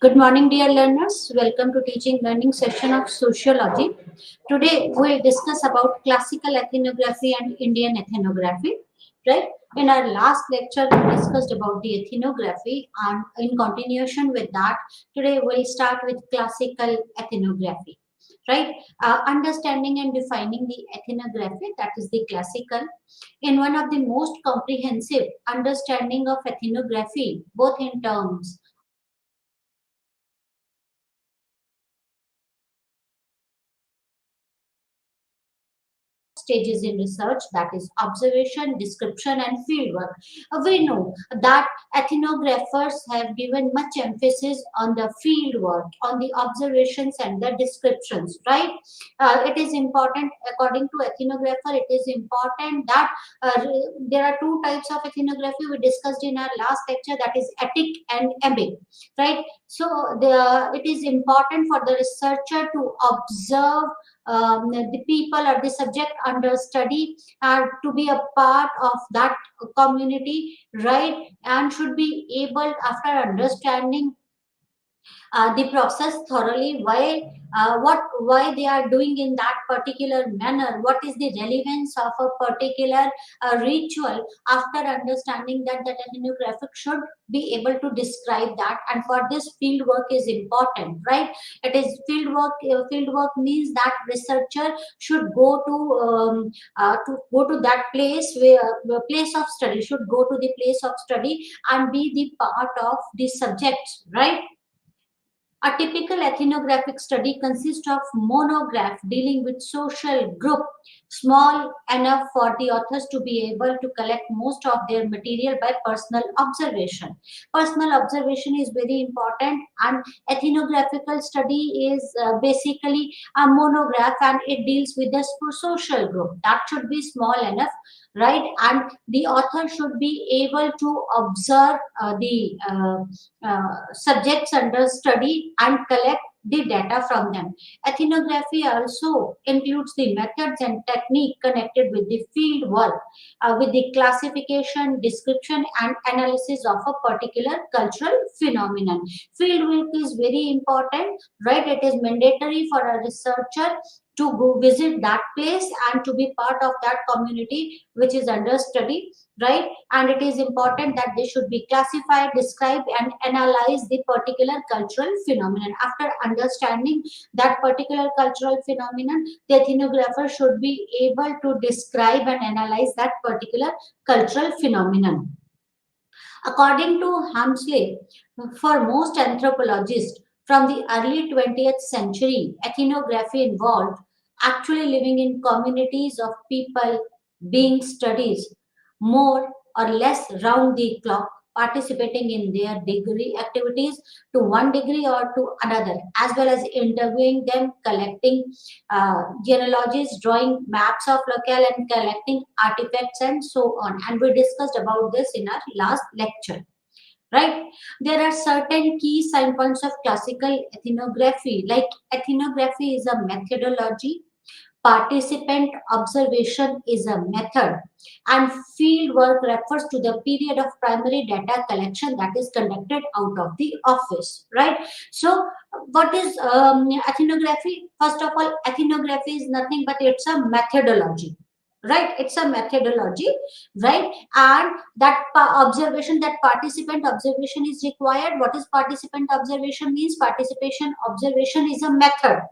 Good morning, dear learners. Welcome to teaching learning session of sociology. Today we'll discuss about classical ethnography and Indian ethnography. Right? In our last lecture, we discussed about the ethnography, and in continuation with that, today we'll start with classical ethnography. Right? Understanding and defining the ethnography, that is the classical. In one of the most comprehensive understanding of ethnography, both in terms stages in research, that is observation, description, and fieldwork. We know that ethnographers have given much emphasis on the fieldwork, on the observations and the descriptions, right? It is important, according to ethnographer, it is important that there are two types of ethnography we discussed in our last lecture, that is etic and epic, right? So it is important for the researcher to observe the people or the subject under study are to be a part of that community, right? And should be able, after understanding the process thoroughly, why they are doing in that particular manner, what is the relevance of a particular ritual. After understanding that, that ethnographic should be able to describe that, and for this field work is important, right? It is field work. Field work means that researcher should to go to that place where the place of study, should go to the place of study and be the part of the subject, right? A typical ethnographic study consists of monograph dealing with social group, small enough for the authors to be able to collect most of their material by personal observation. Personal observation is very important, and ethnographical study is basically a monograph, and it deals with the social group. That should be small enough, right? And the author should be able to observe the subjects under study and collect the data from them. Ethnography also includes the methods and technique connected with the field work, with the classification, description, and analysis of a particular cultural phenomenon. Field work is very important, right? It is mandatory for a researcher to go visit that place and to be part of that community which is under study, right? And it is important that they should be classified, describe, and analyze the particular cultural phenomenon. After understanding that particular cultural phenomenon, the ethnographer should be able to describe and analyze that particular cultural phenomenon. According to Hamsley, for most anthropologists from the early 20th century, ethnography involved actually living in communities of people, being studies more or less round the clock, participating in their degree activities to one degree or to another, as well as interviewing them, collecting genealogies, drawing maps of locale, and collecting artifacts, and so on. And we discussed about this in our last lecture, right? There are certain key sign points of classical ethnography, like ethnography is a methodology, participant observation is a method, and field work refers to the period of primary data collection that is conducted out of the office, right? So what is ethnography? First of all, ethnography is nothing but it's a methodology, right? It's a methodology, right? And that observation, that participant observation is required. What is participant observation means? Participation observation is a method,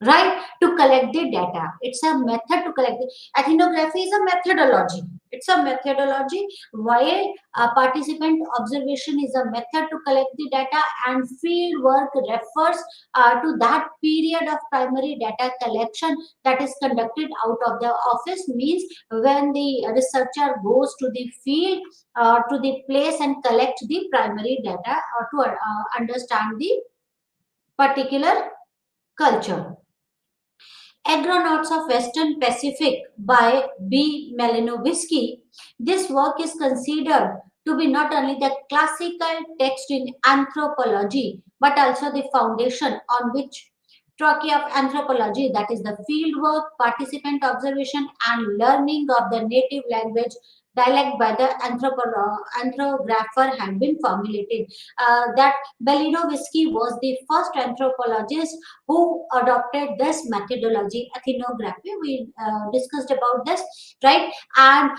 right, to collect the data. It's a method to collect the ethnography is a methodology. It's a methodology, while participant observation is a method to collect the data, and field work refers to that period of primary data collection that is conducted out of the office, means when the researcher goes to the field, to the place, and collect the primary data, or to understand the particular culture. Agronauts of Western Pacific by B. Malinowski. This work is considered to be not only the classical text in anthropology, but also the foundation on which Trochee of anthropology, that is the field work, participant observation, and learning of the native language, dialect by the anthropographer had been formulated. That Belinovsky was the first anthropologist who adopted this methodology, ethnography. We discussed about this, right? And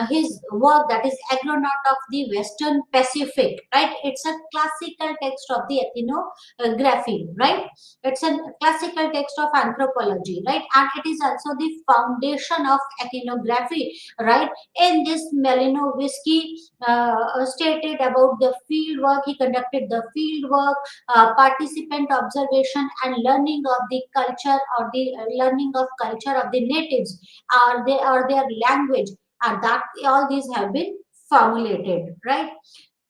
his work, that is Agronaut of the Western Pacific, right? It's a classical text of the ethnography, right? It's a classical text of anthropology, right? And it is also the foundation of ethnography, right? In this, Malinowski stated about the field work. He conducted the field work, participant observation, and learning of the culture, or the learning of culture of the natives, or their language, and that all these have been formulated, right?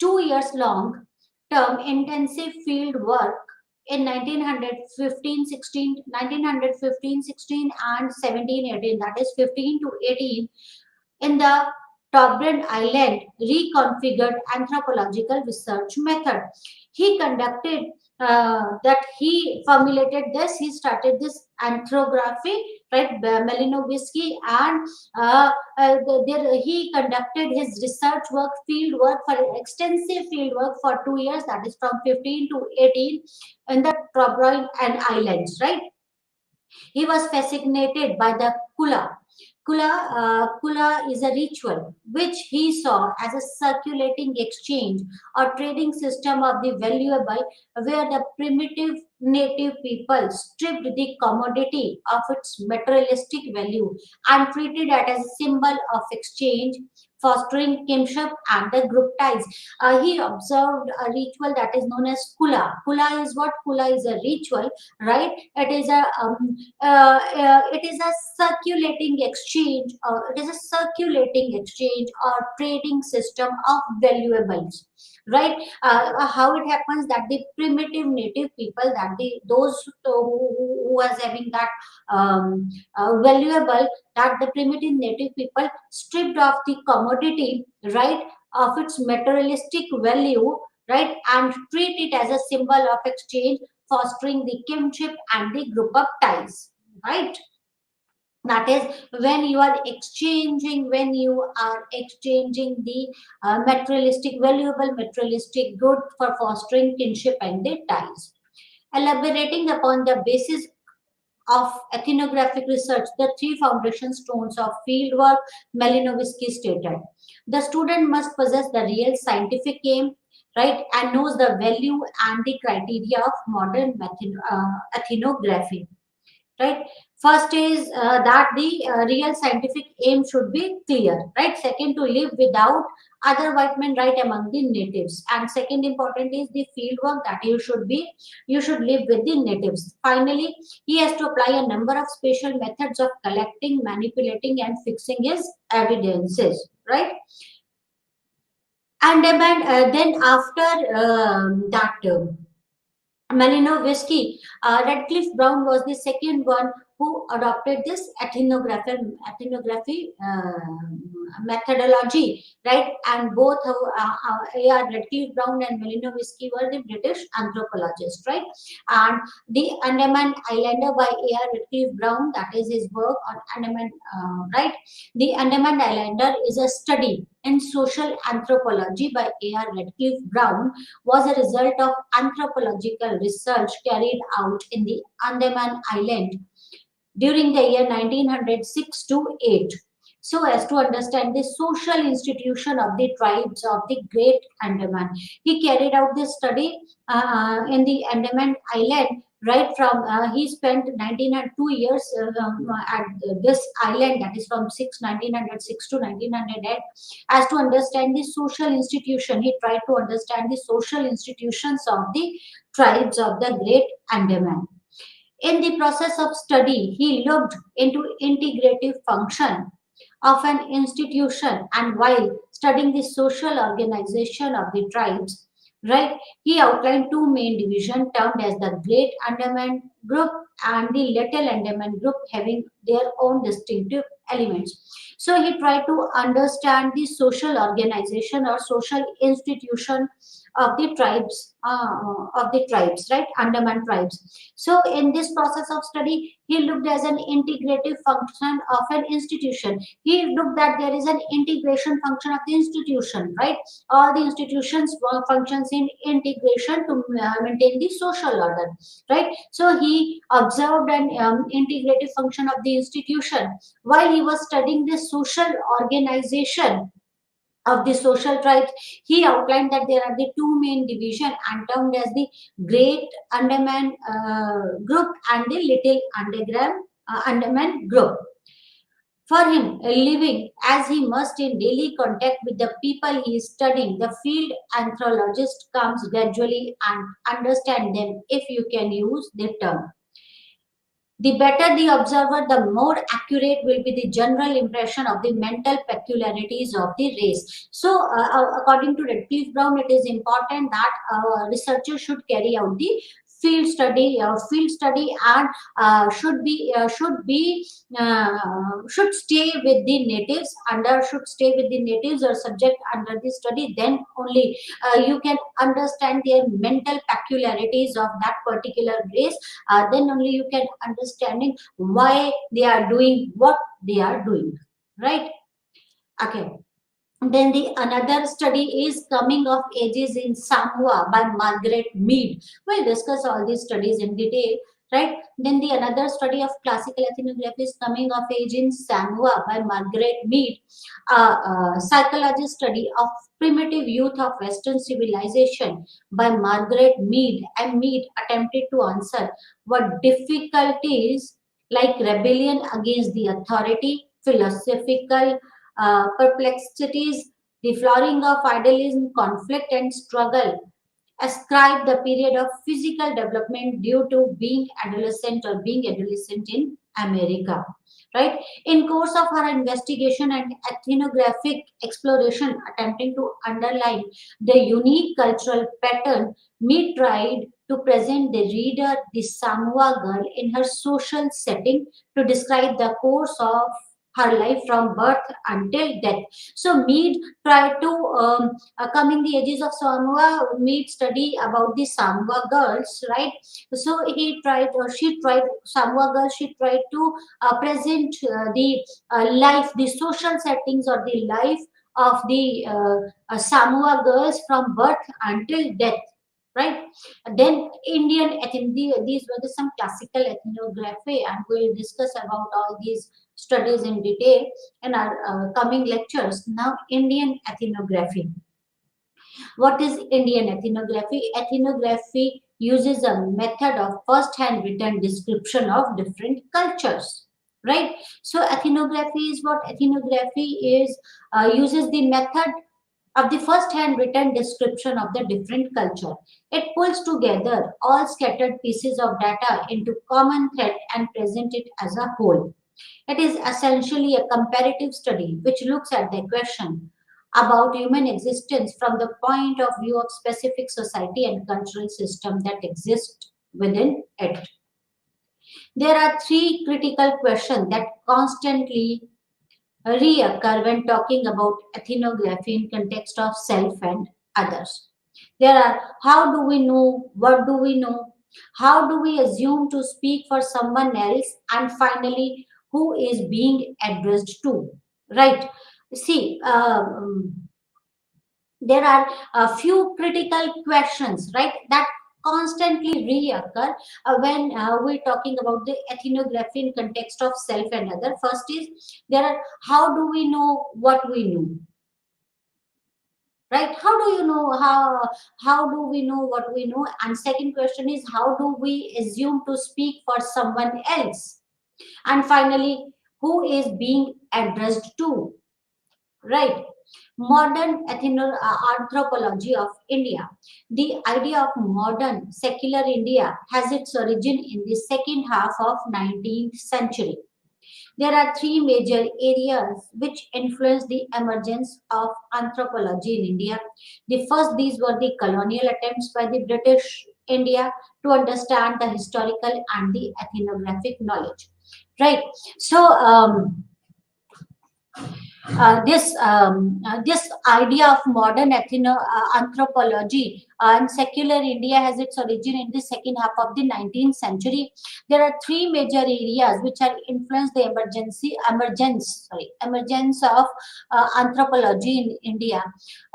2 years long term intensive field work in 1915-16 and 17-18, that is 15 to 18, in the Tobrin Island reconfigured anthropological research method. He conducted he formulated this, he started this anthropography, right? Malinowski, and he conducted his research work, field work, for extensive field work for 2 years, that is from 15 to 18, in the Tobrin and Islands, right? He was fascinated by the kula. Kula is a ritual which he saw as a circulating exchange or trading system of the valuable, where the primitive native people stripped the commodity of its materialistic value and treated it as a symbol of exchange, fostering kinship and the group ties. He observed a ritual that is known as kula. Kula is what? Kula is a ritual, right? It is a circulating exchange, or it is a circulating exchange or trading system of valuables, right? How it happens that the primitive native people, that those who was having that valuable, that the primitive native people stripped off the commodity, right, of its materialistic value, right, and treat it as a symbol of exchange, fostering the kinship and the group of ties, right? That is, when you are exchanging the materialistic valuable materialistic good for fostering kinship and the ties. Elaborating upon the basis of ethnographic research, the three foundation stones of fieldwork, Malinowski stated. The student must possess the real scientific aim, right, and knows the value and the criteria of modern ethnography, right? First is that the real scientific aim should be clear, right? Second, to live without other white men, right, among the natives. And second important is the field work, that you should live with the natives. Finally, he has to apply a number of special methods of collecting, manipulating, and fixing his evidences, right? And then after that Malinowski, Radcliffe Brown was the second one who adopted this ethnography methodology, right? And both A.R. Radcliffe Brown and Malinowski were the British anthropologists, right? And the Andaman Islander by A.R. Radcliffe Brown, that is his work on Andaman, right? The Andaman Islander is a study in social anthropology by A.R. Radcliffe Brown, was a result of anthropological research carried out in the Andaman Island during the year 1906 to 8, so as to understand the social institution of the tribes of the Great Andaman. He carried out this study in the Andaman Island. Right from he spent 1902 years at this island, that is from 1906 to 1908, as to understand the social institution. He tried to understand the social institutions of the tribes of the Great Andaman. In the process of study, he looked into integrative function of an institution, and while studying the social organization of the tribes, right, he outlined two main divisions termed as the Great Andaman Group and the Little Andaman Group, having their own distinctive elements. So he tried to understand the social organization or social institution of the tribes, right? Andaman tribes. So in this process of study, he looked as an integrative function of an institution. He looked that there is an integration function of the institution, right? All the institutions functions in integration to maintain the social order, right? So he observed an integrative function of the institution while he was studying the social organization of the social tribes. He outlined that there are the two main division and termed as the Great Andaman group and the Little Andaman group. For him, living as he must in daily contact with the people he is studying, the field anthropologist comes gradually and understand them, if you can use the term. The better the observer, the more accurate will be the general impression of the mental peculiarities of the race. So, according to Radcliffe Brown, it is important that researchers should carry out the field study, and should stay with the natives, or subject under the study. Then only you can understand their mental peculiarities of that particular race. Then only you can understanding why they are doing what they are doing, right? Okay. Then the another study is Coming of Ages in Samoa by Margaret Mead. We'll discuss all these studies in detail, right? Then the another study of classical ethnography is Coming of Age in Samoa by Margaret Mead, psychologist study of primitive youth of Western civilization by Margaret Mead. And Mead attempted to answer what difficulties like rebellion against the authority, philosophical perplexities, the flowering of idealism, conflict, and struggle ascribe the period of physical development due to being adolescent in America. Right? In course of her investigation and ethnographic exploration attempting to underline the unique cultural pattern, Mead tried to present the reader the Samoa girl in her social setting to describe the course of her life from birth until death. So Mead tried to coming the ages of Samoa, Mead study about the Samoa girls, right? So she tried, Samoa girls, she tried to present the life, the social settings or the life of the Samoa girls from birth until death, right? Then these were some classical ethnography, and we'll discuss about all these studies in detail in our coming lectures. Now, Indian ethnography. What is Indian ethnography? Ethnography uses a method of first-hand written description of different cultures, right? So, ethnography is uses the method of the first-hand written description of the different culture. It pulls together all scattered pieces of data into common thread and present it as a whole. It is essentially a comparative study which looks at the question about human existence from the point of view of specific society and cultural system that exist within it. There are three critical questions that constantly reoccur when talking about ethnography in context of self and others. There are how do we know, what do we know, how do we assume to speak for someone else, and finally, who is being addressed to, right? See, there are a few critical questions, right, that constantly reoccur when we're talking about the ethnography in context of self and other. First is there are how do we know what we know, right? How do you know how do we know what we know? And second question is how do we assume to speak for someone else? And finally, who is being addressed to, right? Modern anthropology of India. The idea of modern secular India has its origin in the second half of 19th century. There are three major areas which influenced the emergence of anthropology in India. The first, these were the colonial attempts by the British India to understand the historical and the ethnographic knowledge. Right. So, This idea of modern anthropology and secular India has its origin in the second half of the 19th century. There are three major areas which are influenced the emergence of anthropology in India.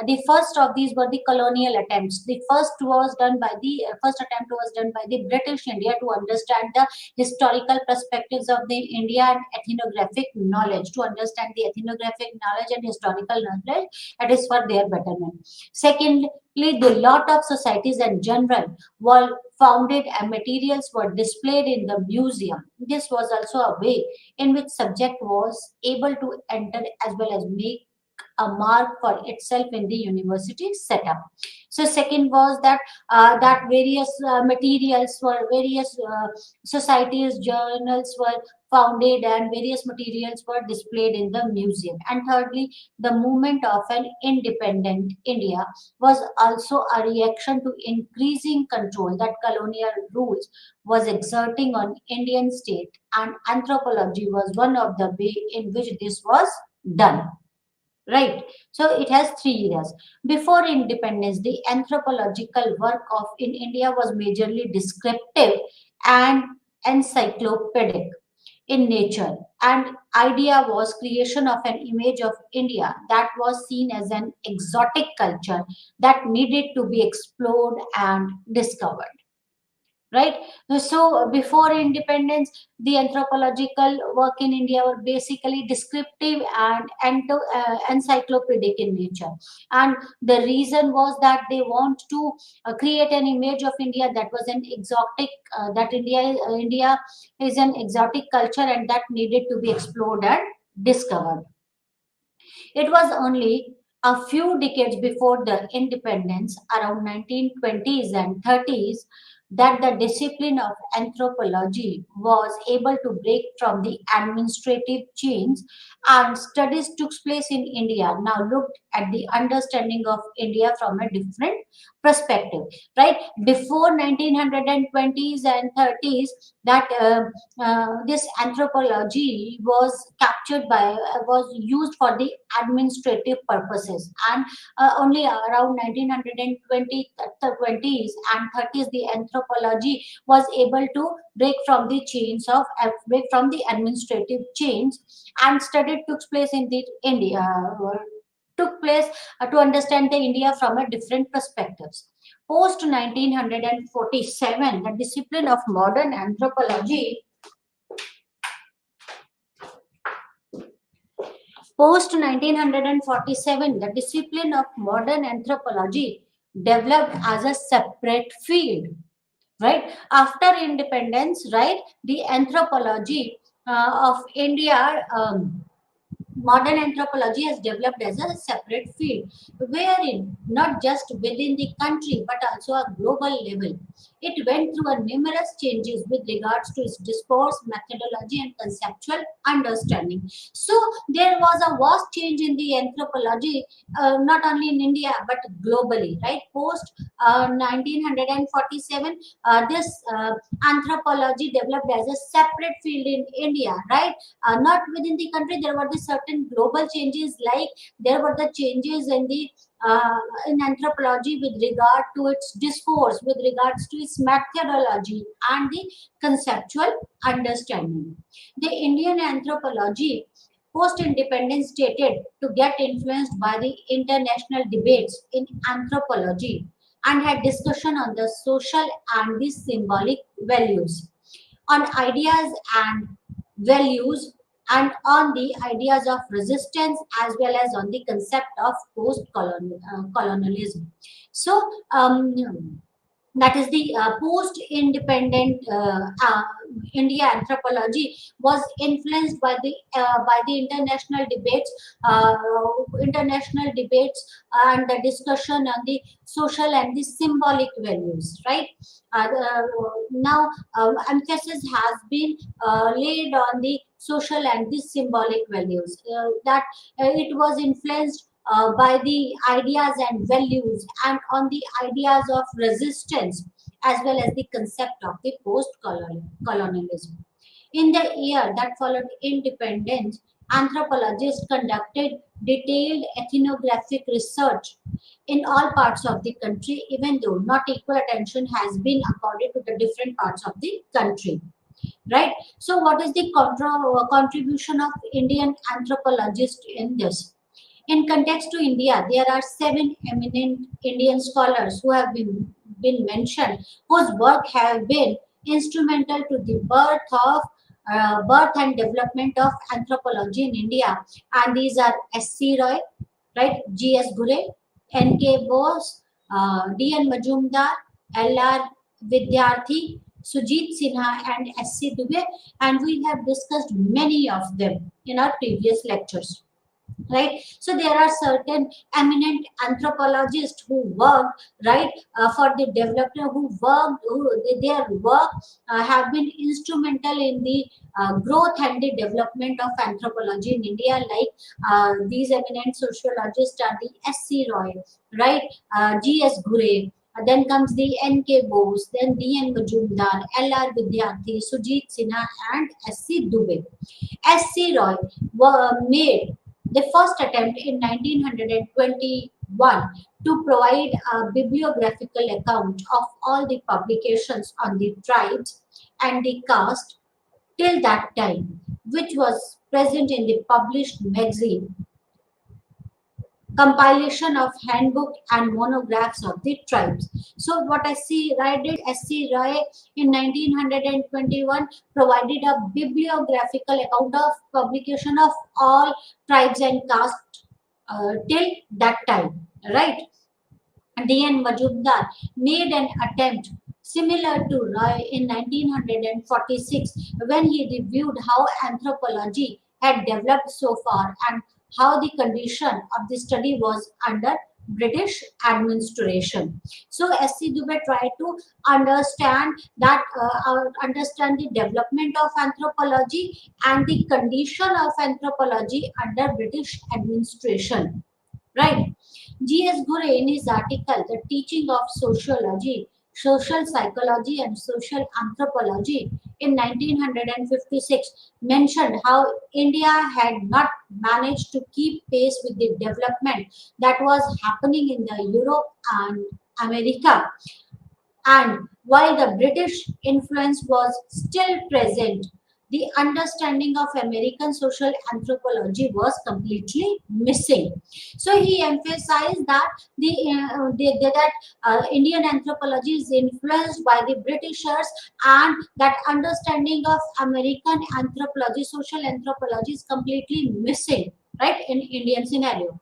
The first of these were the colonial attempts. The first attempt was done by the British India to understand the historical perspectives of the India and ethnographic knowledge, to understand the ethnographic knowledge and historical knowledge, that is for their betterment. Secondly, the lot of societies in general were founded and materials were displayed in the museum. This was also a way in which subject was able to enter as well as make a mark for itself in the university setup. So second was that various materials were various societies, journals were founded and various materials were displayed in the museum. And thirdly, the movement of an independent India was also a reaction to increasing control that colonial rules was exerting on Indian state, and anthropology was one of the way in which this was done. Right. So it has three areas. Before independence, the anthropological work of in India was majorly descriptive and encyclopedic in nature. And idea was creation of an image of India that was seen as an exotic culture that needed to be explored and discovered, right? So before independence, the anthropological work in India were basically descriptive and encyclopedic in nature. And the reason was that they want to create an image of India that was an exotic that India is an exotic culture and that needed to be explored and discovered. It was only a few decades before the independence, around 1920s and 30s, that the discipline of anthropology was able to break from the administrative chains, and studies took place in India now looked at the understanding of India from a different perspective, right? Before 1920s and 30s, that this anthropology was used for the administrative purposes, and only around 1920 20s and 30s the anthropology was able to break from the administrative chains, and study took place in the India took place to understand the India from a different perspectives. Post 1947, the discipline of modern anthropology Post 1947, the discipline of modern anthropology developed as a separate field. Right after independence, right, the anthropology of India. Modern anthropology has developed as a separate field, wherein not just within the country but also a global level. It went through a numerous changes with regards to its discourse, methodology, and conceptual understanding. So there was a vast change in the anthropology, not only in India but globally. Right, post 1947, this anthropology developed as a separate field in India. Right, not within the country, there were the certain global changes, like there were the changes in anthropology with regard to its discourse, with regards to its methodology and the conceptual understanding. The Indian anthropology post independence stated to get influenced by the international debates in anthropology and had discussion on the social and the symbolic values, on ideas and values, and on the ideas of resistance as well as on the concept of post colonialism. So that is the post-independent India anthropology was influenced by the uh, international debates and the discussion on the social and the symbolic values. Right now, emphasis has been laid on the social and the symbolic values. That it was influenced by the ideas and values and on the ideas of resistance as well as the concept of the post colonialism. In the year that followed independence, anthropologists conducted detailed ethnographic research in all parts of the country, even though not equal attention has been accorded to the different parts of the country. Right? So, what is the contribution of Indian anthropologists in this? In context to India, there are seven eminent Indian scholars who have been mentioned, whose work have been instrumental to the birth and development of anthropology in India. And these are S.C. Roy, right? G.S. Gure, N.K. Bose, D.N. Majumdar, L.R. Vidyarthi, Sujit Sinha, and S.C. Dubey. And we have discussed many of them in our previous lectures, right? So there are certain eminent anthropologists who work, right, for the developer, who worked, their work have been instrumental in the growth and the development of anthropology in India, like these eminent sociologists are the S.C. Roy, right, G.S. Gure, then comes the N.K. Bose, then D.N. Majumdar, L.R. Vidyarthi, Sujit Sinha, and S.C. Dubey. S.C. Roy made the first attempt in 1921 to provide a bibliographical account of all the publications on the tribes and the caste till that time, which was present in the published magazine, compilation of handbook and monographs of the tribes. So what S.C. Roy did, S.C. Roy in 1921 provided a bibliographical account of publication of all tribes and castes till that time, right? D.N. Majumdar made an attempt similar to Roy in 1946 when he reviewed how anthropology had developed so far and how the condition of the study was under British administration. So S.C. Dubey tried to understand the development of anthropology and the condition of anthropology under British administration. Right. G.S. Gure, in his article, The Teaching of Sociology, Social Psychology and Social Anthropology in 1956, mentioned how India had not managed to keep pace with the development that was happening in the Europe and America. And while the British influence was still present, the understanding of American social anthropology was completely missing. So he emphasized that Indian anthropology is influenced by the Britishers, and that understanding of American anthropology, social anthropology, is completely missing, right, in Indian scenario.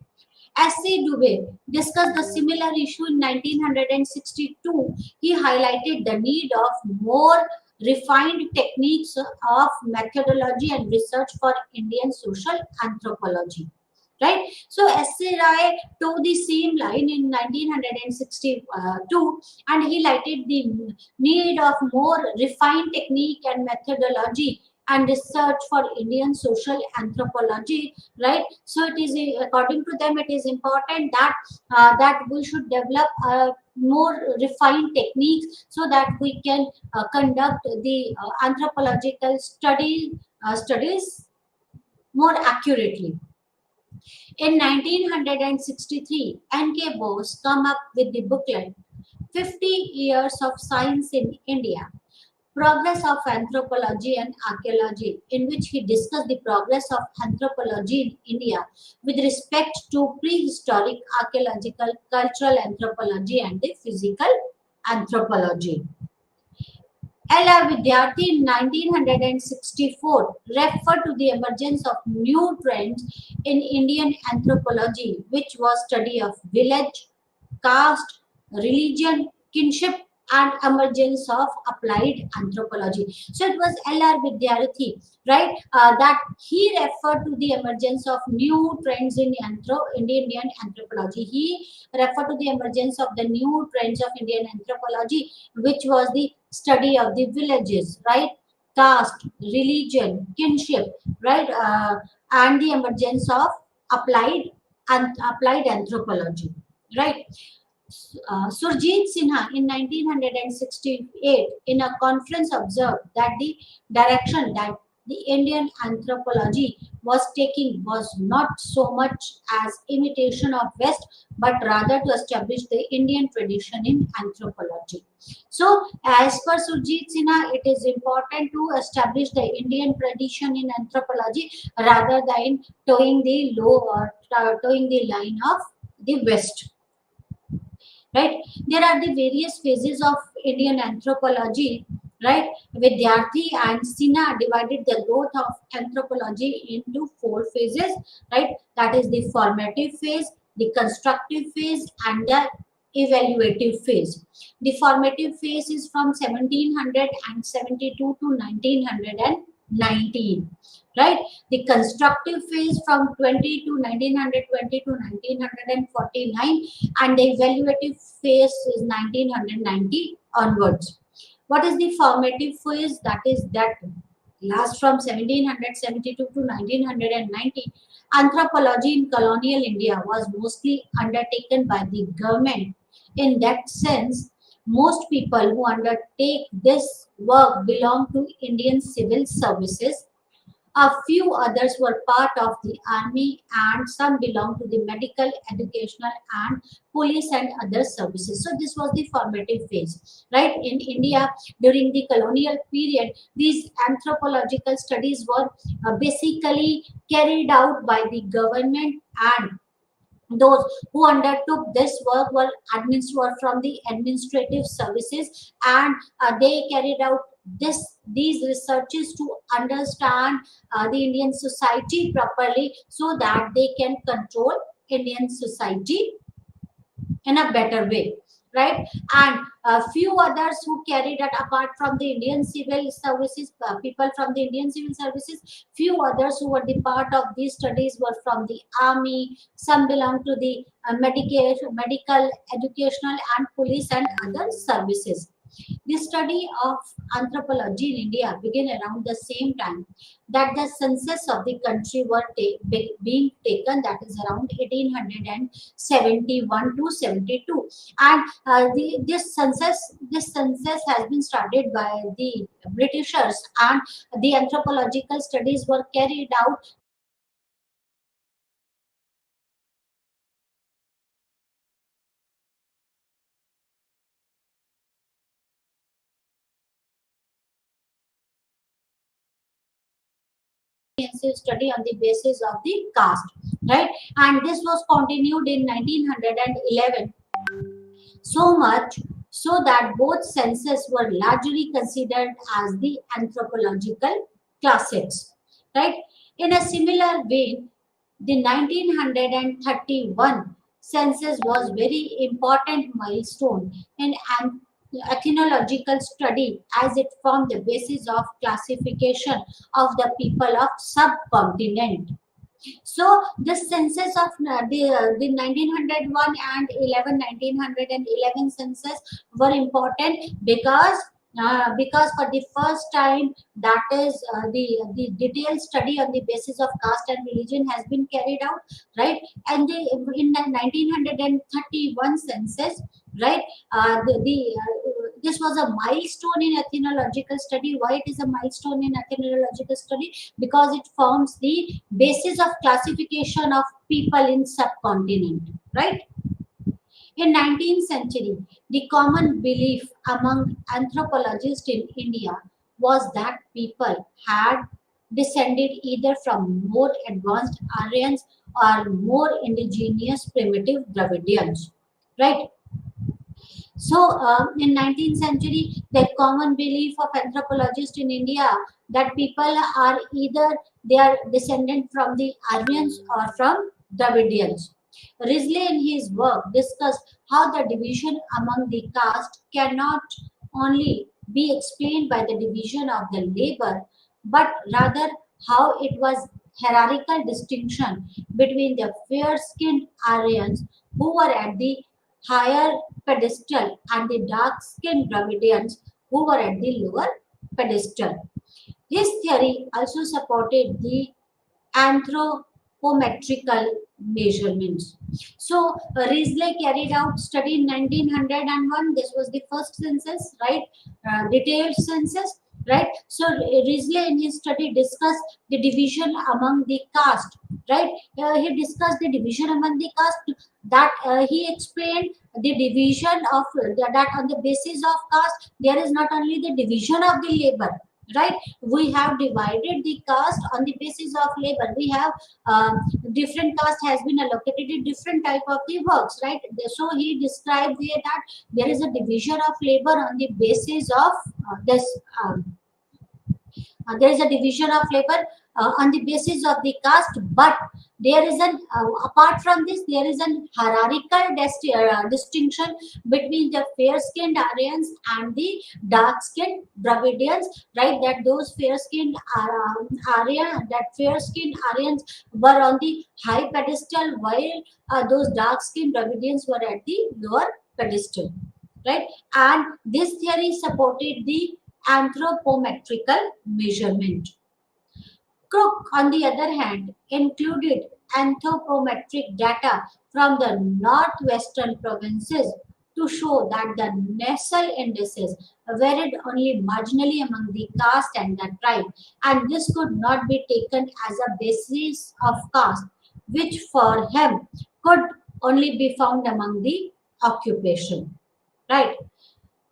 S.C. Dubey discussed the similar issue in 1962. He highlighted the need of more refined techniques of methodology and research for Indian social anthropology. Right? So S.C. Rai took the same line in 1962 and he highlighted the need of more refined technique and methodology and research for Indian social anthropology, right? So it is according to them, it is important that that we should develop more refined techniques so that we can conduct the anthropological studies more accurately. In 1963, N.K. Bose come up with the booklet 50 Years of Science in India, Progress of Anthropology and Archaeology, in which he discussed the progress of anthropology in India with respect to prehistoric archaeological, cultural anthropology, and the physical anthropology. L.R. Vidyarthi in 1964 referred to the emergence of new trends in Indian anthropology, which was study of village, caste, religion, kinship, and emergence of applied anthropology. So it was L.R. Vidyarthi, right, that he referred to the emergence of new trends in Indian anthropology. He referred to the emergence of the new trends of Indian anthropology, which was the study of the villages, right, caste, religion, kinship, right, and the emergence of applied applied anthropology, right. Surjit Sinha in 1968 in a conference observed that the direction that the Indian anthropology was not so much as imitation of West, but rather to establish the Indian tradition in anthropology. So, as per Surjit Sinha, it is important to establish the Indian tradition in anthropology rather than towing the line of the West. Right? There are the various phases of Indian anthropology. Right? Vidyarthi and Sinha divided the growth of anthropology into four phases. Right? That is the formative phase, the constructive phase, and the evaluative phase. The formative phase is from 1772 to 1919. Right? The constructive phase from 20 to 1920 to 1949, and the evaluative phase is 1990 onwards. What is the formative phase? That lasts from 1772 to 1990. Anthropology in colonial India was mostly undertaken by the government. In that sense, most people who undertake this work belong to Indian civil services. A few others were part of the army, and some belonged to the medical, educational, and police and other services. So, this was the formative phase, right? In India, during the colonial period, these anthropological studies were basically carried out by the government, and those who undertook this work were from the administrative services, and they carried out these researches to understand the Indian society properly, so that they can control Indian society in a better way, right? And a few others who carried out, apart from the Indian civil services, people from the Indian civil services, few others who were the part of these studies were from the army. Some belong to the medical, educational, and police and other services. The study of anthropology in India began around the same time that the census of the country were being taken, that is around 1871 to 72. And this census has been started by the Britishers, and the anthropological studies were carried out comprehensive study on the basis of the caste, right? And this was continued in 1911, so much so that both census were largely considered as the anthropological classics, right? In a similar vein, the 1931 census was very important milestone in an ethnological study, as it formed the basis of classification of the people of subcontinent. So the census of the 1901 and 1911 census were important because for the first time, that is the detailed study on the basis of caste and religion has been carried out, right? And in the 1931 census, right, this was a milestone in ethnological study. Why it is a milestone in ethnological study? Because it forms the basis of classification of people in subcontinent, right? In 19th century, the common belief among anthropologists in India was that people had descended either from more advanced Aryans or more indigenous primitive Dravidians, right? So, in 19th century, the common belief of anthropologists in India that people are either they are descendant from the Aryans or from Dravidians. Risley in his work discussed how the division among the caste cannot only be explained by the division of the labor, but rather how it was hierarchical distinction between the fair-skinned Aryans who were at the higher pedestal and the dark-skinned Dravidians who were at the lower pedestal. His theory also supported the anthropometrical measurements. So, Risley carried out study in 1901. This was the first census, right? Detailed census. right? So Risley in his study discussed the division among the caste, right? He discussed the division among the caste, that he explained the division of that on the basis of caste there is not only the division of the labor, right? We have divided the caste on the basis of labor. We have different caste has been allocated to different type of the works, right? So he described there that there is a division of labor on the basis of this there is a division of labor on the basis of the caste, but there is an apart from this there is an hierarchical distinction between the fair skinned Aryans and the dark skinned Dravidians, right? That those fair skinned fair skinned Aryans were on the high pedestal, while those dark skinned Dravidians were at the lower pedestal, right? And this theory supported the anthropometrical measurement. Crook, on the other hand, included anthropometric data from the northwestern provinces to show that the nasal indices varied only marginally among the caste and the tribe, and this could not be taken as a basis of caste, which for him could only be found among the occupation. Right.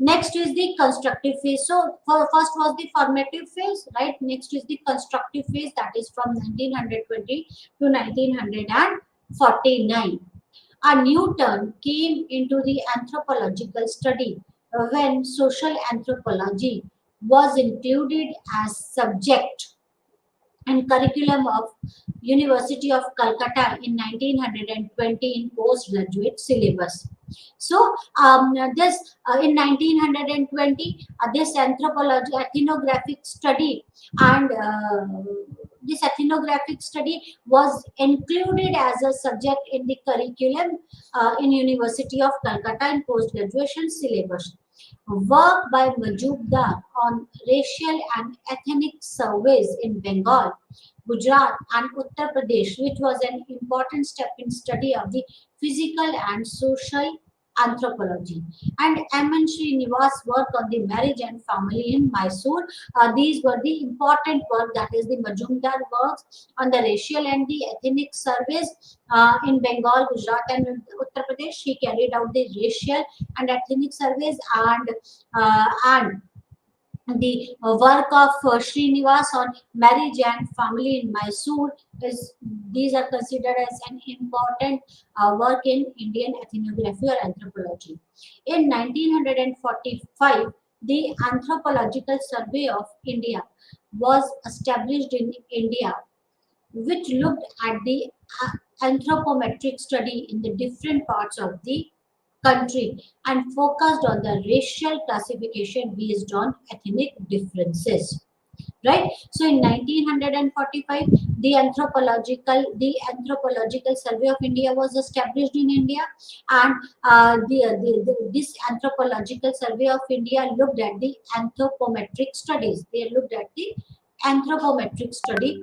Next is the constructive phase. So for first was the formative phase, right? Next is the constructive phase, that is from 1920 to 1949. A new turn came into the anthropological study when social anthropology was included as subject and curriculum of University of Calcutta in 1920 in postgraduate syllabus. So this in 1920 this anthropology ethnographic study and this ethnographic study was included as a subject in the curriculum in University of Calcutta in postgraduate syllabus. Work by Majumdar on racial and ethnic surveys in Bengal, Gujarat, and Uttar Pradesh, which was an important step in study of the physical and social anthropology. And M. N. Srinivas work on the marriage and family in Mysore. These were the important work, that is the Majumdar works on the racial and the ethnic surveys in Bengal, Gujarat, and Uttar Pradesh. He carried out the racial and ethnic surveys, and the work of Srinivas on marriage and family in Mysore is these are considered as an important work in Indian ethnography or anthropology. In 1945, the Anthropological Survey of India was established in India, which looked at the anthropometric study in the different parts of the country and focused on the racial classification based on ethnic differences, right? So in 1945 the anthropological survey of India was established in India, and this anthropological survey of India looked at the anthropometric studies. They looked at the anthropometric study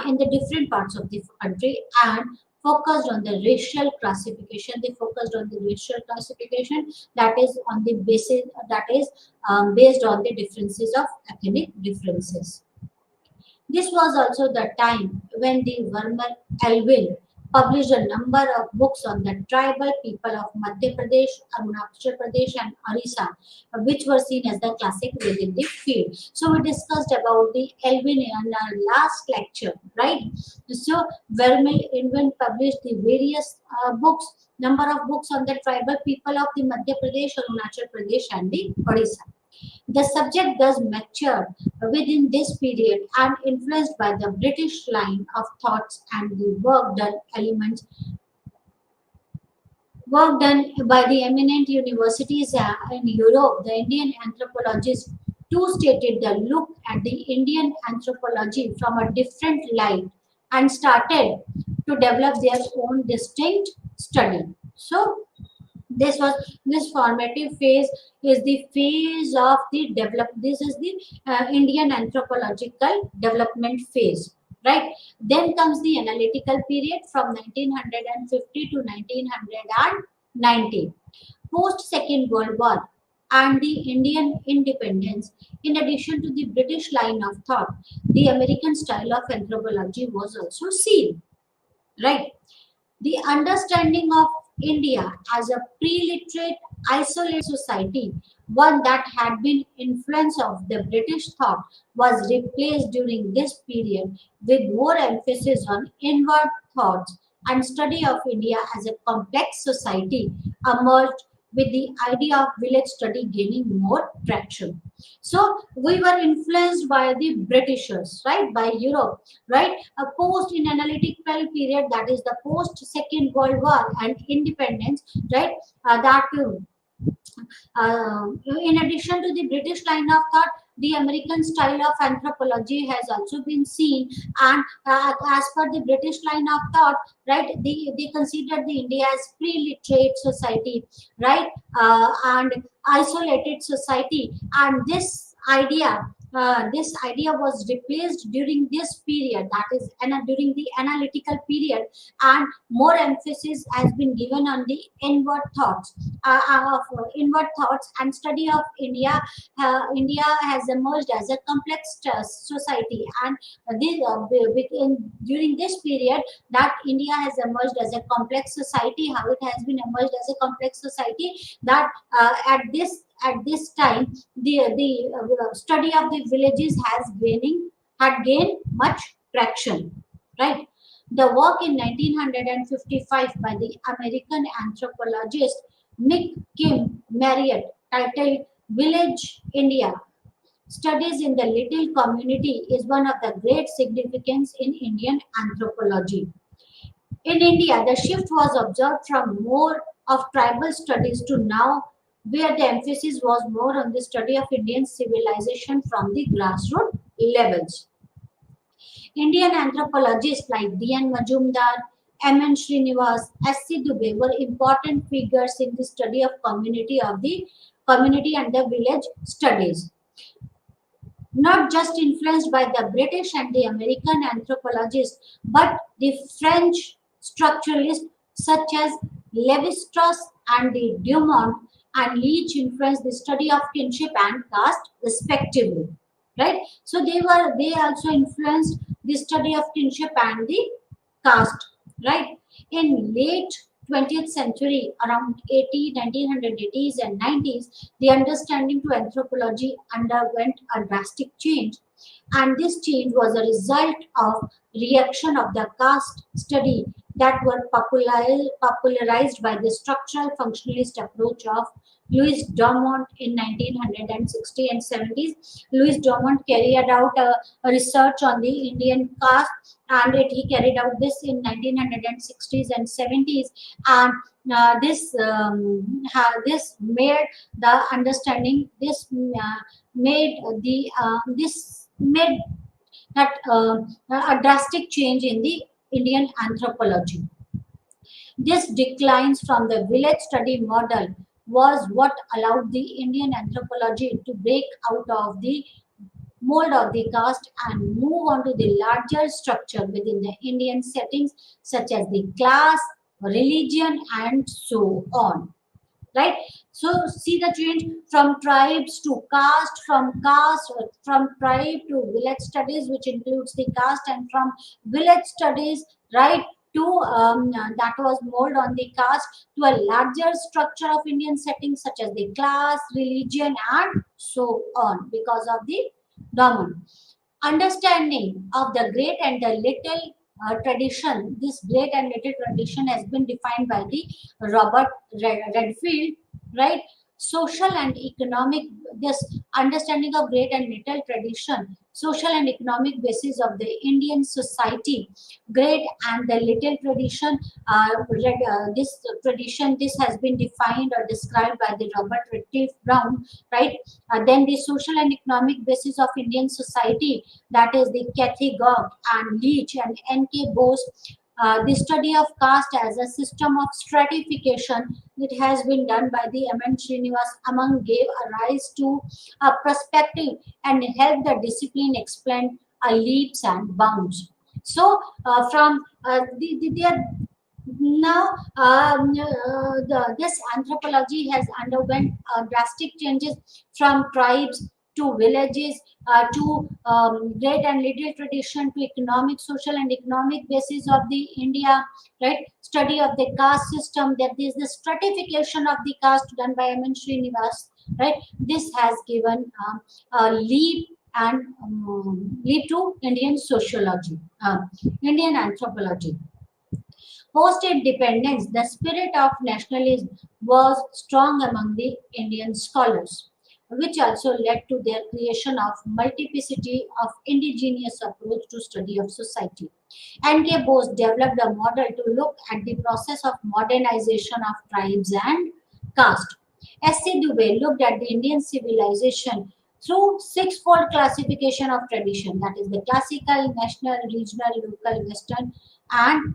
in the different parts of the country and focused on the racial classification. They focused on the racial classification, that is on the basis, that is based on the differences of ethnic differences. This was also the time when the Vermer Elwin published a number of books on the tribal people of Madhya Pradesh, Arunachal Pradesh, and Orissa, which were seen as the classic within the field. So we discussed about the Elwin in our last lecture, right? So Vermeer Elwin published the various books, number of books on the tribal people of the Madhya Pradesh, Arunachal Pradesh, and the Orissa. The subject thus matured within this period and influenced by the British line of thoughts and the work done by the eminent universities in Europe. The Indian anthropologists too stated the look at the Indian anthropology from a different light and started to develop their own distinct study. So this formative phase is the phase of the develop. This is the Indian anthropological development phase, right? Then comes the analytical period from 1950 to 1990. Post Second World War, and the Indian independence, in addition to the British line of thought, the American style of anthropology was also seen, right? The understanding of India as a pre-literate, isolated society, one that had been influence of the British thought, was replaced during this period with more emphasis on inward thoughts and study of India as a complex society emerged with the idea of village study gaining more traction. So we were influenced by the Britishers, right, by Europe, right? A post in analytical period, that is the post Second World War and independence, right? That in addition to the British line of thought, the American style of anthropology has also been seen, and as per the British line of thought, right, they considered the India as pre-literate society, right, and isolated society, and this idea was replaced during this period, that is during the analytical period, and more emphasis has been given on the inward thoughts and study of India. India has emerged as a complex society, and during this period, that India has emerged as a complex society. How it has been emerged as a complex society? That at this time, the study of the villages had gained much traction, right? The work in 1955 by the American anthropologist Mick Kim Marriott, titled Village India Studies in the Little Community, is one of the great significance in Indian anthropology. In India, the shift was observed from more of tribal studies to now, where the emphasis was more on the study of Indian civilization from the grassroots levels. Indian anthropologists like D.N. Majumdar, M.N. Srinivas, S.C. Dubey were important figures in the study of community and the village studies. Not just influenced by the British and the American anthropologists, but the French structuralists such as Lévi-Strauss and the Dumont and Leach influenced the study of kinship and caste respectively. Right? So they also influenced the study of kinship and the caste. Right? In late 20th century, around 1980s and 90s, the understanding to anthropology underwent a drastic change, and this change was a result of reaction of the caste study that were popularized by the structural functionalist approach of Louis Dumont in 1960 and 70s. Louis Dumont carried out a research on the Indian caste, and he carried out this in 1960s and 70s, and this made the understanding this made that a drastic change in the Indian anthropology. This declines from the village study model was what allowed the Indian anthropology to break out of the mold of the caste and move on to the larger structure within the Indian settings, such as the class, religion, and so on. Right? So see the change from tribes to caste, from tribe to village studies, which includes the caste, and from village studies, right, to that was mold on the caste, to a larger structure of Indian settings such as the class, religion, and so on, because of the dominant understanding of the great and the little tradition. This great and little tradition has been defined by the Robert Redfield, right? Social and economic, this understanding of great and little tradition, social and economic basis of the Indian society, great and the little tradition. This tradition, this has been defined or described by the Robert Redfield Brown, right? Then the social and economic basis of Indian society, that is the Kathy Gog and Leach and N.K. Bose. The study of caste as a system of stratification, it has been done by the M.N. Srinivas among, gave a rise to a perspective and helped the discipline explain leaps and bounds. So, from there Now, this anthropology has underwent drastic changes from tribes to villages to great and little tradition to economic, social, and economic basis of the India, right? Study of the caste system, that is the stratification of the caste done by M. N. Srinivas, right? This has given a leap and leap to Indian sociology, Indian anthropology. Post-independence, the spirit of nationalism was strong among the Indian scholars, which also led to their creation of multiplicity of indigenous approach to study of society. N.K. Bose developed a model to look at the process of modernization of tribes and caste. S.C. Dubey looked at the Indian civilization through six-fold classification of tradition, that is the classical, national, regional, local, western, and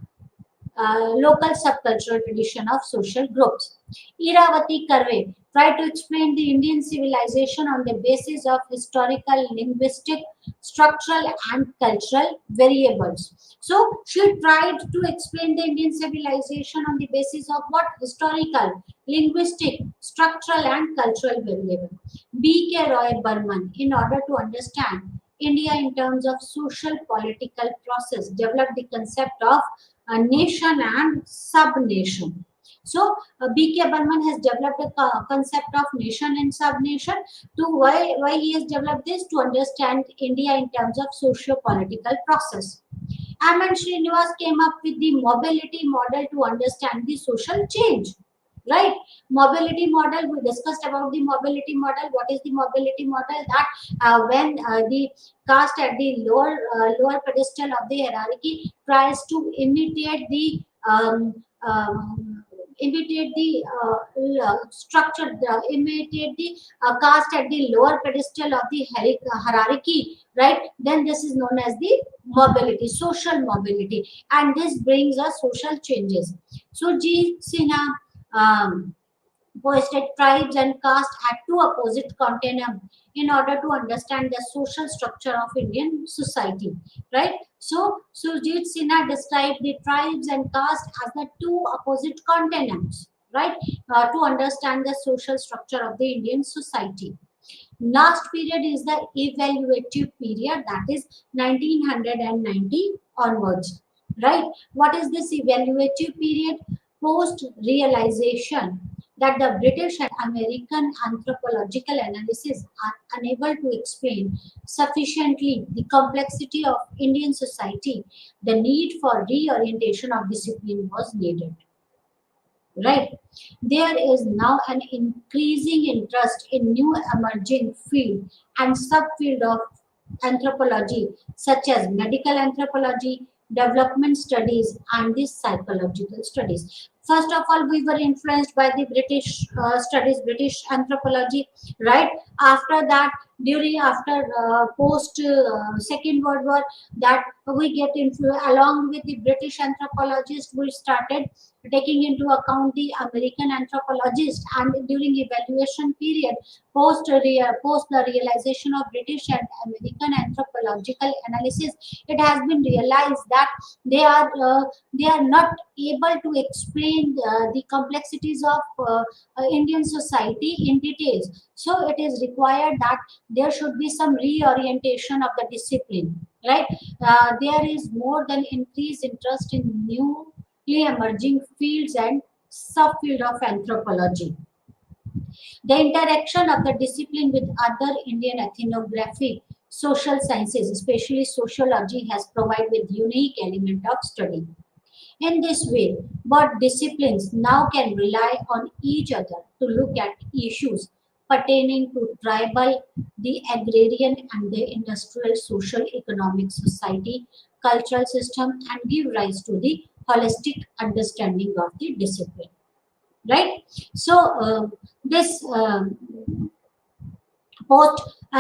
local subcultural tradition of social groups. Iravati Karve tried to explain the Indian civilization on the basis of historical, linguistic, structural, and cultural variables. So, she tried to explain the Indian civilization on the basis of what? Historical, linguistic, structural, and cultural variable. B.K. Roy Burman, in order to understand India in terms of social political process, developed the concept of a nation and sub-nation. So, B.K. Burman has developed a concept of nation and sub-nation. To why he has developed this? To understand India in terms of socio-political process. Aman Srinivas came up with the mobility model to understand the social change. Right, mobility model. We discussed about the mobility model. What is the mobility model? That when the caste at the lower pedestal of the hierarchy tries to imitate the structure, imitate the caste at the lower pedestal of the hierarchy, right? Then this is known as the mobility, social mobility, and this brings us social changes. So, G. Sinha posted tribes and caste at two opposite continents in order to understand the social structure of Indian society, right? So, Sujit Sinha described the tribes and caste as the two opposite continents, right? To understand the social structure of the Indian society. Last period is the evaluative period, that is 1990 onwards, right? What is this evaluative period? Post realization that the British and American anthropological analysis are unable to explain sufficiently the complexity of Indian society, the need for reorientation of discipline was needed, right? There is now an increasing interest in new emerging field and subfield of anthropology, such as medical anthropology, development studies, and the psychological studies. First of all, we were influenced by the British studies, British anthropology, right? After that, during after post Second World War, that we get along with the British anthropologists, we started taking into account the American anthropologists, and during evaluation period, post the realization of British and American anthropological analysis, it has been realized that they are not able to explain the complexities of Indian society in details. So it is required that there should be some reorientation of the discipline, right? There is more than increased interest in newly emerging fields and subfield of anthropology. The interaction of the discipline with other Indian ethnography, social sciences, especially sociology, has provided with unique element of study. In this way, both disciplines now can rely on each other to look at issues pertaining to tribal, the agrarian, and the industrial, social, economic, society, cultural system, and give rise to the holistic understanding of the discipline. Right? So, this both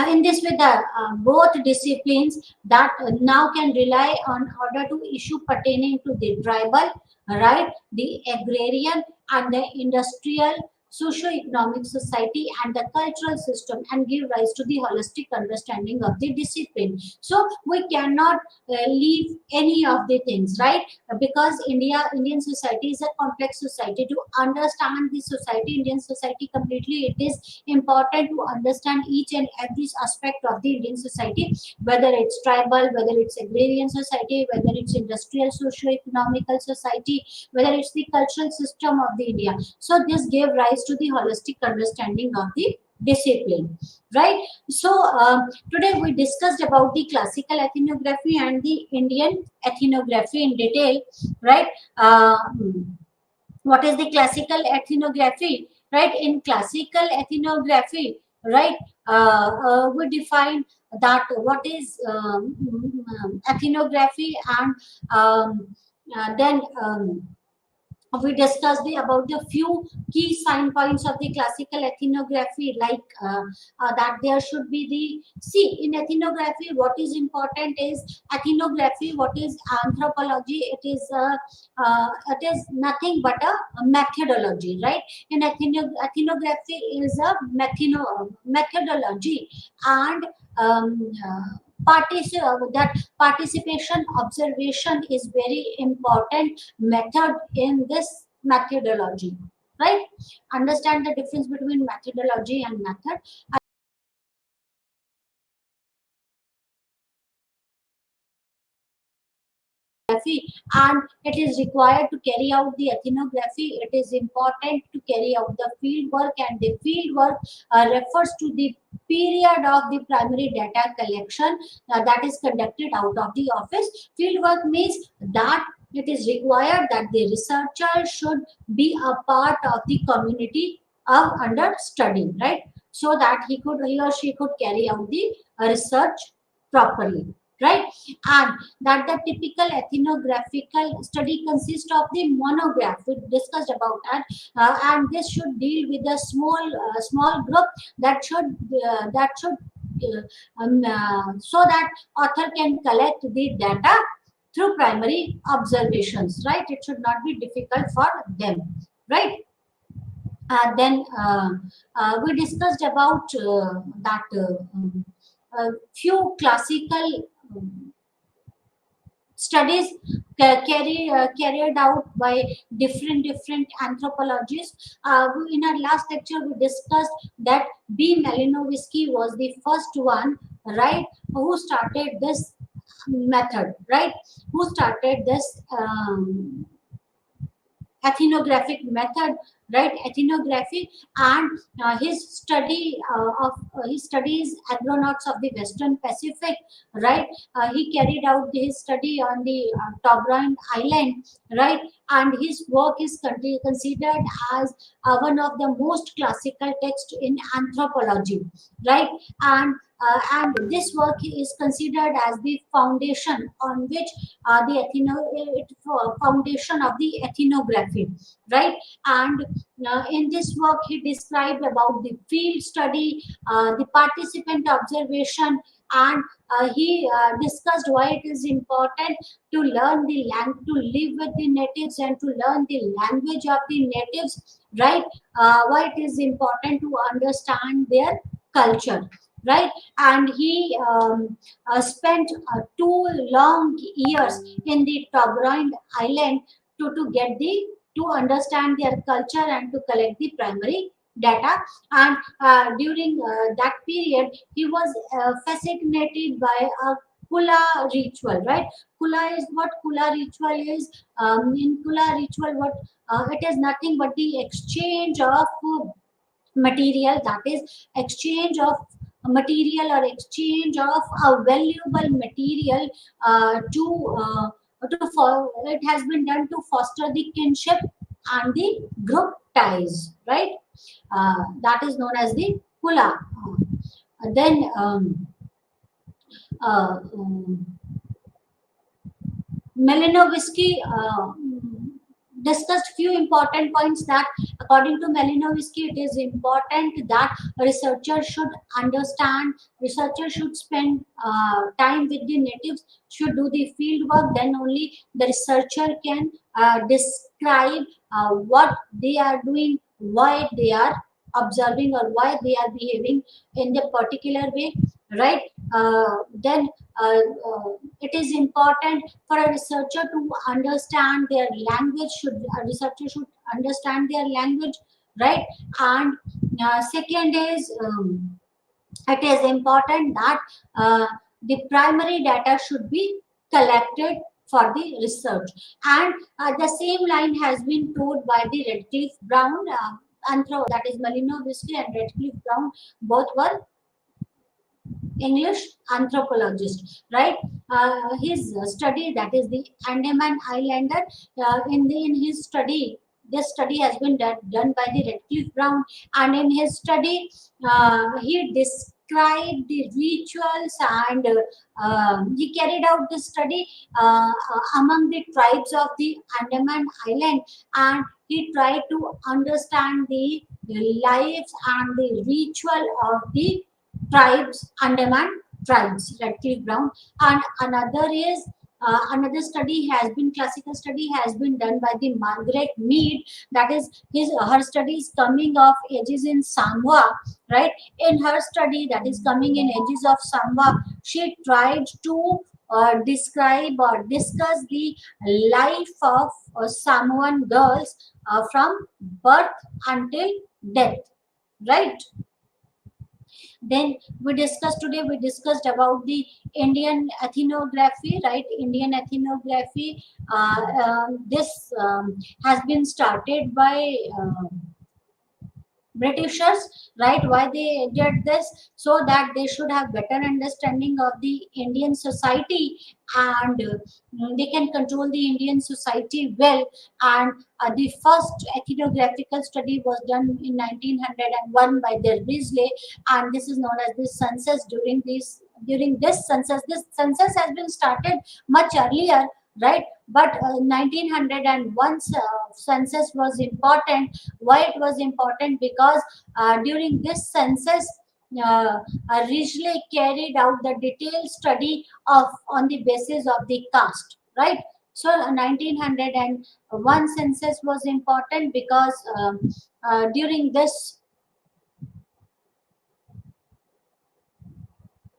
in this way, the both disciplines that now can rely on order to issue pertaining to the tribal, right, the agrarian, and the industrial, socio-economic society, and the cultural system, and give rise to the holistic understanding of the discipline. So we cannot leave any of the things, right? Because Indian society is a complex society. To understand the society, Indian society completely, it is important to understand each and every aspect of the Indian society, whether it's tribal, whether it's agrarian society, whether it's industrial socio-economical society, whether it's the cultural system of the India. So this gave rise to the holistic understanding of the discipline, right? So today we discussed about the classical ethnography and the Indian ethnography in detail, right? What is the classical ethnography, right? In classical ethnography, right, we define that what is ethnography, and then we discussed about the few key sign points of the classical ethnography, like that there should be the, see, in ethnography what is important is ethnography, what is anthropology, it is nothing but a methodology, right? In ethnography is a methodology, and that participation observation is very important method in this methodology, right? Understand the difference between methodology and method. And it is required to carry out the ethnography. It is important to carry out the field work, and the field work refers to the period of the primary data collection that is conducted out of the office. Field work means that it is required that the researcher should be a part of the community of under study, right? So that he or she could carry out the research properly, right? And that the typical ethnographical study consists of the monograph we discussed about that, and this should deal with a small group that should so that author can collect the data through primary observations, right? It should not be difficult for them, right? Then we discussed about that few classical studies carried out by different anthropologists. In our last lecture, we discussed that B. Malinowski was the first one, right, who started this method, right? Who started this ethnographic method, right? Ethnography, and his studies agronauts of the Western Pacific, right? He carried out his study on the Tobran Island, right? And his work is considered as one of the most classical texts in anthropology, right? And this work is considered as the foundation on which foundation of the ethnography, right? And in this work he described about the field study, the participant observation, and he discussed why it is important to learn the to live with the natives and to learn the language of the natives, right? Why it is important to understand their culture, right? And he spent 2 long years in the Tobran Island to get the to understand their culture and to collect the primary data. And during that period, he was fascinated by a Kula ritual, right? Kula is what Kula ritual is. In Kula ritual, what it is nothing but the exchange of material, that is exchange of material or exchange of a valuable material it has been done to foster the kinship and the group ties, right? That is known as the kula. Then Malinowski discussed few important points that according to Malinowski, it is important that researchers should understand, researchers should spend time with the natives, should do the field work, then only the researcher can describe what they are doing, why they are observing or why they are behaving in the particular way, right? Then it is important for a researcher to understand their language. Should a researcher should understand their language, right? And second is, it is important that the primary data should be collected for the research. And the same line has been told by the Redcliffe Brown, that is Malinowski and Redcliffe Brown, both were English anthropologist, right? His study, that is the Andaman Islander, in his study, this study has been done by the Redcliffe Brown, and in his study, he described the rituals, and he carried out the study among the tribes of the Andaman Island, and he tried to understand the lives and the ritual of the tribes, Andaman tribes, Redcliffe Brown. And another is, another study has been, classical study has been done by the Margaret Mead, that is her studies coming of ages in Samoa, right? In her study, that is coming in ages of Samoa, she tried to describe or discuss the life of Samoan girls from birth until death, right? Then we discussed about the Indian ethnography, right? Indian ethnography, this has been started by Britishers, right? Why they did this? So that they should have better understanding of the Indian society, and they can control the Indian society well. And the first ethnographical study was done in 1901 by the Risley, and this is known as the census. During this census has been started much earlier, right? But 1901 census was important. Why it was important? Because during this census, Risley carried out the detailed study of on the basis of the caste, right? So 1901 census was important because during this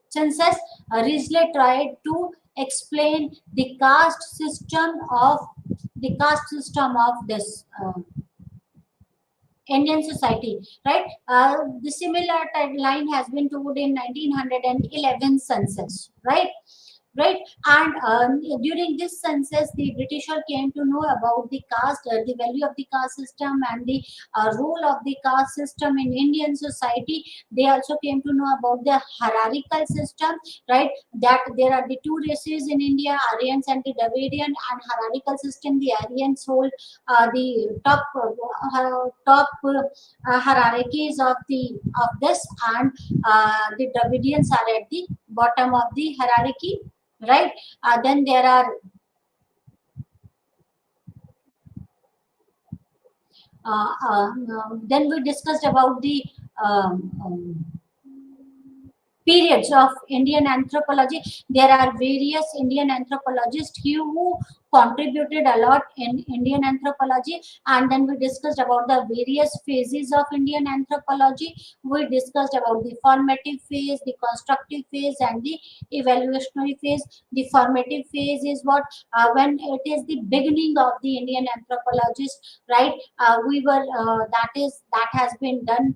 census, Risley tried to explain the caste system of this Indian society, right? The similar line has been told in 1911 census, right? Right. And during this census, the Britisher came to know about the caste, the value of the caste system, and the role of the caste system in Indian society. They also came to know about the hierarchical system, right? That there are the two races in India, Aryans and the Dravidian, and hierarchical system. The Aryans hold the top hierarchies of this, and the Dravidians are at the bottom of the hierarchy, right? Then there are then we discussed about the periods of Indian anthropology. There are various Indian anthropologists who contributed a lot in Indian anthropology, and then we discussed about the various phases of Indian anthropology. We discussed about the formative phase, the constructive phase, and the evaluationary phase. The formative phase is what, when it is the beginning of the Indian anthropologist, right? That has been done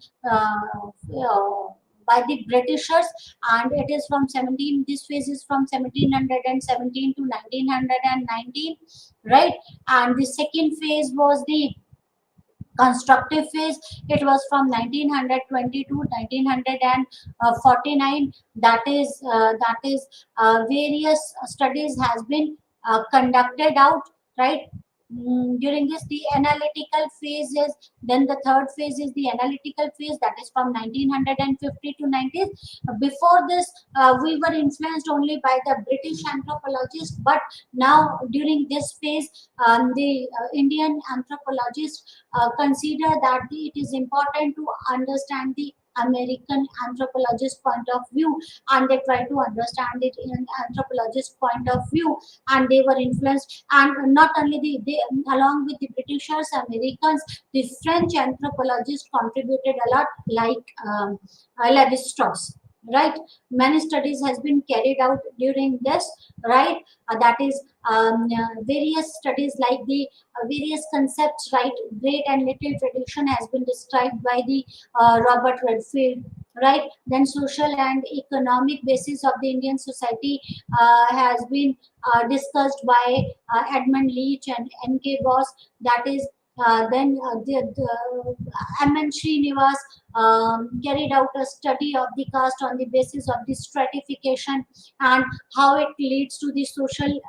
by the Britishers, and it is from 17. This phase is from 1717 to 1919, right? And the second phase was the constructive phase. It was from 1920 to 1949. That is various studies has been conducted out, right? During this, the analytical phase is, then the third phase is the analytical phase, that is from 1950 to 90s. Before this, we were influenced only by the British anthropologists, but now during this phase, the Indian anthropologists consider that it is important to understand the American anthropologist point of view, and they try to understand it in an anthropologist point of view, and they were influenced. And not only they along with the Britishers, Americans, the French anthropologists contributed a lot, like Levi-Strauss. Right, many studies has been carried out during this. Right, that is various studies like the various concepts. Right, great and little tradition has been described by the Robert Redfield. Right, then social and economic basis of the Indian society has been discussed by Edmund Leach and N.K. Bose. That is then the M.N. Srinivas carried out a study of the caste on the basis of the stratification and how it leads to the social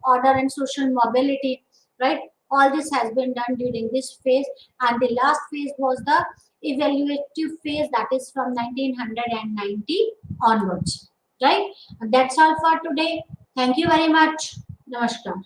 order and social mobility. Right, all this has been done during this phase, and the last phase was the evaluative phase, that is from 1990 onwards. Right, that's all for today. Thank you very much. Namaskar.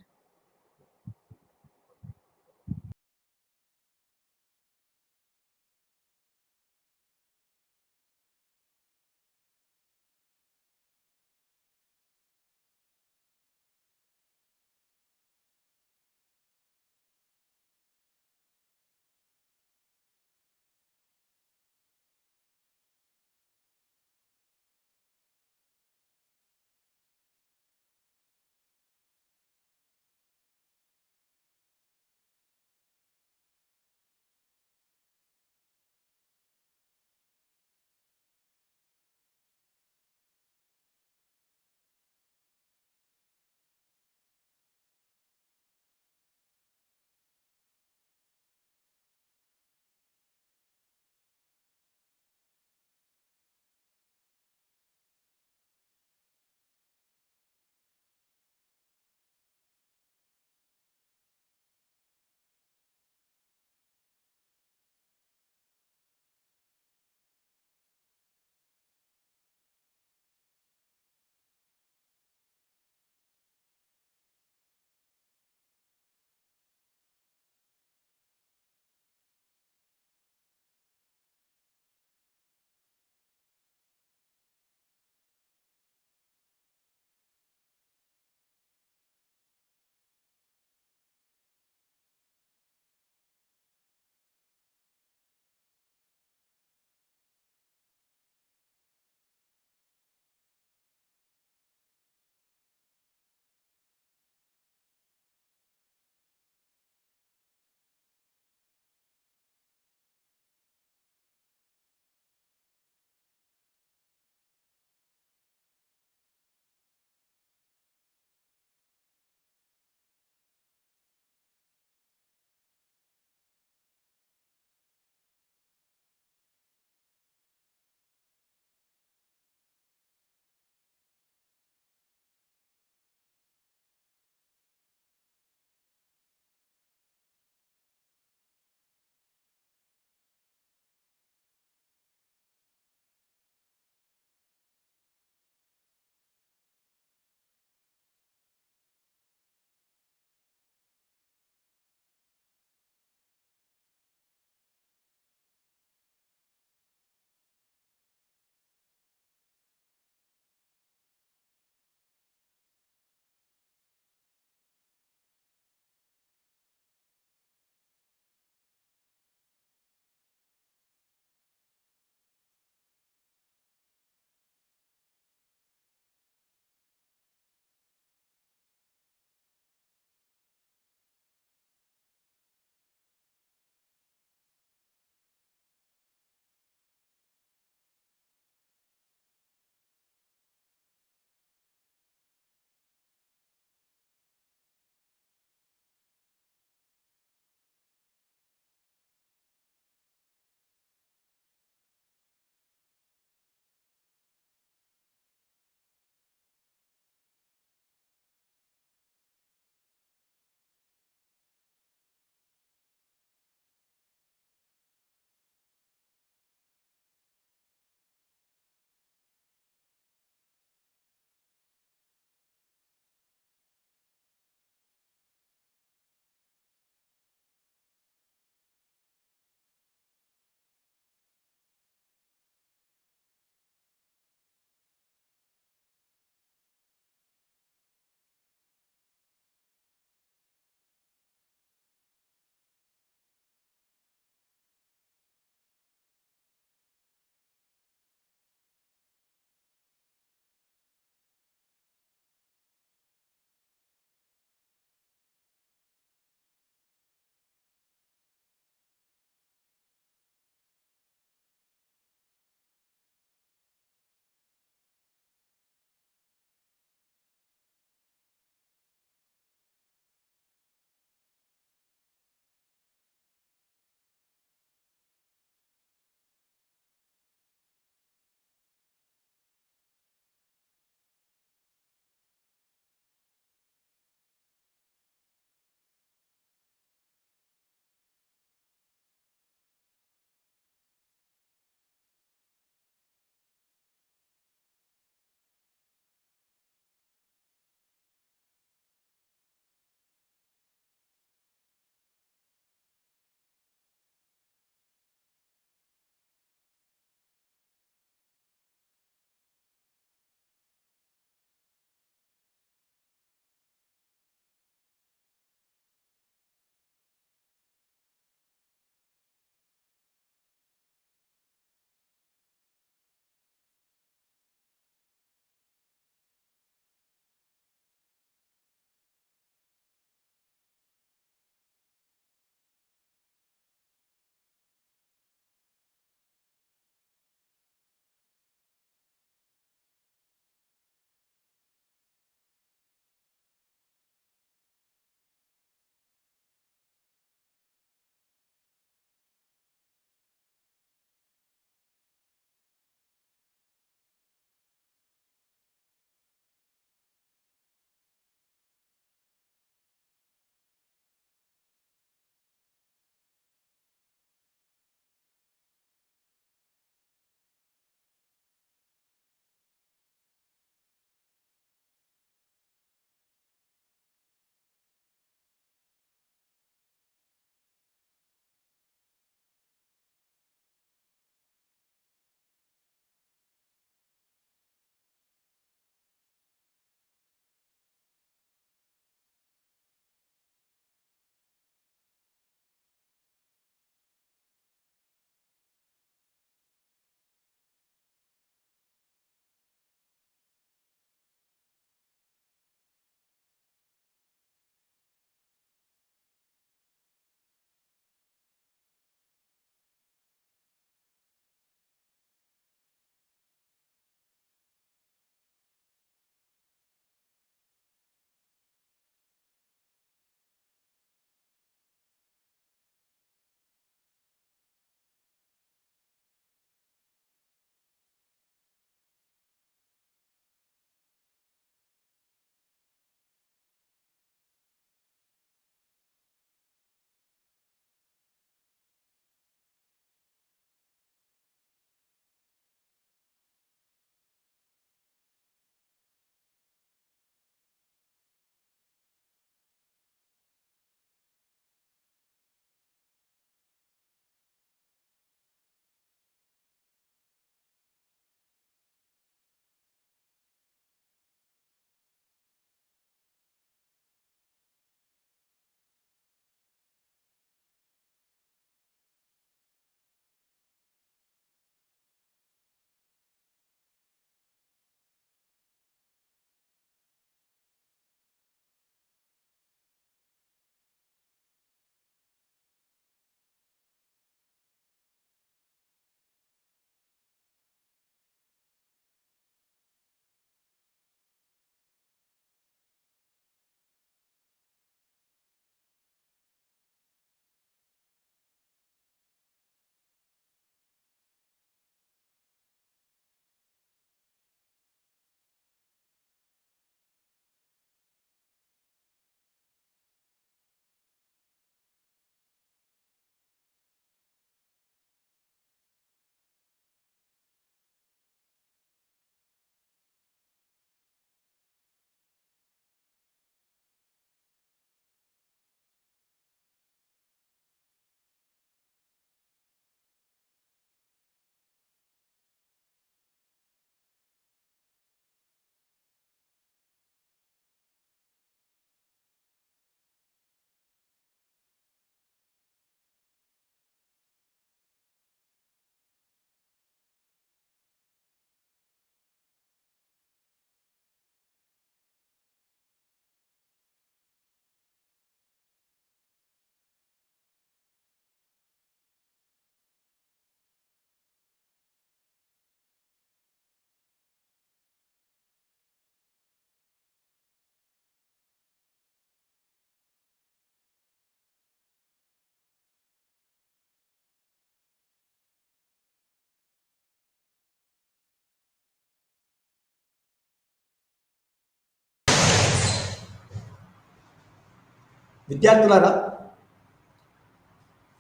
విద్యార్థులారా,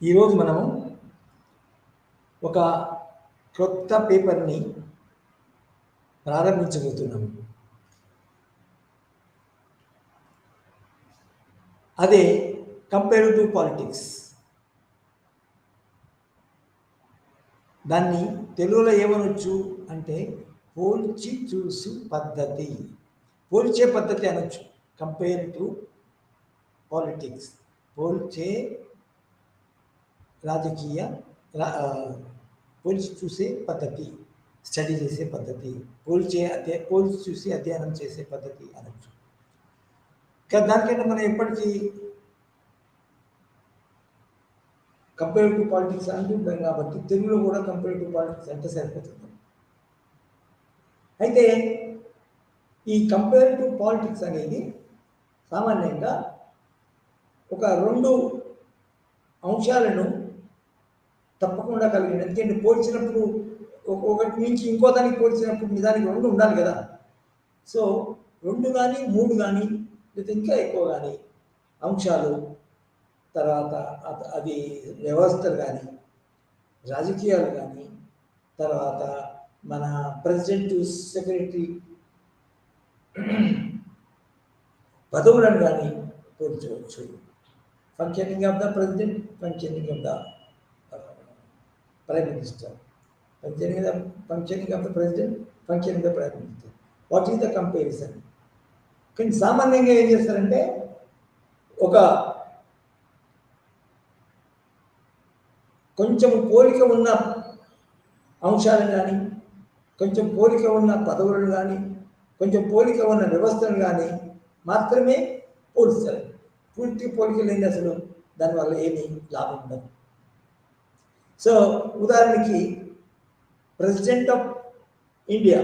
ఈరోజు మనము ఒక కొత్త పేపర్ని ప్రారంభించబోతున్నాము. అదే comparative politics. దాన్ని తెలుగులో ఏమనొచ్చు అంటే పోల్చి చూసు పద్ధతి, పోల్చే పద్ధతి అనొచ్చు. కంపారిటివ్ పాలిటిక్స్, పోల్చే రాజకీయ పోల్చి చూసే పద్ధతి, స్టడీ చేసే పద్ధతి, పోల్చి చూసి అధ్యయనం చేసే పద్ధతి అనొచ్చు. కానీ దానికంటే మనం ఎప్పటికీ కంపారిటివ్ పాలిటిక్స్ అంటుంటాం కాబట్టి తెలుగులో కూడా కంపారిటివ్ పాలిటిక్స్ అంటే సరిపోతుంది. అయితే ఈ కంపారిటివ్ పాలిటిక్స్ అనేది సామాన్యంగా ఒక రెండు అంశాలను తప్పకుండా కలిగిన, ఎందుకంటే పోల్చినప్పుడు ఒకటి నుంచి ఇంకో దానికి పోల్చినప్పుడు నిజానికి రెండు ఉండాలి కదా. సో రెండు కానీ మూడు కానీ లేదా ఇంకా ఎక్కువ కానీ అంశాలు, తర్వాత అది వ్యవస్థలు కానీ రాజకీయాలు కానీ, తర్వాత మన ప్రెసిడెంట్ సెక్రటరీ పదవులను కానీ పోల్చవచ్చు. Functioning of the president, functioning of the prime minister, functioning of the president, functioning the prime minister. What is the comparison? కానీ సామాన్యంగా ఏం చేస్తారంటే ఒక కొంచెం పోలిక ఉన్న అంశాలను కానీ, కొంచెం పోలిక ఉన్న పదవులను కానీ, కొంచెం పోలిక ఉన్న వ్యవస్థను కానీ మాత్రమే పోలుస్తారు. పూర్తి పోలిక లేని అసలు దానివల్ల ఏమీ లాభం ఉండదు. సో ఉదాహరణకి president of India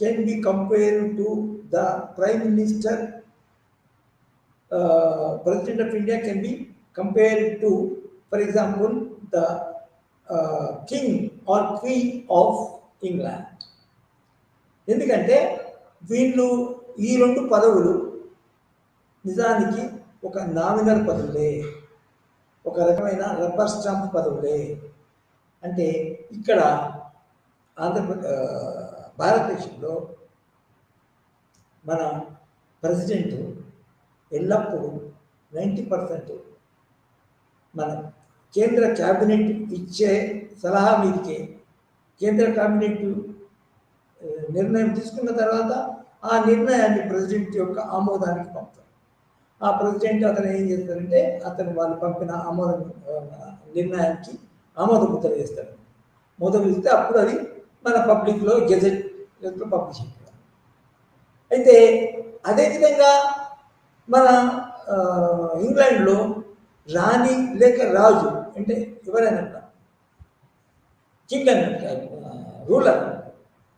can be compared to the prime minister. President of India can be compared to, for example, the king or queen of England. ఎందుకంటే వీళ్ళు ఈ రెండు పదవులు నిజానికి ఒక నామినల్ పదవులే, ఒక రకమైన రబ్బర్ స్టాంప్ పదవులే. అంటే ఇక్కడ భారతదేశంలో మన ప్రెసిడెంట్ ఎల్లప్పుడూ 90% మన కేంద్ర క్యాబినెట్ ఇచ్చే సలహా మీదకే, కేంద్ర క్యాబినెట్ నిర్ణయం తీసుకున్న తర్వాత ఆ నిర్ణయాన్ని ప్రెసిడెంట్ యొక్క ఆమోదానికి పంపుతారు. ఆ ప్రెసిడెంట్ అతను ఏం చేస్తారంటే వాళ్ళు పంపిన నిర్ణయానికి ఆమోద ముద్ర వేస్తారు. ముద్ర వేస్తే అప్పుడు అది మన పబ్లిక్లో గెజెట్లో పబ్లిష్ అవుతుంది. అయితే అదేవిధంగా మన ఇంగ్లాండ్లో రాణి లేక రాజు అంటే ఎవరైనా కింగ్ అన్నట్టు, ruler.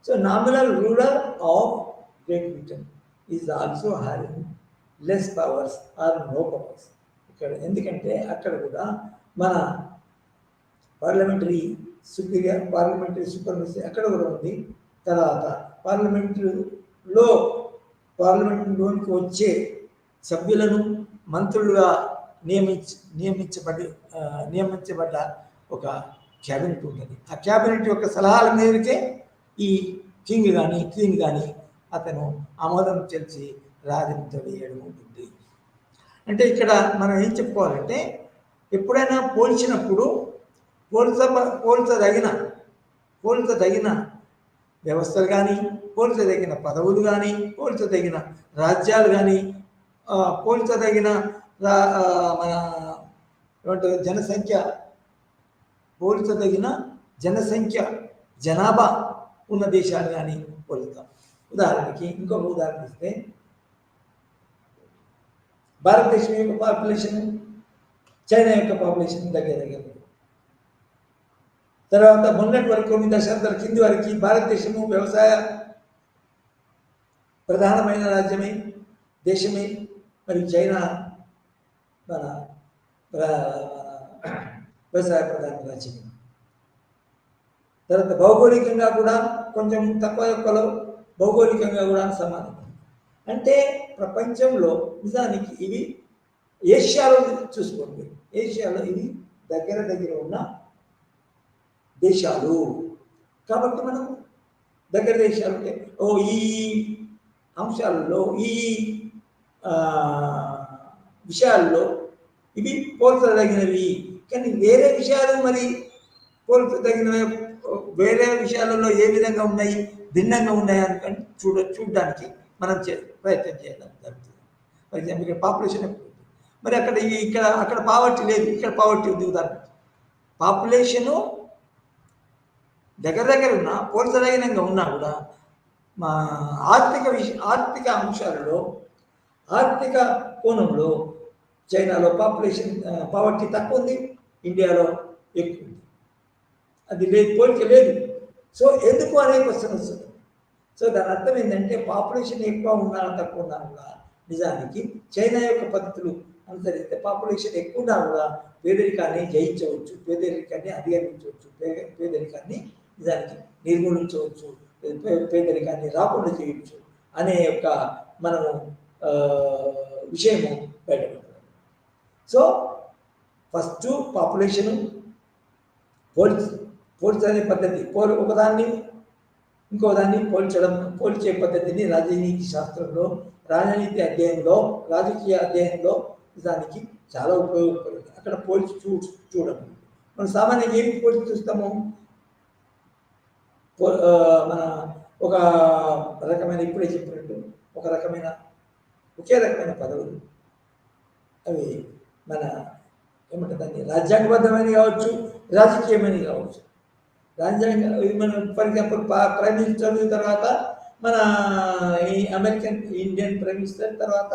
So nominal ruler of Great Britain is also having less powers or no powers ఇక్కడ. ఎందుకంటే అక్కడ కూడా మన పార్లమెంటరీ సూపర్మసీ అక్కడ కూడా ఉంది. తర్వాత పార్లమెంట్లోనికి వచ్చే సభ్యులను మంత్రులుగా నియమించబడ్డ ఒక క్యాబినెట్ ఉంటుంది. ఆ క్యాబినెట్ యొక్క సలహాల మేరకే ఈ కింగ్ కానీ క్వీన్ కానీ అతను ఆమోదం తెలిసి రాజముద్ర వేయడం ఉంటుంది. అంటే ఇక్కడ మనం ఏం చెప్పుకోవాలంటే ఎప్పుడైనా పోల్చినప్పుడు పోల్చదగిన వ్యవస్థలు కానీ, పోల్చదగిన పదవులు కానీ, పోల్చదగిన రాజ్యాలు కానీ, పోల్చదగిన మన ఏమంటారు జనాభా ఉన్న దేశాలు కానీ పోలుతాం. ఉదాహరణకి ఇంకొక ఉదాహరణ ఇస్తే భారతదేశం యొక్క పాపులేషన్ చైనా యొక్క పాపులేషన్ దగ్గర. తర్వాత మొన్నటి వరకు 9 దశాబ్దాల కింది వరకు భారతదేశము వ్యవసాయ ప్రధానమైన దేశమే. మరి చైనా మన వ్యవసాయ ప్రధాన రాజ్యం. తర్వాత భౌగోళికంగా కూడా కొంచెం తక్కువ ఎక్కువలో భౌగోళికంగా కూడా సమానం. అంటే ప్రపంచంలో నిజానికి ఇవి ఏషియాలో చూసుకోండి, ఏషియాలో ఇవి దగ్గర దగ్గర ఉన్న దేశాలు. కాబట్టి మనం దగ్గర దేశాలు అంటే ఈ అంశాలలో ఈ విషయాల్లో ఇవి పోల్చదగినవి. కానీ వేరే విషయాలు మరి పోల్చదగినవి వేరే విషయాలలో ఏ విధంగా ఉన్నాయి, భిన్నంగా ఉన్నాయి అనుకోని చూడడానికి మనం ప్రయత్నం చేయడం జరుగుతుంది. ఫర్ ఎగ్జాంపుల్ ఇక్కడ పాపులేషన్ మరి అక్కడ పావర్టీ లేదు, ఇక్కడ పావర్టీ ఉంది. ఉదాహరణ పాపులేషను దగ్గర ఉన్నా పోల్చదగినంగా ఉన్నా కూడా మా ఆర్థిక అంశాలలో ఆర్థిక కోణంలో చైనాలో పావర్టీ తక్కువ ఉంది, ఇండియాలో ఎక్కువ ఉంది. అది లేదు, పోలిక లేదు. సో ఎందుకు అనే క్వశ్చన్ వస్తుంది. సో దాని అర్థం ఏంటంటే పాపులేషన్ ఎక్కువ ఉన్నా తక్కువ ఉన్నా కూడా నిజానికి చైనా యొక్క పద్ధతులు అనుసరిస్తే పాపులేషన్ ఎక్కువ ఉన్నా కూడా పేదరికాన్ని జయించవచ్చు, పేదరికాన్ని అధిగమించవచ్చు, పేదరికాన్ని నిజానికి నిర్మూలించవచ్చు, పేదరికాన్ని రాకుండా చేయవచ్చు అనే యొక్క మనము విషయము బయటపడుతుంది. సో ఫస్ట్ పాపులేషను పోల్చనే పద్ధతి, ఒకదాన్ని ఇంకోదాన్ని పోల్చే పద్ధతిని రాజనీతి శాస్త్రంలో, రాజనీతి అధ్యయనంలో, రాజకీయ అధ్యయనంలో నిజానికి చాలా ఉపయోగపడుతుంది. అక్కడ పోల్చి చూడము. మనం సామాన్యంగా ఏమి పోల్చి చూస్తాము, మన ఒక రకమైన ఇప్పుడే చెప్పినట్టు ఒకే రకమైన పదవులు అవి మన ఏమంటారు దాన్ని రాజ్యాంగబద్ధమైనవి కావచ్చు, రాజకీయమైనవి కావచ్చు. మనం ఫర్ ఎగ్జాంపుల్ ప్రైమ్ మినిస్టర్ తర్వాత మన ఈ ఇండియన్ ప్రైమ్ మినిస్టర్ తర్వాత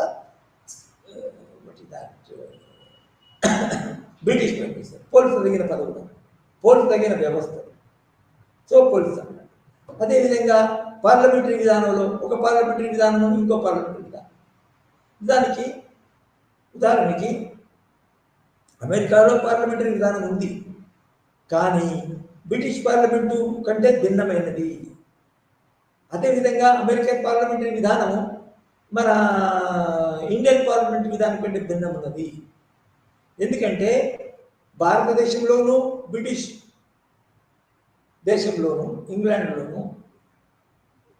బ్రిటిష్ ప్రైమ్ మినిస్టర్ పోల్చదగిన పదవులు, పోల్చదగిన వ్యవస్థ. సో పోల్చుతాం. అదేవిధంగా పార్లమెంటరీ విధానంలో ఒక పార్లమెంటరీ విధానం ఇంకో పార్లమెంటరీ విధానం. ఉదాహరణకి అమెరికాలో పార్లమెంటరీ విధానం ఉంది, కానీ బ్రిటిష్ పార్లమెంటు కంటే భిన్నమైనది. అదేవిధంగా అమెరికన్ పార్లమెంటరీ విధానము మన ఇండియన్ పార్లమెంటరీ విధానం కంటే భిన్నం ఉన్నది. ఎందుకంటే భారతదేశంలోనూ బ్రిటిష్ దేశంలోనూ ఇంగ్లాండ్లోనూ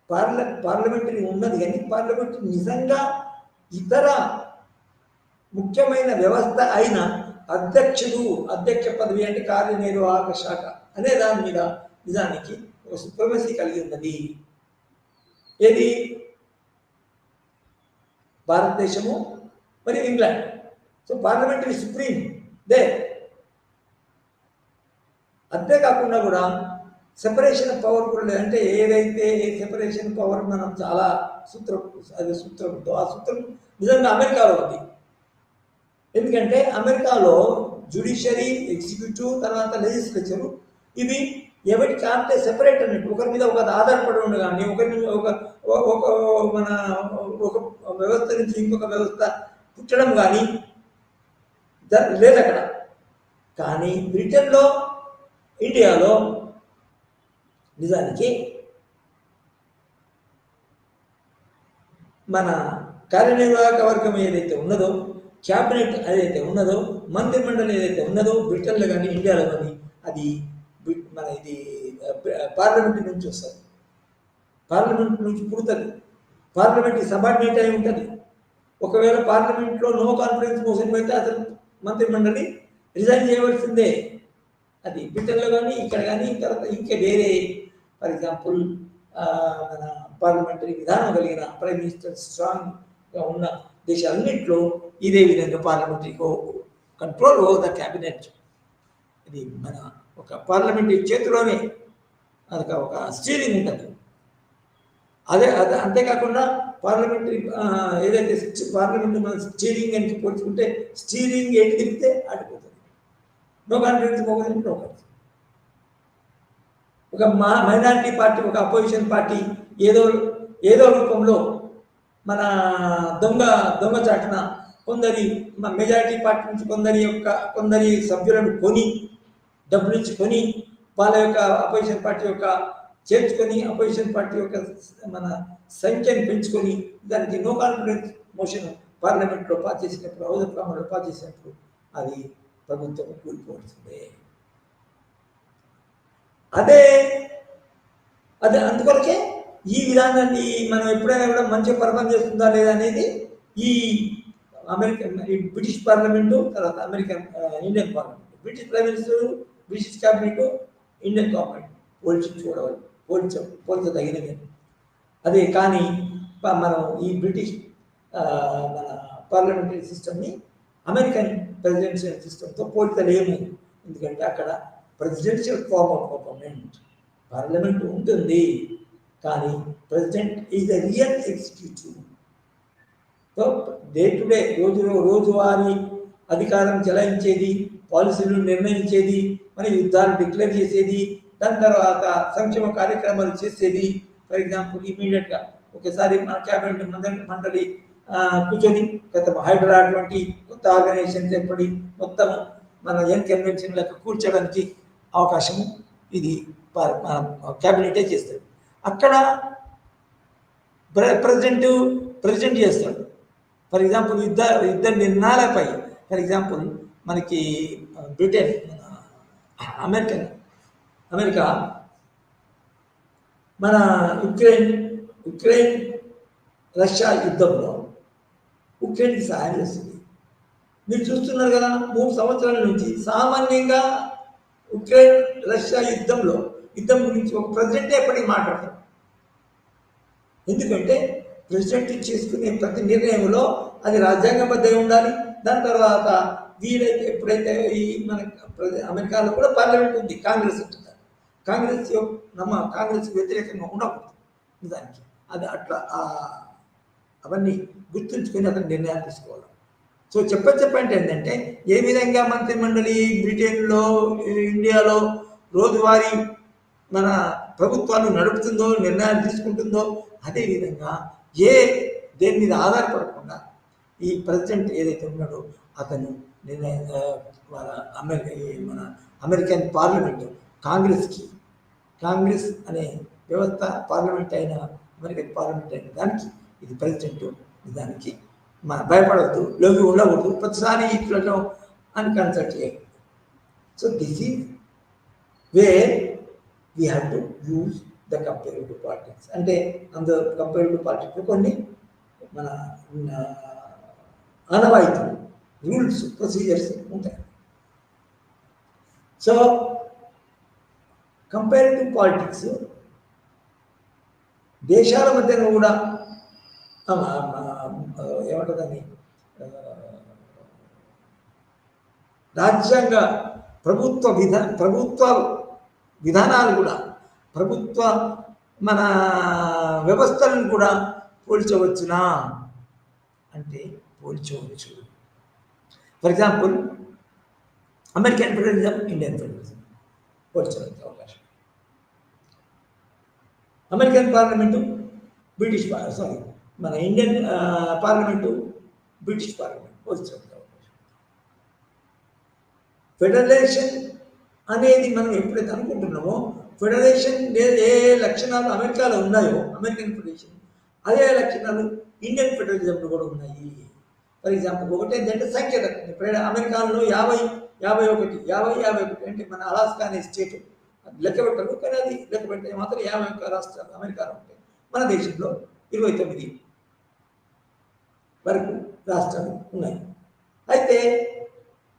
పార్లమెంటరీ ఉన్నది, కానీ పార్లమెంటరీ నిజంగా ఇతర ముఖ్యమైన వ్యవస్థ అయిన అధ్యక్ష పదవి అంటే కార్యనిర్వాహక శాఖ అనే దాని మీద నిజానికి ఒక సుప్రమసీ కలిగి ఉన్నది. ఏది భారతదేశము మరియు England. So parliamentary supreme they. అంతేకాకుండా కూడా సెపరేషన్ ఆఫ్ పవర్ కూడా లేదంటే ఏదైతే సెపరేషన్ పవర్ మనం చాలా సూత్రం ఉందో ఆ సూత్రం నిజంగా అమెరికాలో ఉంది. ఎందుకంటే అమెరికాలో జ్యుడిషియరీ, ఎగ్జిక్యూటివ్, తర్వాత లెజిస్లేచర్ ఇవి ఎవరి కాంటే సెపరేట్ అన్నట్టు ఒకరి మీద ఒకటి ఆధారపడి ఉండు. కానీ ఒక వ్యవస్థ నుంచి ఇంకొక వ్యవస్థ పుట్టడం కానీ లేదు అక్కడ. కానీ బ్రిటన్లో, ఇండియాలో నిజానికి మన కార్యనిర్వాహక వర్గం ఏదైతే ఉన్నదో, క్యాబినెట్ ఏదైతే ఉన్నదో, మంత్రిమండలి ఏదైతే ఉన్నదో బ్రిటన్లో కానీ ఇండియాలో కానీ అది మన ఇది పార్లమెంట్ నుంచి వస్తుంది, పార్లమెంట్ నుంచి పుడుతుంది, పార్లమెంట్కి సబార్డినేట్ అయి ఉంటుంది. ఒకవేళ పార్లమెంట్లో నో కాన్ఫిడెన్స్ మోషన్ పెడితే అసలు మంత్రిమండలి రిజైన్ చేయవలసిందే. అది బ్రిటన్లో కానీ ఇక్కడ కానీ తర్వాత ఇంకా వేరే ఫర్ ఎగ్జాంపుల్ మన పార్లమెంటరీ విధానం కలిగిన ప్రైమ్ మినిస్టర్ స్ట్రాంగ్గా ఉన్న దేశాలన్నింటిలో ఇదే విధంగా parliamentary control over the cabinet. ఇది మన ఒక పార్లమెంటరీ చేతిలోనే అది ఒక స్టీరింగ్ ఉంటుంది. అదే అంతేకాకుండా పార్లమెంటరీ ఏదైతే పార్లమెంట్ మన స్టీరింగ్ అని పోల్చుకుంటే స్టీరింగ్ ఏంటి తిరిగితే ఆడిపోతుంది. నో కాన్ఫిడెన్స్ మోగదంటే నో కాన్ఫిడెన్స్. ఒక మైనారిటీ పార్టీ, ఒక అపోజిషన్ పార్టీ ఏదో రూపంలో మన దొంగచాటున కొందరి మెజారిటీ పార్టీ నుంచి కొందరి సభ్యులను కొని డబ్బులు ఇచ్చి కొని వాళ్ళ యొక్క అపోజిషన్ పార్టీ యొక్క చేర్చుకొని అపోజిషన్ పార్టీ యొక్క మన సంఖ్యను పెంచుకొని దానికి నో కాన్ఫిడెన్స్ మోషన్ పార్లమెంట్లో పాస్ చేసినప్పుడు, హౌస్ ఆఫ్ కామన్లో పాస్ చేసినప్పుడు అది ప్రభుత్వం కూలిపోవలసిందే. అదే అదే అందుకొరకే ఈ విధానాన్ని మనం ఎప్పుడైనా కూడా మంచిగా పర్ఫామ్ చేస్తుందా లేదా అనేది ఈ బ్రిటిష్ పార్లమెంటు, తర్వాత Indian parliament, British prime minister, British cabinet, Indian government పోల్చదగినది. అదే కానీ మనం ఈ బ్రిటిష్ మన పార్లమెంటరీ సిస్టమ్ని అమెరికన్ ప్రెసిడెన్షియల్ సిస్టమ్తో పోల్చలేము. ఎందుకంటే అక్కడ presidential form of government, parliament ఉంటుంది కానీ president is the real executive. So day to day రోజువారీ అధికారం చెలాయించేది, పాలసీలు నిర్ణయించేది, మరి యుద్ధాలు డిక్లేర్ చేసేది, దాని తర్వాత సంక్షేమ కార్యక్రమాలు చేసేది. ఫర్ ఎగ్జాంపుల్ ఇమీడియట్గా ఒకసారి మన క్యాబినెట్ మండలి కూర్చొని గత హైడ్రా అటువంటి కొత్త ఆర్గనైజేషన్ ఏర్పడి మొత్తం మన ఎన్ కన్వెన్షన్లకు కూర్చోడానికి అవకాశము ఇది క్యాబినెటే చేస్తాడు. అక్కడ ప్రెసిడెంట్ చేస్తాడు. ఫర్ ఎగ్జాంపుల్ యుద్ధ నిర్ణయాలపై, ఫర్ ఎగ్జాంపుల్ మనకి బ్రిటన్, అమెరికా మన ఉక్రెయిన్ రష్యా యుద్ధంలో ఉక్రెయిన్కి సహాయం చేస్తుంది. మీరు చూస్తున్నారు కదా, 3 సంవత్సరాల నుంచి సామాన్యంగా ఉక్రెయిన్ రష్యా యుద్ధం గురించి ఒక ప్రెసిడెంటే ఎప్పటికీ మాట్లాడతారు. ఎందుకంటే ప్రెసిడెంట్ చేసుకునే ప్రతి నిర్ణయంలో అది రాజ్యాంగబద్ధంగా ఉండాలి. దాని తర్వాత వీడైతే ఎప్పుడైతే ఈ మన అమెరికాలో కూడా పార్లమెంట్ ఉంది, కాంగ్రెస్ ఉంటుంది. కాంగ్రెస్ వ్యతిరేకంగా ఉండకూడదు నిజానికి. అది అట్లా అవన్నీ గుర్తుంచుకొని అతను నిర్ణయాలు తీసుకోవాలి. సో చెప్పంటే ఏంటంటే ఏ విధంగా మంత్రిమండలి బ్రిటన్లో, ఇండియాలో రోజువారీ మన ప్రభుత్వాలు నడుపుతుందో, నిర్ణయాలు తీసుకుంటుందో, అదేవిధంగా దేని మీద ఆధారపడకుండా ఈ ప్రెసిడెంట్ ఏదైతే ఉన్నాడో అతను మన అమెరికన్ పార్లమెంటు కాంగ్రెస్ అనే వ్యవస్థ పార్లమెంట్ అయిన అమెరికన్ పార్లమెంట్ అయిన దానికి ఇది ప్రెసిడెంట్. దానికి భయపడవద్దు, లోకి ఉండకూడదు, ప్రతిసారి ఇట్లలో అని కన్సల్ట్ చేయకూడదు. So this is where we have to use the comparative politics. అంటే అందులో కంపేరిటివ్ పాలిటిక్స్లో కొన్ని మన ఆనవాయితీలు, రూల్స్, ప్రొసీజర్స్ ఉంటాయి. సో కంపేరిటివ్ పాలిటిక్స్ దేశాల మధ్యన కూడా ఏమంటుందని రాజ్యాంగ ప్రభుత్వ విధానాలు కూడా, ప్రభుత్వ మన వ్యవస్థలను కూడా పోల్చవచ్చునా అంటే పోల్చవచ్చు. For example American federalism, Indian federalism పోల్చడానికి అవకాశం. అమెరికన్ పార్లమెంటు మన ఇండియన్ పార్లమెంటు, బ్రిటిష్ పార్లమెంట్ పోల్చడానికి అవకాశం. ఫెడరేషన్ అనేది మనం ఎప్పుడైతే అనుకుంటున్నామో, ఫెడరేషన్ ఏ లక్షణాలు అమెరికాలో ఉన్నాయో, అమెరికన్ ఫెడరేషన్, అదే లక్షణాలు ఇండియన్ ఫెడరలిజంలో కూడా ఉన్నాయి. ఫర్ ఎగ్జాంపుల్ ఒకటి ఏంటంటే సంఖ్య తక్కువ. ఇప్పుడు అమెరికాలో 51 అంటే మన అలాస్కా అనే స్టేట్ లెక్క పెట్టరు, కానీ అది లెక్క పెట్టే మాత్రం 51 రాష్ట్రాలు అమెరికాలో ఉంటాయి. మన దేశంలో 29 వరకు రాష్ట్రాలు ఉన్నాయి. అయితే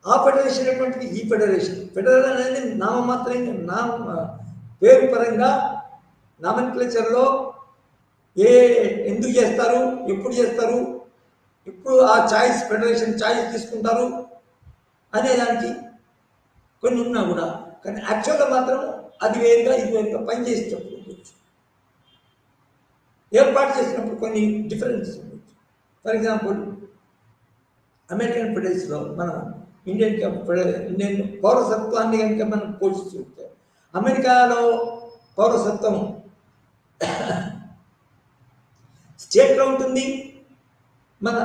ఆ ఫెడరేషన్ ఎటువంటిది, ఈ ఫెడరల్ అనేది నామమాత్రంగా పేరు పరంగా నామన్క్లేచర్లో ఎందుకు చేస్తారు, ఎప్పుడు చేస్తారు, ఇప్పుడు ఆ ఫెడరేషన్ ఛాయిస్ తీసుకుంటారు అనేదానికి కొన్ని ఉన్నా కూడా, కానీ యాక్చువల్గా మాత్రం అది వేరుగా ఇది వేరుగా పనిచేసేటప్పుడు ఉండొచ్చు, ఏర్పాటు చేసినప్పుడు కొన్ని డిఫరెన్సెస్ ఉండొచ్చు. ఫర్ ఎగ్జాంపుల్ అమెరికన్ ఫెడరేషన్లో మనం ఇండియన్ పౌరసత్వాన్ని కనుక మనం పోల్చి చూస్తే, అమెరికాలో పౌరసత్వం స్టేట్లో ఉంటుంది, మన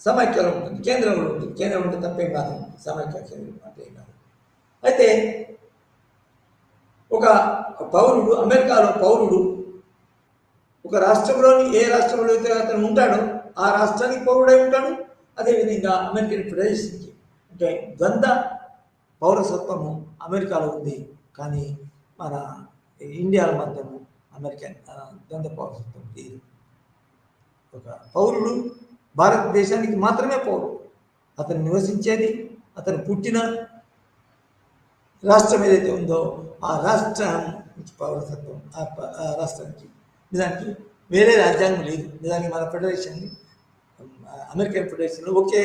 సమైక్యలో ఉంటుంది, కేంద్రంలో ఉంటుంది. కేంద్రం ఉంటే తప్పేం కాదు, సమైక్య కేంద్రం అంటే ఏం కాదు. అయితే ఒక పౌరుడు, అమెరికాలో పౌరుడు ఒక రాష్ట్రంలోని ఏ రాష్ట్రంలో అయితే అతను ఉంటాడో ఆ రాష్ట్రానికి పౌరుడై ఉంటాడు. అదేవిధంగా అమెరికన్ ఫెడరేషన్కి అంటే ద్వంద్వ పౌరసత్వము అమెరికాలో ఉంది, కానీ మన ఇండియాలో మాత్రము అమెరికన్ ద్వంద్వ పౌరసత్వం లేదు. ఒక పౌరుడు భారతదేశానికి మాత్రమే పౌరుడు. అతను నివసించేది, అతను పుట్టిన రాష్ట్రం ఏదైతే ఉందో ఆ రాష్ట్రం నుంచి పౌరసత్వం ఆ రాష్ట్రానికి. నిజానికి వేరే రాజ్యాంగం లేదు. నిజానికి మన ఫెడరేషన్ అమెరికన్ ఫెడరేషన్లో ఒకే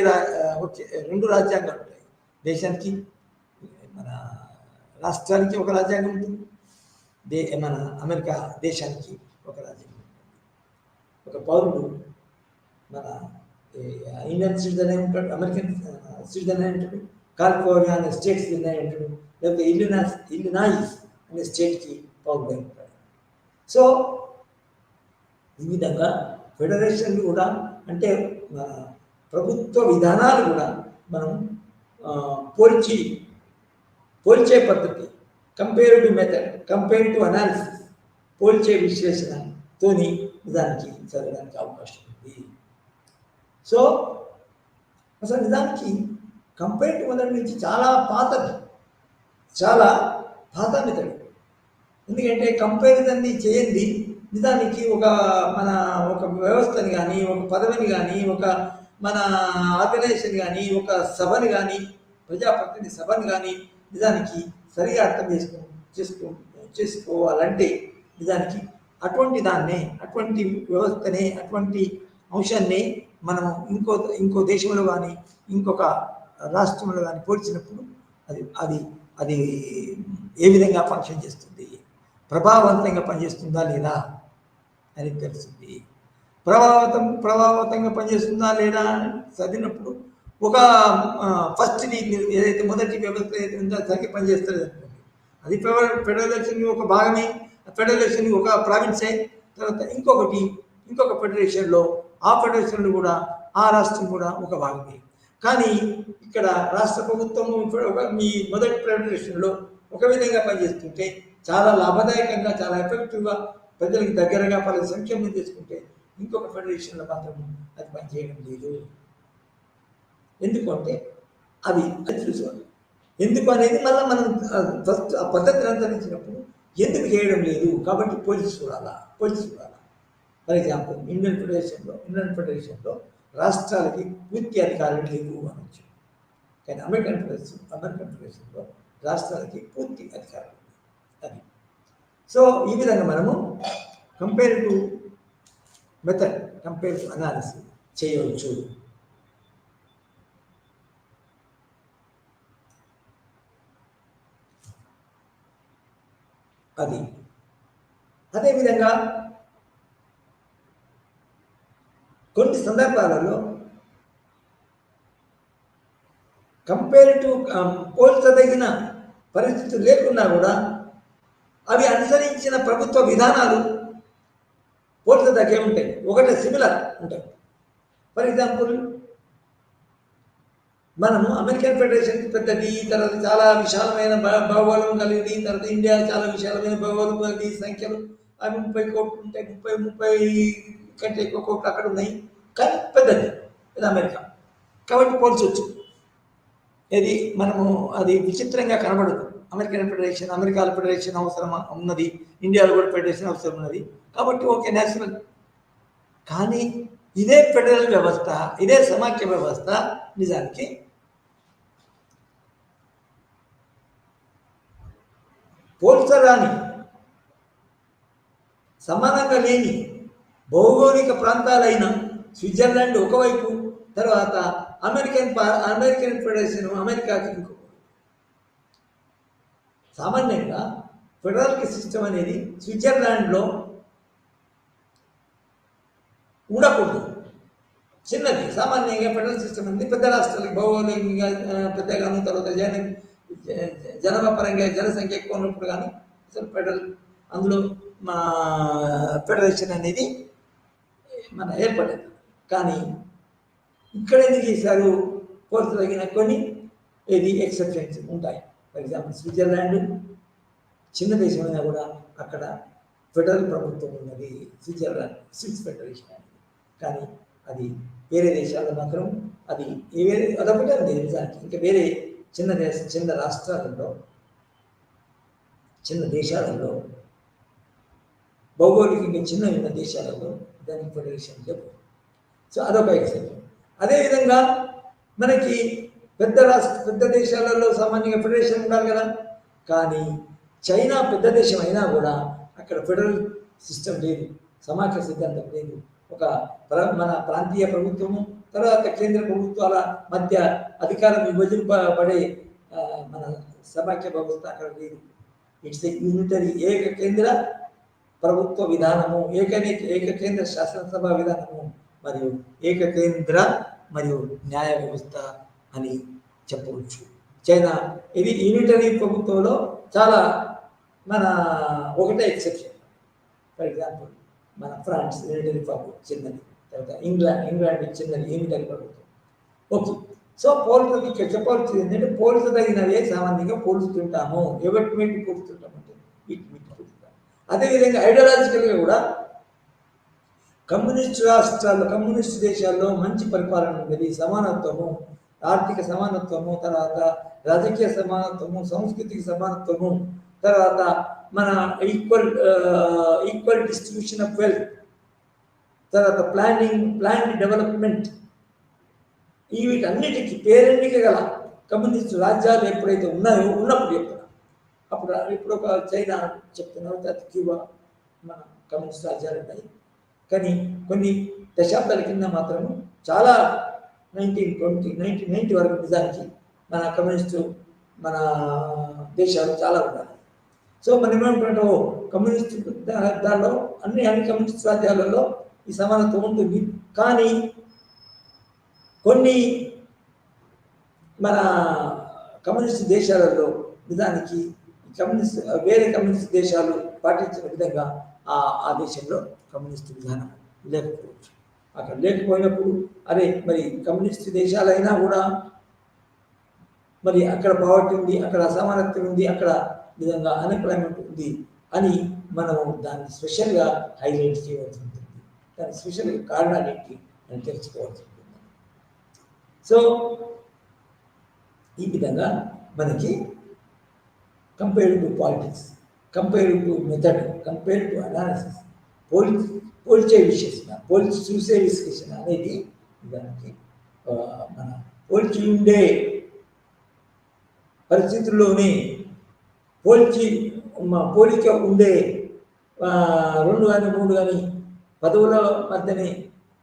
రెండు రాజ్యాంగాలు ఉంటాయి. దేశానికి మన రాష్ట్రానికి ఒక రాజ్యాంగం ఉంటుంది, మన అమెరికా దేశానికి ఒక రాజ్యాంగం ఉంటుంది. ఒక పౌరుడు మన ఇండియన్ సిటిజన్ అయి ఉంటాడు, అమెరికన్ సిటిజన్ అయి ఉంటాడు, కాలిఫోర్నియా అనే స్టేట్ సిటిజన్ అయి ఉంటాడు, లేకపోతే ఇల్లినాయిస్ అనే స్టేట్కి పౌరుడు అయి ఉంటాడు. సో ఈ విధంగా ఫెడరేషన్లు కూడా అంటే ప్రభుత్వ విధానాలు కూడా మనం పోల్చే పద్ధతి, కంపేరిటివ్ మెథడ్, కంపేరిటివ్ అనాలిసిస్, పోల్చే విశ్లేషణతోని నిజానికి చదవడానికి అవకాశం ఉంది. సో అసలు నిజానికి కంపేరిటివ్ మెథడ్ నుంచి చాలా పాతది, చాలా ప్రాధాన్యతది. ఎందుకంటే కంపారిజన్ని చేయండి నిజానికి ఒక వ్యవస్థని కానీ, ఒక పదవిని కానీ, ఒక మన ఆర్గనైజేషన్ కానీ, ఒక సభని కానీ, ప్రజాప్రతినిధి సభని కానీ నిజానికి సరిగా అర్థం చేసుకోవాలంటే నిజానికి అటువంటి దాన్నే, అటువంటి వ్యవస్థనే, అటువంటి అంశాన్ని మనం ఇంకో దేశంలో కానీ, ఇంకొక రాష్ట్రంలో కానీ పోల్చినప్పుడు అది ఏ విధంగా ఫంక్షన్ చేస్తుంది, ప్రభావవంతంగా పనిచేస్తుందా లేదా అని తెలుస్తుంది. ప్రభావవంతంగా పనిచేస్తుందా లేదా చదివినప్పుడు ఒక ఫస్ట్ ఏదైతే మొదటి వ్యవస్థ ఏదైతే ఉందో సరిగ్గా పనిచేస్తుంది అనుకోండి, అది ఫెడరేషన్ ఒక భాగమే, ఫెడరేషన్ ఒక ప్రావిన్సే. తర్వాత ఇంకొక ఫెడరేషన్లో ఆ ఫెడరేషన్లో కూడా ఆ రాష్ట్రం కూడా ఒక భాగమే. కానీ ఇక్కడ రాష్ట్ర ప్రభుత్వము మీ మొదటి ఫెడరేషన్లో ఒక విధంగా పనిచేస్తుంటే చాలా లాభదాయకంగా, చాలా ఎఫెక్టివ్గా ప్రజలకు దగ్గరగా పలు సంక్షేమం చేసుకుంటే ఇంకొక ఫెడరేషన్లో మాత్రం అది పనిచేయడం లేదు. ఎందుకంటే అది తెలుసుకోవాలి. ఎందుకు అనేది మళ్ళీ మనం ఫస్ట్ ఆ పద్ధతిని అనుసరించినప్పుడు ఎందుకు చేయడం లేదు కాబట్టి పోలీసు చూడాలా. ఫర్ ఎగ్జాంపుల్ ఇండియన్ ఫెడరేషన్లో రాష్ట్రాలకి పూర్తి అధికారం లేవు అనొచ్చు, కానీ అమెరికన్ ఫెడరేషన్లో రాష్ట్రాలకి పూర్తి అధికారం అది. సో ఈ విధంగా మనము కంపేరిటివ్ మెథడ్, కంపేరిటివ్ అనాలిసిస్ చేయవచ్చు. అదేవిధంగా కొన్ని సందర్భాలలో కంపేరిటివ్ పోల్చదగిన పరిస్థితులు లేకున్నా కూడా అవి అనుసరించిన ప్రభుత్వ విధానాలు పోల్చదగ్గే ఉంటాయి, ఒకటే సిమిలర్ ఉంటాయి. ఫర్ ఎగ్జాంపుల్ మనము అమెరికన్ ఫెడరేషన్ పెద్దది, తర్వాత చాలా విశాలమైన భౌగోళం కలిగింది, తర్వాత ఇండియా చాలా విశాలమైన భౌగోళం కలిగి సంఖ్యలు అవి 30 కోట్లు ఉంటాయి, 30 కంటే ఎక్కువ కోట్లు అక్కడ ఉన్నాయి, కానీ పెద్దది ఇది అమెరికా కాబట్టి పోల్చవచ్చు. ఇది మనము అది విచిత్రంగా కనబడదు. అమెరికాలో ఫెడరేషన్ అవసరం ఉన్నది, ఇండియాలో కూడా ఫెడరేషన్ అవసరం ఉన్నది కాబట్టి ఓకే నేషనల్. కానీ ఇదే ఫెడరల్ వ్యవస్థ, ఇదే సమాఖ్య వ్యవస్థ నిజానికి పోల్చరాని, సమానంగా లేని భౌగోళిక ప్రాంతాలైన స్విట్జర్లాండ్ ఒకవైపు, తర్వాత అమెరికన్ ఫెడరేషన్ అమెరికాకి ఇంకొక. సామాన్యంగా ఫెడరల్ సిస్టమ్ అనేది స్విట్జర్లాండ్లో ఉండకూడదు, చిన్నది. సామాన్యంగా ఫెడరల్ సిస్టమ్ అనేది పెద్ద రాష్ట్రాలకి భౌగోళికంగా పెద్దగాను, తర్వాత జనాభా పరంగా జనసంఖ్య ఎక్కువ ఉన్నప్పుడు కానీ అసలు అందులో మా ఫెడరేషన్ అనేది మన ఏర్పడింది. కానీ ఇక్కడ ఎందుకు చేశారు, పోల్చదగిన కొన్ని ఎక్సెప్షన్స్ ఉంటాయి. ఫర్ ఎగ్జాంపుల్ స్విట్జర్లాండ్, చిన్న దేశమైనా కూడా అక్కడ ఫెడరల్ ప్రభుత్వం ఉన్నది. స్విట్జర్లాండ్, స్విస్ ఫెడరేషన్ అనేది. కానీ అది వేరే దేశాల్లో మాత్రం అది వేరే అదొకటే ఉంది నిజానికి. ఇంకా వేరే చిన్న రాష్ట్రాలలో, చిన్న దేశాలలో, భౌగోళికంగా చిన్న ఉన్న దేశాలలో దానికి ఫెడరేషన్ లేవు. సో అదొక ఎగ్జాంపుల్. అదేవిధంగా మనకి పెద్ద దేశాలలో సామాన్యంగా ఫెడరేషన్ ఉండాలి కదా. కానీ చైనా పెద్ద దేశం అయినా కూడా అక్కడ ఫెడరల్ సిస్టమ్ లేదు, సమాఖ్య సిద్ధాంతం లేదు. మన ప్రాంతీయ ప్రభుత్వము తర్వాత కేంద్ర ప్రభుత్వాల మధ్య అధికారం విభజింపబడే మన సమాఖ్య వ్యవస్థ అక్కడ లేదు. ఇట్స్ ఏ యూనిటరీ ఏకకేంద్ర ప్రభుత్వ విధానము, ఏకకేంద్ర శాసనసభ విధానము మరియు ఏకకేంద్ర మరియు న్యాయ వ్యవస్థ అని చెప్పవచ్చు. చైనా ఇది యూనిటరీ ప్రభుత్వంలో చాలా మన ఒకటే ఎక్సెప్షన్. ఫర్ ఎగ్జాంపుల్ మన ఫ్రాన్స్ యూనిటరీ ప్రభుత్వం చిన్నది, తర్వాత ఇంగ్లాండ్ చిన్నది యూనిటరీ ప్రభుత్వం. ఓకే. సో ఇక్కడ చెప్పాల్సింది ఏంటంటే పోల్చదగినవే సామాన్యంగా పోల్చుతుంటాము. ఎవరికి పోల్చుతుంటామంటే వీటి పోల్చుతాం. అదేవిధంగా ఐడియాలజికల్గా కూడా కమ్యూనిస్ట్ దేశాల్లో మంచి పరిపాలన ఉండేది, సమానత్వము, ఆర్థిక సమానత్వము, తర్వాత రాజకీయ సమానత్వము, సాంస్కృతిక సమానత్వము, తర్వాత మన ఈక్వల్ డిస్ట్రిబ్యూషన్ ఆఫ్ వెల్త్, తర్వాత ప్లాన్డ్ డెవలప్మెంట్, వీటన్నిటికీ పేరెన్నిక గల కమ్యూనిస్ట్ రాజ్యాలు ఎప్పుడైతే ఉన్నాయో ఉన్నప్పుడు చెప్తున్నా. ఇప్పుడు ఒక చైనా చెప్తున్నారు, తర్వాత క్యూబా మన కమ్యూనిస్ట్ రాజ్యాలు ఉన్నాయి. కానీ కొన్ని దశాబ్దాల కింద మాత్రం చాలా 1990 వరకు నిజానికి మన కమ్యూనిస్టు మన దేశాలు చాలా ఉన్నాయి. సో మనం ఏమనుకుంటాం, కమ్యూనిస్ట్ దానిలో అన్ని కమ్యూనిస్ట్ రాజ్యాలలో ఈ సమానత్వం ఉంటుంది. కానీ కొన్ని మన కమ్యూనిస్ట్ దేశాలలో నిజానికి వేరే కమ్యూనిస్ట్ దేశాలు పాటించిన విధంగా ఆ దేశంలో కమ్యూనిస్ట్ విధానం లేకపోవచ్చు. అక్కడ లేకపోయినప్పుడు మరి కమ్యూనిస్ట్ దేశాలైనా కూడా మరి అక్కడ పావర్టీ ఉంది, అక్కడ అసమానత్వం ఉంది, అక్కడ విధంగా అన్ఎంప్లాయ్మెంట్ ఉంది అని మనము దాన్ని స్పెషల్గా హైలైట్ చేయవలసి ఉంటుంది. దాని స్పెషల్గా కారణాలేంటి అని తెలుసుకోవాల్సి ఉంటుంది. సో ఈ విధంగా మనకి compared to politics, compared to method, compared to analysis, పోల్చే విశ్లేషణ, చూసే విశ్లేషణ అనేది దానికి మన పోల్చి ఉండే పరిస్థితుల్లోనే పోలిక ఉండే 2 కానీ 3 కానీ పదవుల మధ్యనే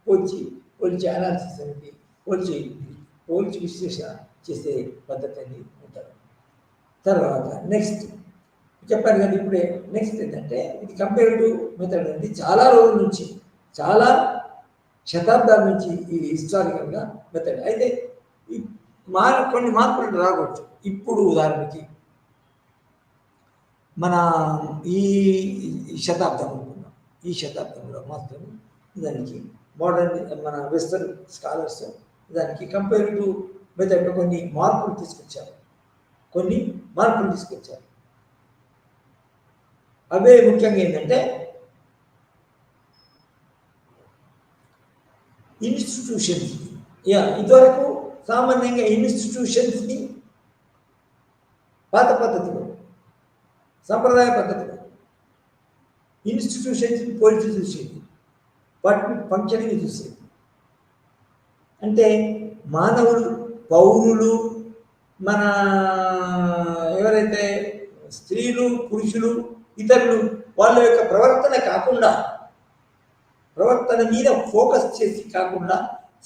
పోల్చి అనాలిసిస్ అనేది పోల్చి విశ్లేషణ చేసే పద్ధతి అనేది ఉంటారు. తర్వాత నెక్స్ట్ చెప్పాను కదా ఇప్పుడే, నెక్స్ట్ ఏంటంటే ఇది కంపేరిటివ్ మెథడ్ అనేది చాలా రోజుల నుంచి, చాలా శతాబ్దాల నుంచి ఇది హిస్టారికల్గా మెథడ్. అయితే కొన్ని మార్పులు రావచ్చు. ఇప్పుడు ఉదాహరణకి మన ఈ శతాబ్దం అనుకున్నాం, ఈ శతాబ్దంలో మాత్రం దానికి మోడర్న్ మన వెస్టర్న్ స్కాలర్స్ దానికి కంపేరిటివ్ మెథడ్లో కొన్ని మార్పులు తీసుకొచ్చారు. అవే ముఖ్యంగా ఏంటంటే ఇన్స్టిట్యూషన్స్. ఇదివరకు సామాన్యంగా ఇన్స్టిట్యూషన్స్ని పాత పద్ధతిలో, సంప్రదాయ పద్ధతిలో ఇన్స్టిట్యూషన్స్ని పోల్చి చూసేది, వాటిని ఫంక్షనింగ్ చూసేది. అంటే మానవులు, పౌరులు, మన ఎవరైతే స్త్రీలు, పురుషులు, ఇతరులు వాళ్ళ యొక్క ప్రవర్తన మీద ఫోకస్ చేసి కాకుండా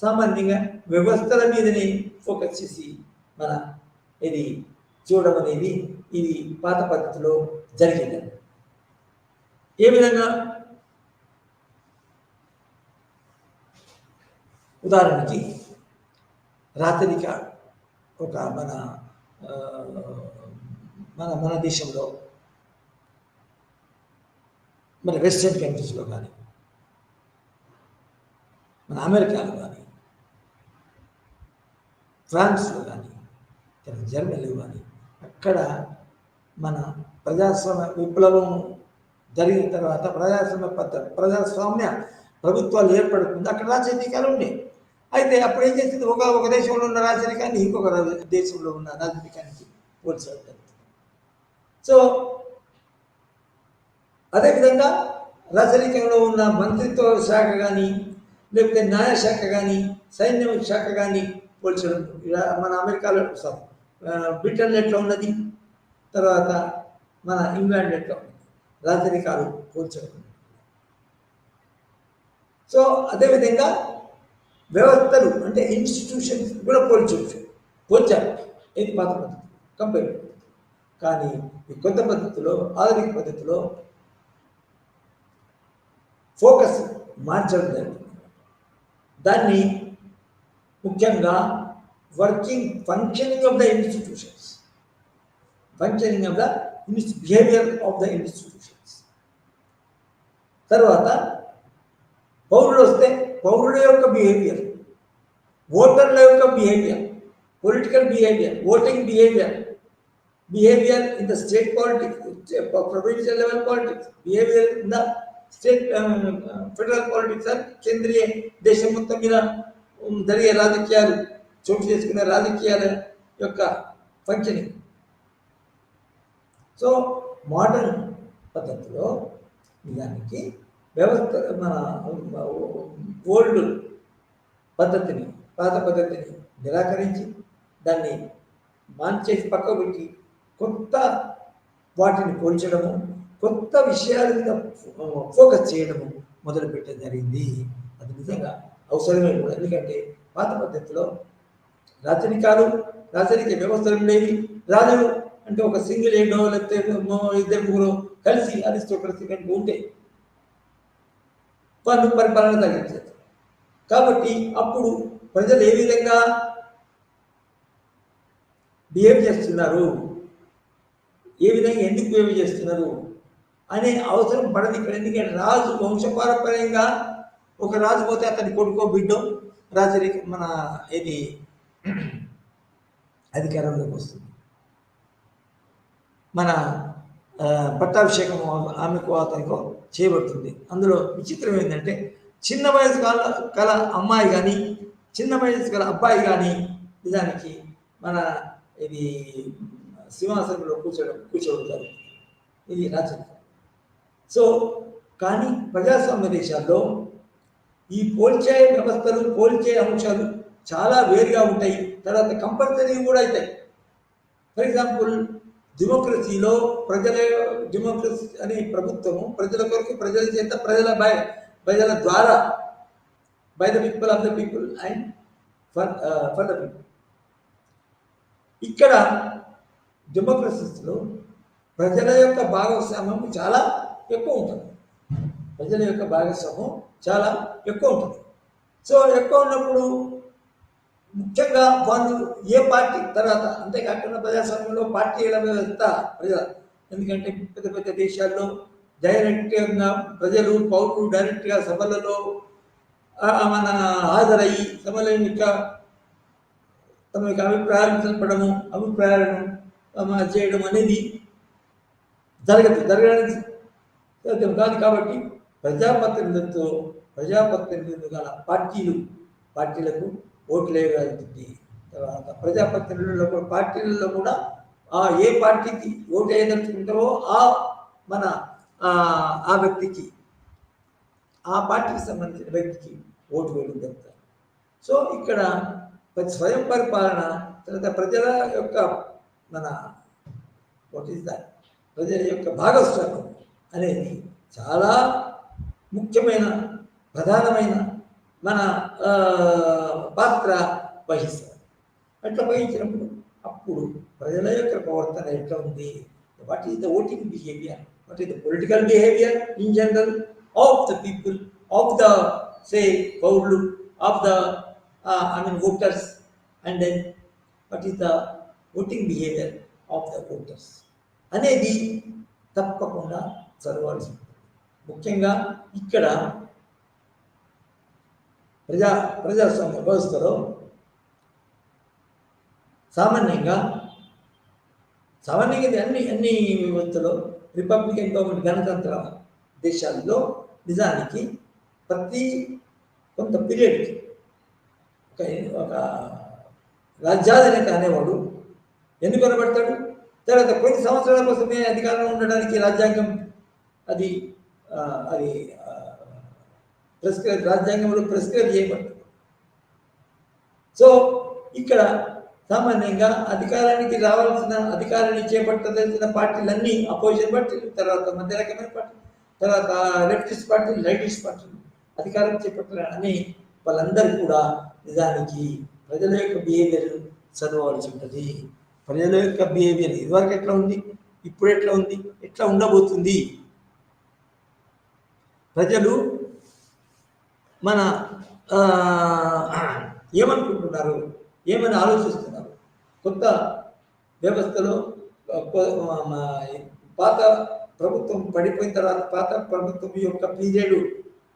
సామాన్యంగా వ్యవస్థల మీదనే ఫోకస్ చేసి మన ఇది చూడడం అనేది ఇది పాత పద్ధతిలో జరిగింది. ఏ విధంగా? ఉదాహరణకి రాత్రిక ఒక మన దేశంలో, మన వెస్టర్న్ కంట్రీస్లో కానీ, మన అమెరికాలో కానీ, ఫ్రాన్స్లో కానీ, జర్మనీలో కానీ, అక్కడ మన ప్రజాస్వామ్య విప్లవం జరిగిన తర్వాత ప్రజాస్వామ్య ప్రభుత్వాలు ఏర్పడుతుంది. అక్కడ రాజకీయాలు ఉన్నాయి. అయితే అప్పుడు ఏం చేసింది, ఒక దేశంలో ఉన్న రాజకీయాన్ని ఇంకొక దేశంలో ఉన్న రాజకీయానికి పోల్చడం. సో అదేవిధంగా రాజకీయంలో ఉన్న మంత్రిత్వ శాఖ కానీ, లేకపోతే న్యాయశాఖ కానీ, సైన్యం శాఖ కానీ పోల్చడం. మన అమెరికాలో బ్రిటన్లో ఎట్లా ఉన్నది, తర్వాత మన ఇంగ్లాండ్ ఎట్లా ఉన్నది, రాజరికాలు పోల్చడం. సో అదేవిధంగా వ్యవస్థలు అంటే ఇన్స్టిట్యూషన్స్ కూడా పోల్చారు ఇది పాత పద్ధతి కంపేర్. కానీ ఈ కొత్త పద్ధతిలో, ఆధునిక పద్ధతిలో ఫోకస్ మార్చడం జరిగింది. దాన్ని ముఖ్యంగా functioning of the institutions, behaviour of the institutions. తర్వాత పౌరులు వస్తే పౌరుల యొక్క బిహేవియర్, ఓటర్ల యొక్క behaviour, political behaviour, voting behaviour in the state politics, provincial level politics, behaviour in the state federal politics, కేంద్రీయ దేశం మొత్తం మీద జరిగే రాజకీయాలు, చోటు చేసుకునే రాజకీయాల యొక్క ఫంక్షనింగ్. సో మోడర్న్ పద్ధతిలో నిజానికి వ్యవస్థ మన ఓల్డ్ పద్ధతిని, పాత పద్ధతిని నిరాకరించి దాన్ని మార్చేసి పక్క పెట్టి కొత్త వాటిని పోల్చడము, కొత్త విషయాల మీద ఫోకస్ చేయడము మొదలుపెట్టడం జరిగింది. అది నిజంగా అవసరమే కూడా. ఎందుకంటే పాత పద్ధతిలో రాజరిక వ్యవస్థలు ఉండేవి. రాజులు అంటే ఒక సింగిల్ ఏడో లేకపోతే ఇద్దరు ముగ్గురు కలిసి అరిస్టోక్రసీ కనుక ఉంటే వాళ్ళు పరిపాలన తగ్గించారు. కాబట్టి అప్పుడు ప్రజలు ఏ విధంగా బిహేవ్ చేస్తున్నారు, ఏ విధంగా ఎందుకు బిహేవ్ చేస్తున్నారు అనే అవసరం పడదు ఇక్కడ. ఎందుకంటే రాజు వంశపారంపర్యంగా ఒక రాజు పోతే అతని కొడుకో బిడ్డో మన ఇది అధికారంలోకి వస్తుంది. మన పట్టాభిషేకం ఆమెకు అతనికో చేయబడుతుంది. అందులో విచిత్రం ఏంటంటే చిన్న వయసు గల అమ్మాయి కానీ, చిన్న వయసు గల అబ్బాయి కానీ నిజానికి మన ఇది సింహాసనంలో కూర్చోబడతారు. ఇది రాజకీయం. సో కానీ ప్రజాస్వామ్య దేశాల్లో ఈ పోల్చే వ్యవస్థలు, పోల్చే అంశాలు చాలా వేరుగా ఉంటాయి. తర్వాత కంపల్సరీ కూడా అవుతాయి. ఫర్ ఎగ్జాంపుల్ డెమోక్రసీలో డెమోక్రసీ అనే ప్రభుత్వము ప్రజల కొరకు, ప్రజల చేత, ప్రజల ద్వారా, by the people, of the people and for the people. ఇక్కడ డెమోక్రసీస్లో ప్రజల యొక్క భాగస్వామ్యం చాలా ఎక్కువ ఉంటుంది. సో ఎక్కువ ఉన్నప్పుడు ముఖ్యంగా వాళ్ళు ఏ పార్టీ తర్వాత, అంతేకాకుండా ప్రజాస్వామ్యంలో పార్టీల వ్యవస్థ ఎందుకంటే పెద్ద పెద్ద దేశాల్లో డైరెక్ట్గా ప్రజలు, పౌరులు డైరెక్ట్గా సభలలో మన హాజరయ్యి సభల యొక్క తమ యొక్క అభిప్రాయాలను తెలపడము, అభిప్రాయాలను చేయడం అనేది జరగడానికి సాధ్యం కాదు. కాబట్టి ప్రజాప్రతినిధులు గల పార్టీలకు ఓట్లు వేయగలుగుతుంది. తర్వాత ప్రజాప్రతినిధులలో కూడా, పార్టీలలో కూడా ఏ పార్టీకి ఓటు వేయదలుచుకుంటారో ఆ వ్యక్తికి, ఆ పార్టీకి సంబంధించిన వ్యక్తికి ఓటు వేయడం జరుగుతుంది. సో ఇక్కడ స్వయం పరిపాలన, తర్వాత ప్రజల యొక్క ప్రజల యొక్క భాగస్వామ్యం అనేది చాలా ముఖ్యమైన, ప్రధానమైన పాత్ర వహిస్తారు. అట్లా వహించినప్పుడు అప్పుడు ప్రజల యొక్క ప్రవర్తన ఎట్లా ఉంది, what is the voting behaviour, what is the political behaviour in general of the people, of the పౌరులు, of the voters, and then what is the voting behavior of the voters అనేది తప్పకుండా చదవాల్సి ఉంటుంది. ముఖ్యంగా ఇక్కడ ప్రజాస్వామ్య వ్యవస్థలో సామాన్యంగా సామాన్యంగా అన్ని వ్యవస్థలో రిపబ్లికన్ గవర్నమెంట్ గణతంత్ర దేశాల్లో నిజానికి ప్రతి కొంత పీరియడ్కి ఒక రాజ్యాధినేత అనేవాడు ఎన్నుకొనబడతాడు. తర్వాత కొన్ని సంవత్సరాల కోసమే అధికారంలో ఉండడానికి రాజ్యాంగం అది అది రాజ్యాంగంలో ప్రిస్క్రైబ్ చేయబడుతుంది. సో ఇక్కడ సామాన్యంగా అధికారానికి రావాల్సిన అధికారాన్ని చేపట్టదలిచిన పార్టీలన్నీ అపోజిషన్ పార్టీలు, తర్వాత మధ్య రకమైన పార్టీ, తర్వాత లెఫ్టిస్ట్ పార్టీలు, రైటిస్ట్ పార్టీలు అధికారం చేపట్టాలని వాళ్ళందరూ కూడా నిజానికి ప్రజల యొక్క బిహేవియర్ చదవవలసి ఉంటుంది. ప్రజల యొక్క బిహేవియర్ ఇదివరకు ఎట్లా ఉంది, ఇప్పుడు ఎట్లా ఉంది, ఎట్లా ఉండబోతుంది, ప్రజలు మన ఏమనుకుంటున్నారు, ఏమని ఆలోచిస్తున్నారు, కొత్త వ్యవస్థలో పాత ప్రభుత్వం పడిపోయిన తర్వాత, పాత ప్రభుత్వం యొక్క పీరియడ్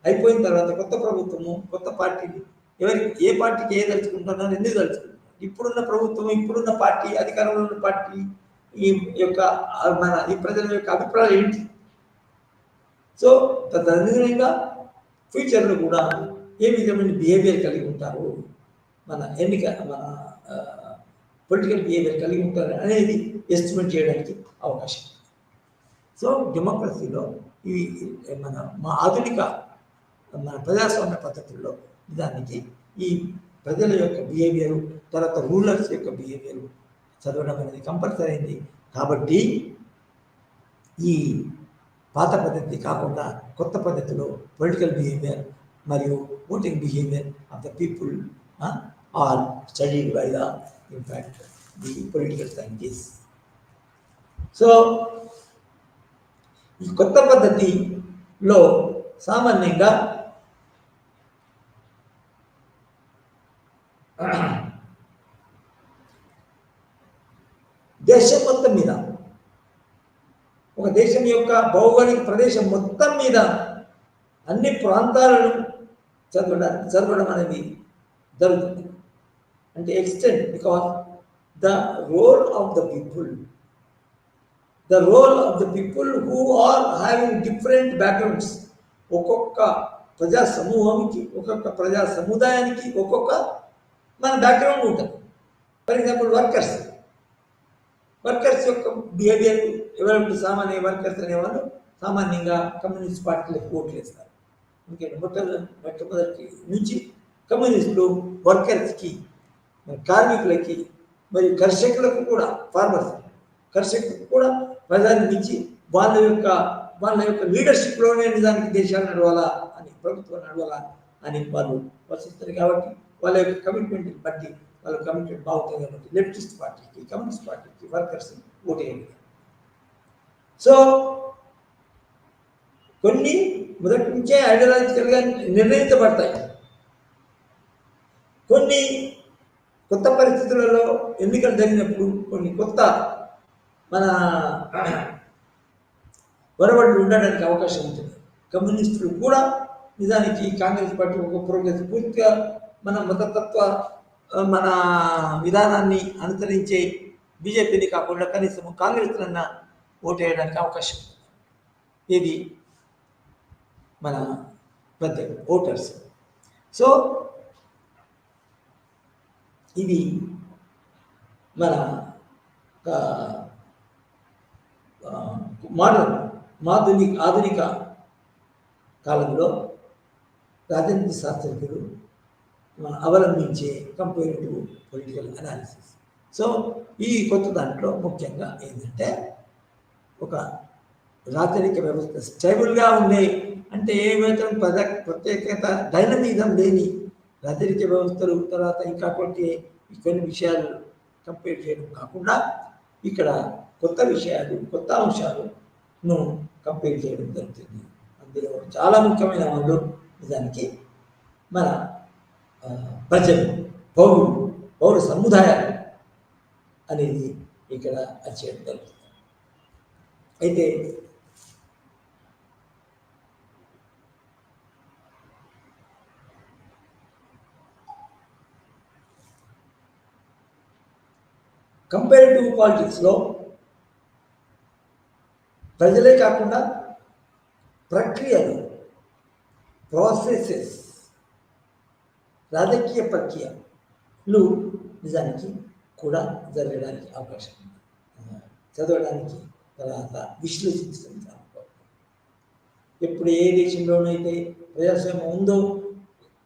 అయిపోయిన తర్వాత కొత్త ప్రభుత్వము, కొత్త పార్టీలు ఎవరికి ఏ పార్టీకి ఏ తలుచుకుంటున్నారు, ఎందుకు తలుచుకుంటున్నారు, ఇప్పుడున్న ప్రభుత్వం, ఇప్పుడున్న పార్టీ, అధికారంలో ఉన్న పార్టీ ఈ యొక్క మన ఈ ప్రజల యొక్క అభిప్రాయాలు ఏంటి. సో తదనుగుణంగా ఫ్యూచర్లో కూడా ఏ విధమైన బిహేవియర్ కలిగి ఉంటారు, మన పొలిటికల్ బిహేవియర్ కలిగి ఉంటారు అనేది ఎస్టిమేట్ చేయడానికి అవకాశం. సో డెమోక్రసీలో ఇవి మా ఆధునిక మన ప్రజాస్వామ్య పద్ధతుల్లో నిజానికి ఈ ప్రజల యొక్క బిహేవియరు, తర్వాత రూలర్స్ యొక్క బిహేవియరు చదవడం అనేది కంపల్సరీ అయింది. కాబట్టి ఈ పాత పద్ధతి కాకుండా కొత్త పద్ధతిలో పొలిటికల్ బిహేవియర్ మరియు voting behaviour of the people are studied by the in fact the political scientist. సో ఈ కొత్త పద్ధతిలో సామాన్యంగా దేశం మొత్తం మీద, ఒక దేశం యొక్క భౌగోళిక ప్రదేశం మొత్తం మీద అన్ని ప్రాంతాలను చదవడం అనేది జరుగుతుంది. అంటే extend because the role of the people who are having different backgrounds, ఒక్కొక్క ప్రజా సమూహానికి, ఒక్కొక్క ప్రజా సముదాయానికి ఒక్కొక్క మన బ్యాక్గ్రౌండ్ ఉంటుంది. ఫర్ ఎగ్జాంపుల్ వర్కర్స్ యొక్క బిహేవియర్ ఎవరు, సామాన్య వర్కర్స్ అనేవాళ్ళు సామాన్యంగా కమ్యూనిస్ట్ పార్టీలకు ఓట్లు వేస్తారు. ఎందుకంటే మొట్టమొదటి నుంచి కమ్యూనిస్టులు వర్కర్స్కి, కార్మికులకి మరియు కర్షకులకు కూడా, కర్షకులకు కూడా ప్రజాన్ని ఇచ్చి వాళ్ళ యొక్క లీడర్షిప్లోనే నిజానికి దేశాలు నడవాలా అని, ప్రభుత్వం నడవాలా అని వాళ్ళు వసిస్తారు. కాబట్టి వాళ్ళ యొక్క కమిట్మెంట్ బట్టి, వాళ్ళ కమిట్మెంట్ బాగుంటుంది కాబట్టి లెఫ్టిస్ట్ పార్టీకి, కమ్యూనిస్ట్ పార్టీకి వర్కర్స్ ఓటేయండి. సో కొన్ని మొదటి నుంచే ఐడియాలజికల్గా నిర్ణయించబడతాయి. కొన్ని కొత్త పరిస్థితులలో ఎన్నికలు జరిగినప్పుడు కొన్ని కొత్త మన వరవడులు ఉండడానికి అవకాశం ఉంటుంది. కమ్యూనిస్టులు కూడా నిజానికి కాంగ్రెస్ పార్టీ ఒక ప్రోగ్రెస్ పూర్తిగా మన మతతత్వ మన విధానాన్ని అనుసరించే బీజేపీని కాకుండా కనీసం కాంగ్రెస్లన్నా ఓటేయడానికి అవకాశం ఉంది. ఇది మన ప్రత్యేక ఓటర్స్. సో ఇది మన ఆధునిక కాలంలో రాజనీతి శాస్త్రజ్ఞులు అవలంబించే కంపేరిటివ్ పొలిటికల్ అనాలిసిస్. సో ఈ కొత్త దాంట్లో ముఖ్యంగా ఏంటంటే ఒక రాజరిక వ్యవస్థ స్టేబుల్గా ఉండే, అంటే ఏమాత్రం ప్రత్యేకత డైనమిజం లేని రాజరిక వ్యవస్థలు, తర్వాత ఇంకా కొన్ని విషయాలు కంపేర్ చేయడం కాకుండా ఇక్కడ కొత్త విషయాలు, కొత్త అంశాలను కంపేర్ చేయడం జరుగుతుంది. అందులో చాలా ముఖ్యమైన వాళ్ళు నిజానికి మన ప్రజలు, పౌర సముదాయాలు అనేది ఇక్కడ అధ్యయనం జరుగుతుంది. అయితే కంపారిటివ్ పాలిటిక్స్లో ప్రజలే కాకుండా ప్రక్రియలు, ప్రాసెసెస్, రాజకీయ ప్రక్రియలు నిజానికి కూడా జరగడానికి అవకాశం ఉంది. చదవడానికి, తర్వాత విశ్లేషించడానికి. ఎప్పుడు ఏ దేశంలోనైతే ప్రజాస్వామ్యం ఉందో,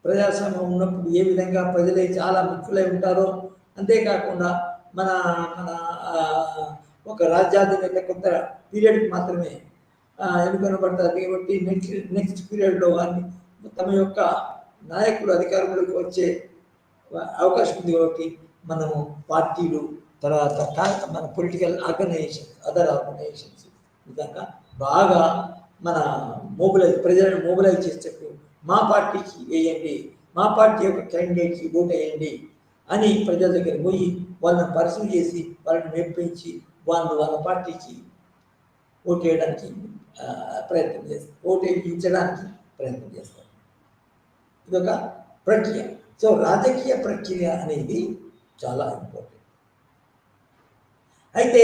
ప్రజాస్వామ్యం ఉన్నప్పుడు ఏ విధంగా ప్రజలే చాలా ముఖ్యులై ఉంటారో, అంతేకాకుండా మన మన ఒక రాజ్యాధినేత కొంత పీరియడ్కి మాత్రమే ఎన్నుకొనబడతారు కాబట్టి నెక్స్ట్ పీరియడ్లో కానీ తమ యొక్క నాయకులు అధికారంలోకి వచ్చే అవకాశం ఉంది. కాబట్టి మనము పార్టీలు, తర్వాత మన పొలిటికల్ ఆర్గనైజేషన్స్, అదర్ ఆర్గనైజేషన్స్ విధంగా బాగా మన ప్రజలను మొబిలైజ్ చేసేటట్టు మా పార్టీకి వేయండి, మా పార్టీ యొక్క క్యాండిడేట్కి ఓట్ వేయండి అని ప్రజల దగ్గర పోయి వాళ్ళని పరిశీలి చేసి వాళ్ళని మెప్పించి వాళ్ళ పార్టీకి ఓటు వేయడానికి ప్రయత్నం చేస్తారు, ఓటు వేయించడానికి ప్రయత్నం చేస్తారు. ఇదొక ప్రక్రియ. సో రాజకీయ ప్రక్రియ అనేది చాలా ఇంపార్టెంట్. అయితే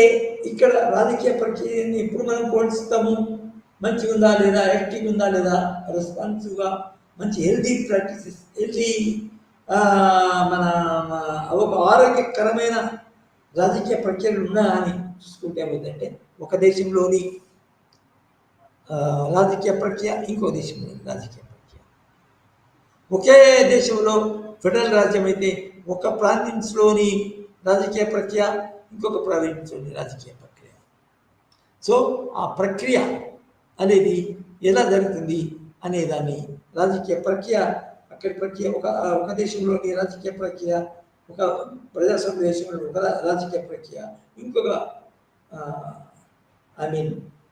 ఇక్కడ రాజకీయ ప్రక్రియని ఎప్పుడు మనం పోల్చుతాము? మంచిగా ఉందా లేదా, యాక్టివ్ ఉందా లేదా, రెస్పాన్సివ్గా మంచి హెల్దీ ప్రాక్టీసెస్, హెల్దీ మన ఒక ఆరోగ్యకరమైన రాజకీయ ప్రక్రియలు ఉన్నాయా అని చూసుకుంటే ఏమైందంటే, ఒక దేశంలోని రాజకీయ ప్రక్రియ, ఇంకో దేశంలోని రాజకీయ ప్రక్రియ, ఒకే దేశంలో ఫెడరల్ రాజ్యం అయితే ఒక ప్రావిన్స్లోని రాజకీయ ప్రక్రియ, ఇంకొక ప్రావిన్స్లోని రాజకీయ ప్రక్రియ. సో ఆ ప్రక్రియ అనేది ఎలా జరుగుతుంది అనేదాన్ని రాజకీయ ప్రక్రియ, అక్కడి ప్రక్రియ ఒక దేశంలోని రాజకీయ ప్రక్రియ, ఒక ప్రజాస్వామ్య దేశంలో ఒక రాజకీయ ప్రక్రియ, ఇంకొక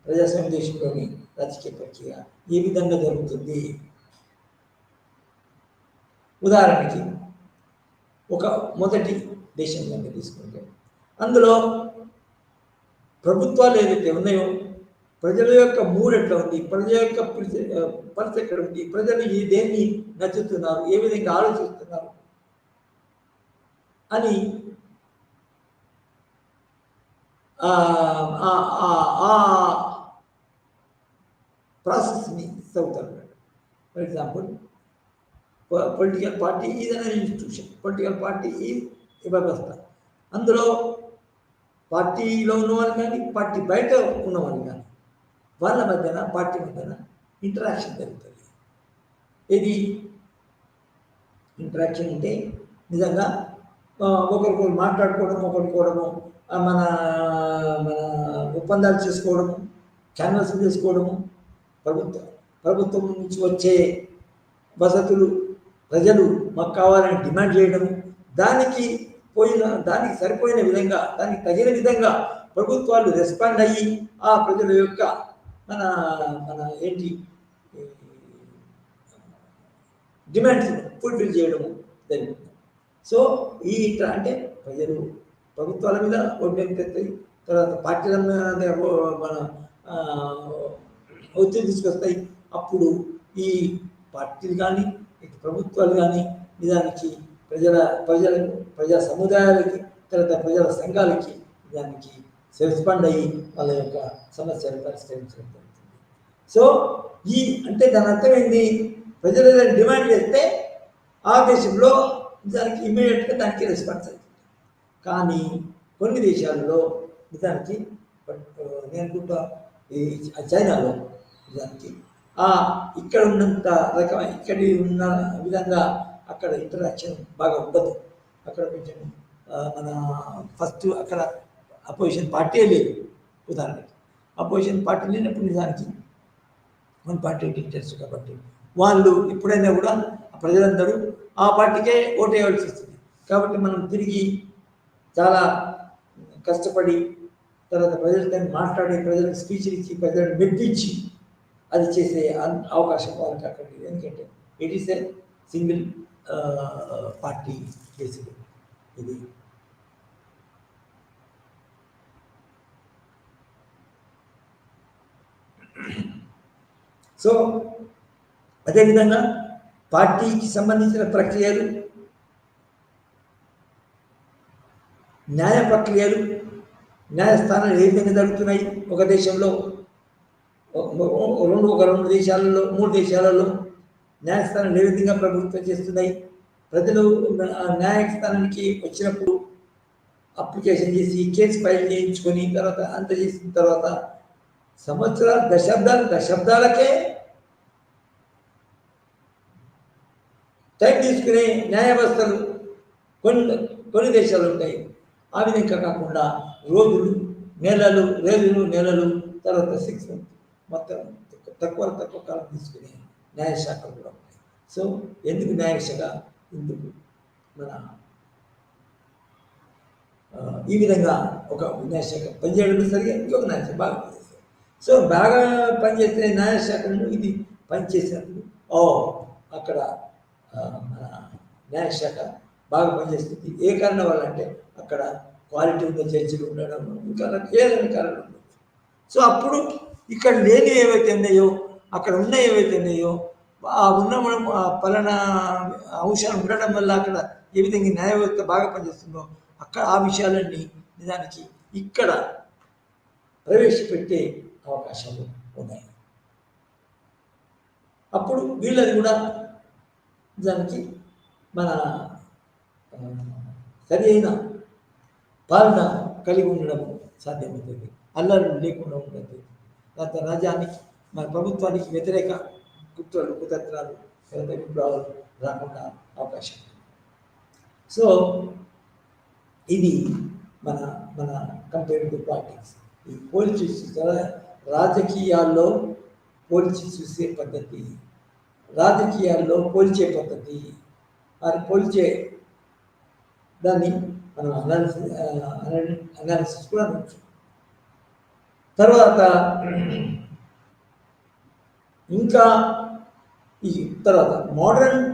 ప్రజాస్వామ్య దేశంలోని రాజకీయ ప్రక్రియ ఏ విధంగా జరుగుతుంది? ఉదాహరణకి ఒక మొదటి దేశం కనుక తీసుకుంటే, అందులో ప్రభుత్వాలు ఏదైతే ఉన్నాయో, ప్రజల యొక్క మూడ్ ఎట్లా ఉంది, ప్రజల యొక్క పరిస్థితి ఎక్కడ ఉంది, ప్రజలు దేన్ని నచ్చుతున్నారు, ఏ విధంగా ఆలోచిస్తున్నారు అని ప్రాసెస్ని చదువుతారు. For example, political party is an institution, political party is వ్యవస్థ. అందులో పార్టీలో ఉన్నవాళ్ళు కానీ, పార్టీ బయట ఉన్నవాళ్ళు కానీ, వాళ్ళ మధ్యన, పార్టీ మధ్యన ఇంటరాక్షన్ జరుగుతుంది. ఇది ఇంటరాక్షన్ అంటే నిజంగా ఒకరికొకరు మాట్లాడుకోవడం, ఒకరికోవడము, మన మన ఒప్పందాలు చేసుకోవడము, క్యాన్వాస్ చేసుకోవడము, ప్రభుత్వం నుంచి వచ్చే వసతులు ప్రజలు మాకు కావాలని డిమాండ్ చేయడము, దానికి సరిపోయిన విధంగా, దానికి తగిన విధంగా ప్రభుత్వాలు రెస్పాండ్ అయ్యి ఆ ప్రజల యొక్క మన ఏంటి డిమాండ్స్ ఫుల్ఫిల్ చేయడము జరుగుతుంది. సో అంటే ప్రజలు ప్రభుత్వాల మీద ఒడ్డెత్తాయి, తర్వాత పార్టీల మీద మన ఒత్తిడి తీసుకొస్తాయి. అప్పుడు ఈ పార్టీలు కానీ, ప్రభుత్వాలు కానీ నిజానికి ప్రజా సముదాయాలకి, తర్వాత ప్రజల సంఘాలకి దానికి రెస్పాండ్ అయ్యి వాళ్ళ యొక్క సమస్యలు పరిష్కరించడం జరుగుతుంది. సో అంటే దాని అర్థం ఏంటి? ప్రజలు ఏదైనా డిమాండ్ చేస్తే ఆ దేశంలో నిజానికి ఇమీడియట్గా దానికి రెస్పాన్స్ అవుతుంది. కానీ కొన్ని దేశాల్లో నిజానికి, నేను అనుకుంటా ఈ చైనాలో నిజానికి ఇక్కడ ఉన్నంత ఇక్కడ ఉన్న విధంగా అక్కడ ఇంటరాక్షన్ బాగా ఉండదు. అక్కడ కొంచెం మన ఫస్ట్ అక్కడ అపోజిషన్ పార్టీ లేదు. ఉదాహరణకి అపోజిషన్ పార్టీ లేనప్పుడు నిజానికి మన పార్టీ తెలుసు కాబట్టి వాళ్ళు ఎప్పుడైనా కూడా ప్రజలందరూ ఆ పార్టీకే ఓటు వేయవలసి వస్తుంది. కాబట్టి మనం తిరిగి చాలా కష్టపడి, తర్వాత ప్రజలతో మాట్లాడి, ప్రజలకు స్పీచ్లు ఇచ్చి, ప్రజలను మెప్పించి అది చేసే అవకాశం వాళ్ళకి అక్కడ లేదు. ఎందుకంటే it is a single party basic. ఇది సో అదేవిధంగా పార్టీకి సంబంధించిన ప్రక్రియలు, న్యాయ ప్రక్రియలు, న్యాయస్థానాలు ఏ విధంగా జరుగుతున్నాయి ఒక దేశంలో, రెండు దేశాలలో 3 దేశాలలో న్యాయస్థానాలు ఏ విధంగా ప్రభుత్వం చేస్తున్నాయి. ప్రజలు న్యాయస్థానానికి వచ్చినప్పుడు అప్లికేషన్ చేసి కేసు ఫైల్ చేయించుకొని తర్వాత అంత చేసిన తర్వాత సంవత్సరాలు దశాబ్దాలకే టైం తీసుకునే న్యాయ వ్యవస్థలు కొన్ని దేశాలు ఉంటాయి. ఆ విధంగా కాకుండా రోజులు నెలలు తర్వాత 6 months మొత్తం తక్కువ కాలం తీసుకునే న్యాయశాఖలు కూడా ఉంటాయి. సో ఎందుకు న్యాయశాఖ ఎందుకు మన ఈ విధంగా ఒక న్యాయశాఖ పనిచేయడం సరిగా ఇంకొక న్యాయశాఖ బాగా పనిచేస్తుంది. సో బాగా పనిచేసే న్యాయశాఖను ఇది పనిచేసినప్పుడు అక్కడ మన న్యాయశాఖ బాగా పనిచేస్తుంది. ఏ కారణం వల్ల అంటే అక్కడ క్వాలిటీ ఉన్న జడ్జిలు ఉండడం, ఇంకా ఏదైనా కారణం ఉండొచ్చు. సో అప్పుడు ఇక్కడ లేని ఏవైతే ఉన్నాయో అక్కడ ఉన్న ఏవైతే ఉన్నాయో ఉన్న పలానా అంశాలు ఉండడం వల్ల అక్కడ ఏ విధంగా న్యాయ వ్యవస్థ బాగా పనిచేస్తుందో అక్కడ ఆ విషయాలన్నీ నిజానికి ఇక్కడ ప్రవేశపెట్టే అవకాశాలు ఉన్నాయి. అప్పుడు వీళ్ళది కూడా నిజానికి మన సరి అయిన పాలన కలిగి ఉండడం సాధ్యమవుతుంది. అల్లర్లు లేకుండా ఉంటుంది. తర్వాత రాజ్యానికి మన ప్రభుత్వానికి వ్యతిరేక కుట్రలు కుతంత్రాలు విప్లవాలు రాకుండా అవకాశం. సో ఇది మన మన కంపేరిటివ్ పాలిటిక్స్. ఈ పోల్చి రాజకీయాల్లో పోల్చి చూసే పద్ధతి, రాజకీయాల్లో పోల్చే పద్ధతి, అది పోల్చే దాన్ని మనం అనాలిసిస్ కూడా అనొచ్చు. తర్వాత ఇంకా ఈ తర్వాత modern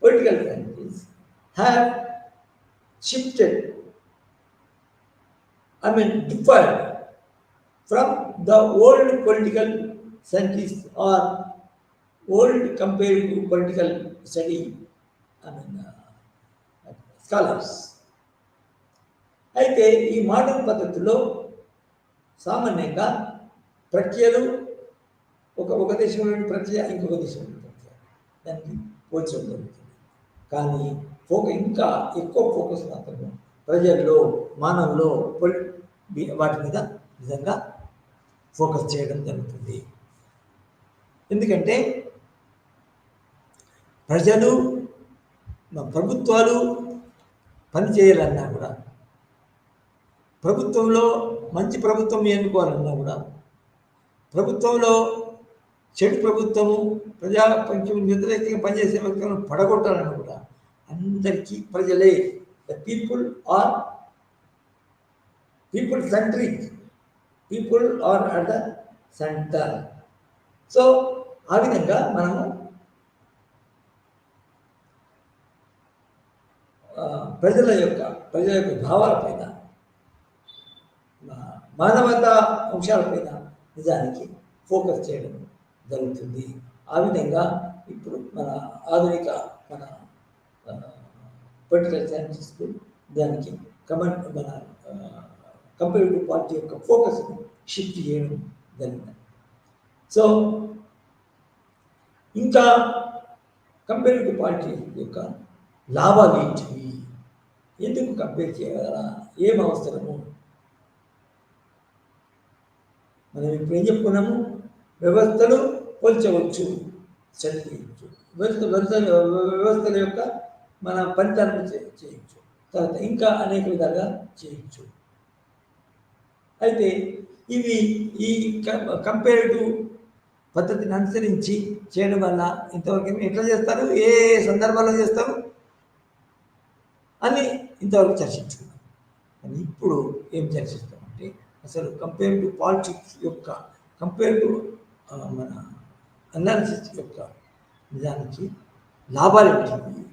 political scientist have shifted, differed from the old political scientists or old comparative political study scholars. అయితే ఈ మోడర్న్ పద్ధతిలో సామాన్యంగా ప్రక్రియలు ఒక దేశంలోని ప్రక్రియ ఇంకొక దేశంలోని ప్రక్రియ దానికి పోల్చడం జరుగుతుంది. కానీ ఇంకా ఎక్కువ ఫోకస్ మాత్రమే ప్రజల్లో మానవుల్లో వాటి మీద నిజంగా ఫోకస్ చేయడం జరుగుతుంది. ఎందుకంటే ప్రజలు ప్రభుత్వాలు పని చేయాలన్నా కూడా, ప్రభుత్వంలో మంచి ప్రభుత్వం ఎన్నుకోవాలన్నా కూడా, ప్రభుత్వంలో చెడు ప్రభుత్వము కొంచెం వ్యతిరేకంగా పనిచేసే వ్యక్తులను పడగొట్టాలన్నా కూడా అందరికీ ప్రజలే, the people are centric, people are at the centre. So ఆ విధంగా మనము ప్రజల యొక్క భావాలపైన, మానవతా అంశాలపైన నిజానికి ఫోకస్ చేయడం జరుగుతుంది. ఆ విధంగా ఇప్పుడు మన ఆధునిక మన పొలిటికల్ సైంటిస్టులు దానికి మన కంపేరిటివ్ పార్టీ యొక్క ఫోకస్ని షిఫ్ట్ చేయడం జరిగింది. సో ఇంకా కంపేరిటివ్ పార్టీ యొక్క లాభాలు ఏంటివి, ఎందుకు కంపేర్ చేయగలరా, ఏం అవసరము, మనం ఇప్పుడు ఏం చెప్పుకున్నాము, వ్యవస్థలు పోల్చవచ్చు, చదివేయచ్చు, వ్యవస్థల యొక్క మన ఫలితాలను చేయొచ్చు, తర్వాత ఇంకా అనేక విధాలుగా చేయొచ్చు. అయితే ఇవి ఈ కంపేరిటివ్ పద్ధతిని అనుసరించి చేయడం వల్ల ఇంతవరకు ఎట్లా చేస్తారు, ఏ సందర్భాల్లో చేస్తారు అని ఇంతవరకు చర్చించుకున్నాం. అని ఇప్పుడు ఏం చర్చిస్తామంటే అసలు కంపేరిటివ్ పాలిటిక్స్ యొక్క కంపేరిటివ్ మన అనాలిసిస్ యొక్క నిజానికి లాభాలు ఏంటివి,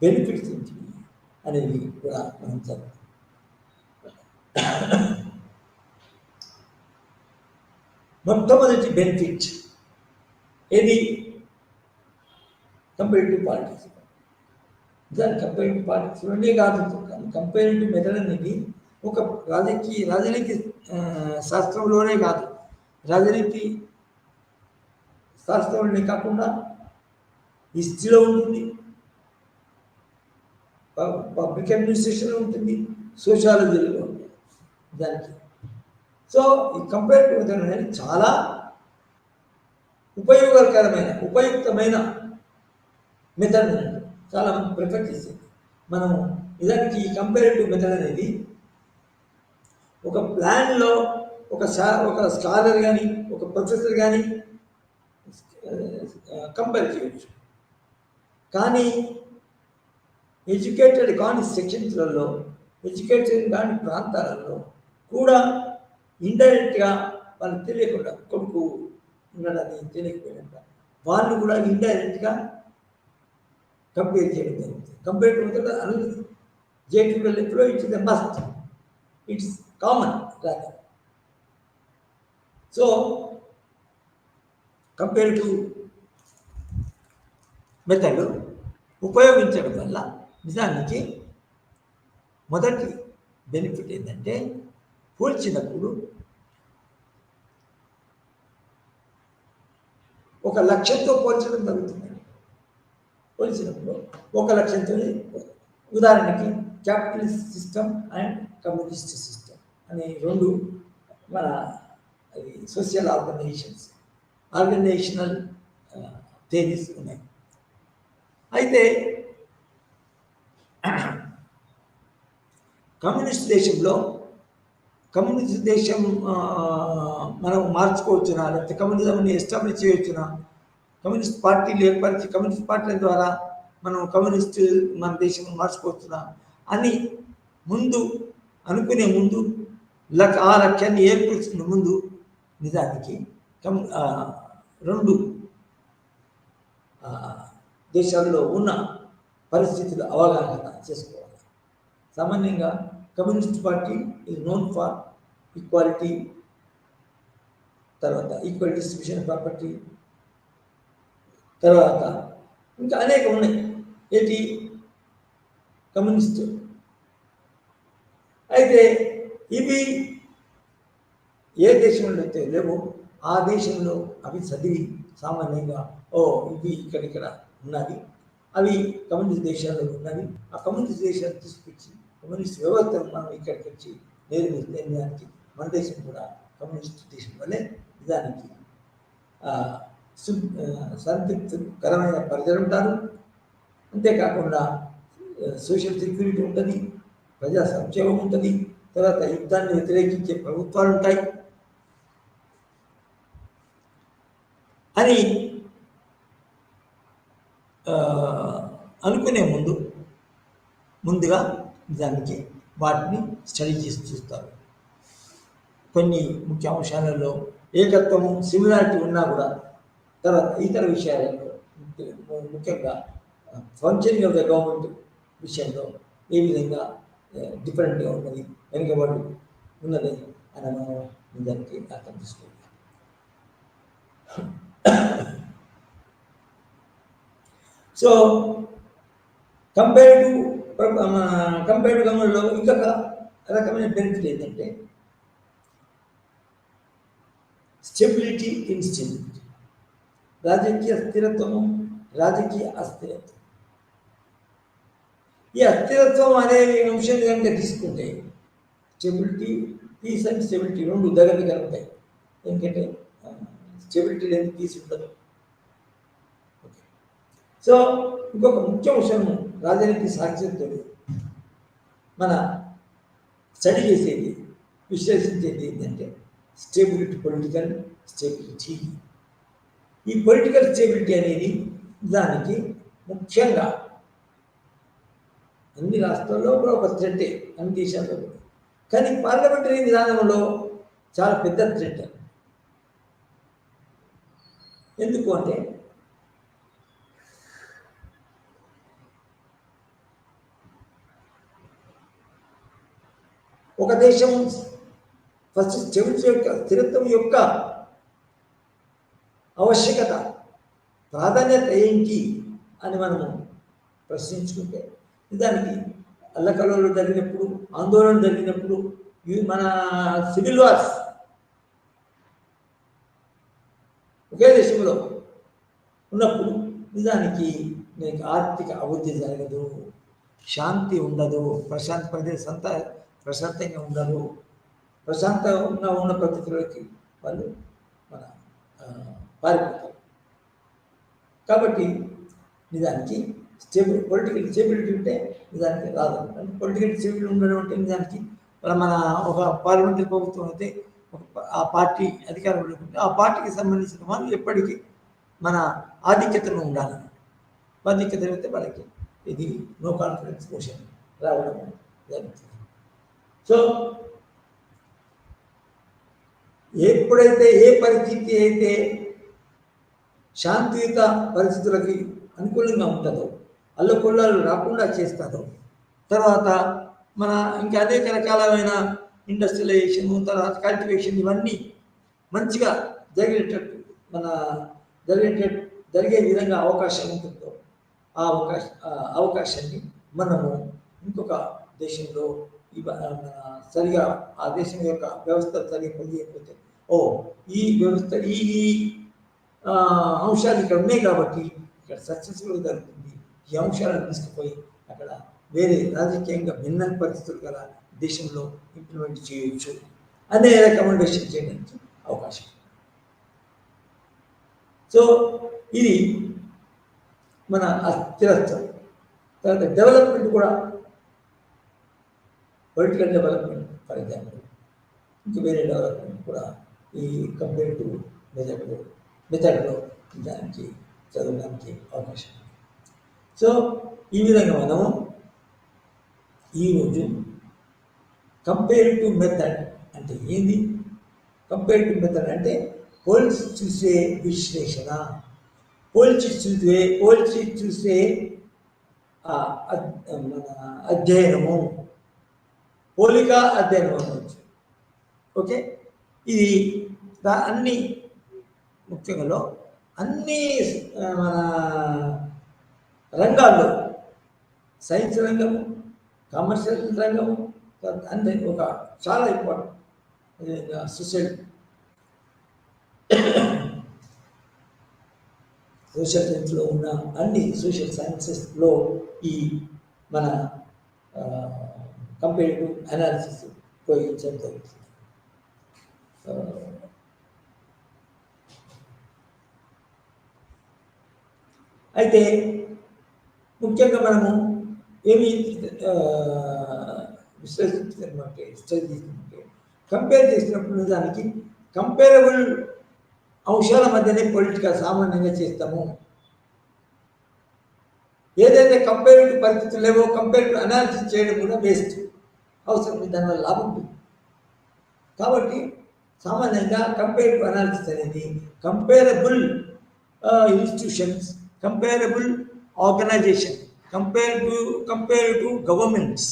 బెనిఫిట్స్ ఏంటివి అనేవి కూడా మనం చదువుతాం. మొట్టమొదటి బెనిఫిట్ ఏది, కంపేరిటివ్ పాలిటిక్స్. దాని కంపేరిటివ్ పాలిటిక్స్లోనే కాదు, కంపేరిటివ్ మెథడ్ అనేది ఒక రాజనీతి శాస్త్రంలోనే కాదు, రాజనీతి శాస్త్రంలోనే కాకుండా హిస్టరీలో ఉంటుంది, పబ్లిక్ అడ్మినిస్ట్రేషన్లో ఉంటుంది, సోషాలజీలో ఉంటుంది దానికి. సో ఈ కంపేరిటివ్ మెథడ్ అనేది చాలా ఉపయుక్తమైన మెథడ్ చాలా మంది ప్రిఫర్ చేసేది. మనము నిజానికి ఈ కంపేరిటివ్ మెథడ్ అనేది ఒక ప్లాన్లో ఒక స్కాలర్ కానీ ఒక ప్రొఫెసర్ కానీ కంపేర్ చేయవచ్చు. కానీ ఎడ్యుకేటెడ్ కాని సెక్షన్స్లలో, ఎడ్యుకేటెడ్ కాని ప్రాంతాలలో కూడా ఇండైరెక్ట్గా వాళ్ళకి తెలియకుండా, కొడుకు ఉన్నాడని తెలియకపోయినట్ట వాళ్ళు కూడా ఇండైరెక్ట్గా కంపేర్ చేయడం జరుగుతుంది. కంపేర్ టు అనేది జేటీవీ లెక్కలో it's the must, it's common rather. So comparative method ఉపయోగించడం వల్ల నిజానికి మొదటి బెనిఫిట్ ఏంటంటే పోల్చినప్పుడు ఒక లక్ష్యంతో పోల్చడం జరుగుతుంది. పోల్చినప్పుడు ఒక లక్ష్యంతో, ఉదాహరణకి capitalist system and communist system అనే రెండు మన సోషల్ ఆర్గనైజేషనల్ థియరీస్ ఉన్నాయి. అయితే కమ్యూనిస్ట్ దేశం మనం మార్చుకోవచ్చునా, లేకపోతే కమ్యూనిజంని ఎస్టాబ్లిష్ చేయవచ్చునా, కమ్యూనిస్ట్ పార్టీలు ఏర్పరిచి కమ్యూనిస్ట్ పార్టీల ద్వారా మనం మన దేశం మార్చుకోవచ్చునా అని అనుకునే ముందు ఆ లక్ష్యాన్ని ఏర్పరుచుకునే ముందు నిజానికి రెండు దేశాల్లో ఉన్న పరిస్థితులు అవగాహన చేసుకోవాలి. సామాన్యంగా communist party is known for equality, తర్వాత ఈక్వల్ డిస్ట్రిబ్యూషన్ ఆఫ్ ప్రాపర్టీ, తర్వాత ఇంకా అనేక ఉన్నాయి. ఏంటి కమ్యూనిస్ట్. అయితే ఇవి ఏ దేశంలో అయితే లేవో ఆ దేశంలో అవి చదివి సామాన్యంగా ఇవి ఇక్కడ ఉన్నది, అవి కమ్యూనిస్ట్ దేశాల్లో ఉన్నవి, ఆ కమ్యూనిస్ట్ దేశాలు తీసుకొచ్చి కమ్యూనిస్ట్ వ్యవస్థను మనం ఇక్కడికి వచ్చి నిర్మించడానికి మన దేశం కూడా కమ్యూనిస్ట్ దేశం వల్లే నిజానికి సంతృప్తికరమైన ప్రజలు ఉంటారు. అంతేకాకుండా సోషల్ సెక్యూరిటీ ఉంటుంది, ప్రజా సంక్షేమం ఉంటుంది, తర్వాత యుద్ధాన్ని వ్యతిరేకించే ప్రభుత్వాలు ఉంటాయి అని అనుకునే ముందుగా నిజానికి వాటిని స్టడీ చేసి చూస్తారు. కొన్ని ముఖ్య అంశాలలో ఏకత్వము, సిమిలారిటీ ఉన్నా కూడా తర్వాత ఇతర విషయాలలో ముఖ్యంగా ఫంక్షనింగ్ ఆఫ్ ద గవర్నమెంట్ విషయంలో ఏ విధంగా డిఫరెంట్గా ఉన్నది, వెనుకబడి ఉన్నది అని మనం నిజానికి అర్థం చేసుకోవాలి. సో కంపేర్డ్ గవర్నమెంట్లో ఇంకొక రకమైన బెనిఫిట్ ఏంటంటే స్టెబిలిటీ, ఇన్స్టెబిలిటీ, రాజకీయ స్థిరత్వము, రాజకీయ అస్థిరత్వం. ఈ అస్థిరత్వం అనే అంశం కనుక తీసుకుంటే స్టెబిలిటీ, పీస్ అండ్ స్టెబిలిటీ రెండు దగ్గర ఉంటాయి. ఎందుకంటే స్టెబిలిటీ అనేది పీస్ ఉండదు. సో ఇంకొక ముఖ్య అంశము రాజనీతి సాక్షరతో మన స్టడీ చేసేది, విశ్లేషించేది ఏంటంటే స్టేబిలిటీ, పొలిటికల్ స్టేబిలిటీ. ఈ పొలిటికల్ స్టేబిలిటీ అనేది దానికి ముఖ్యంగా అన్ని రాష్ట్రాల్లో కూడా ఒక థ్రెట్, అన్ని దేశాల్లో కూడా. కానీ పార్లమెంటరీ విధానంలో చాలా పెద్ద థ్రెట్. ఎందుకు అంటే ఒక దేశం ఫస్ట్ స్టెబిలిటీ యొక్క స్థిరత్వం యొక్క ఆవశ్యకత, ప్రాధాన్యత ఏంటి అని మనము ప్రశ్నించుకుంటే దానికి అల్లకల్లోలు జరిగినప్పుడు, ఆందోళన జరిగినప్పుడు, మన సివిల్ వార్స్ ఒకే దేశంలో ఉన్నప్పుడు నిజానికి నీకు ఆర్థిక అభివృద్ధి జరగదు, శాంతి ఉండదు, ప్రశాంతంగా ఉండదు. ప్రశాంతంగా ఉన్న పద్ధతులకి వాళ్ళు మన పారిపోతారు. కాబట్టి నిజానికి పొలిటికల్ స్టేబిలిటీ ఉంటే నిజానికి రాదు. అంటే పొలిటికల్ స్టేబిలిటీ ఉండడం అంటే నిజానికి మన ఒక పార్లమెంటరీ ప్రభుత్వం అయితే ఆ పార్టీ అధికారంలో ఉంటే ఆ పార్టీకి సంబంధించిన వాళ్ళు ఎప్పటికీ మన ఆధిక్యతను ఉండాలి. ఆధిక్యత అయితే వాళ్ళకి ఇది నో కాన్ఫిడెన్స్ మోషన్ రావడం జరుగుతుంది. సో ఎప్పుడైతే ఏ పరిస్థితి అయితే శాంతియుత పరిస్థితులకి అనుకూలంగా ఉంటుందో, అల్లకొల్లాలు రాకుండా చేస్తుందో, తర్వాత మన ఇంకా అనేక రకాలమైన ఇండస్ట్రియలైజేషన్, తర్వాత కల్టివేషన్ ఇవన్నీ మంచిగా జరిగే విధంగా అవకాశం ఉంటుందో ఆ అవకాశాన్ని మనము ఇంకొక దేశంలో సరిగా ఆ దేశం యొక్క వ్యవస్థ సరిగా పనిచేయకపోతే ఈ వ్యవస్థ ఈ అంశాలు ఇక్కడ ఉన్నాయి కాబట్టి ఇక్కడ సక్సెస్ఫుల్గా జరుగుతుంది, ఈ అంశాలను తీసుకుపోయి అక్కడ వేరే రాజకీయంగా భిన్న పరిస్థితులు గల దేశంలో ఇంప్లిమెంట్ చేయొచ్చు అనే రికమెండేషన్ చేయడానికి అవకాశం. సో ఇది మన స్థిరత్వం. తర్వాత డెవలప్మెంట్ కూడా, పొలిటికల్ డెవలప్మెంట్ ఫర్ ఎగ్జాంపుల్, ఇంకా వేరే డెవలప్మెంట్ కూడా ఈ కంపేర్ టు మెథడ్లో దానికి చదవడానికి అవకాశం. సో ఈ విధంగా మనము ఈరోజు కంపేర్ టు మెథడ్ అంటే ఏంది? కంపేర్ టు మెథడ్ అంటే పోల్చి చూసే విశ్లేషణ, పోల్చి చూసే మన అధ్యయనము, పోలిక అధ్యయనం అనవచ్చు. ఓకే, ఇది అన్ని ముఖ్యంగా అన్ని మన రంగాల్లో, సైన్స్ రంగము, కమర్షియల్ రంగము, అంటే ఒక చాలా ఇంపార్టెంట్ సోషల్ సైన్స్లో ఉన్న అన్ని సోషల్ సైన్సెస్లో ఈ మన కంపేరిటివ్ అనాలిసిస్ ఉపయోగించడం జరుగుతుంది. అయితే ముఖ్యంగా మనము ఏమి విశ్లేషించుకుంటే స్టడీ తీసుకుంటే కంపేర్ చేసినప్పుడు దానికి కంపేరబుల్ అంశాల మధ్యనే పొలిటికల్ సామాన్యంగా చేస్తాము. ఏదైతే కంపేరిటివ్ పరిస్థితులు లేవో కంపేరిటివ్ అనాలిసిస్ చేయడం కూడా వేస్ట్, అవసరం దానివల్ల లాభం ఉంది. కాబట్టి సామాన్యంగా కంపేరిటివ్ అనాలిసిస్ అనేది comparable institutions, comparable organisation, compare to governments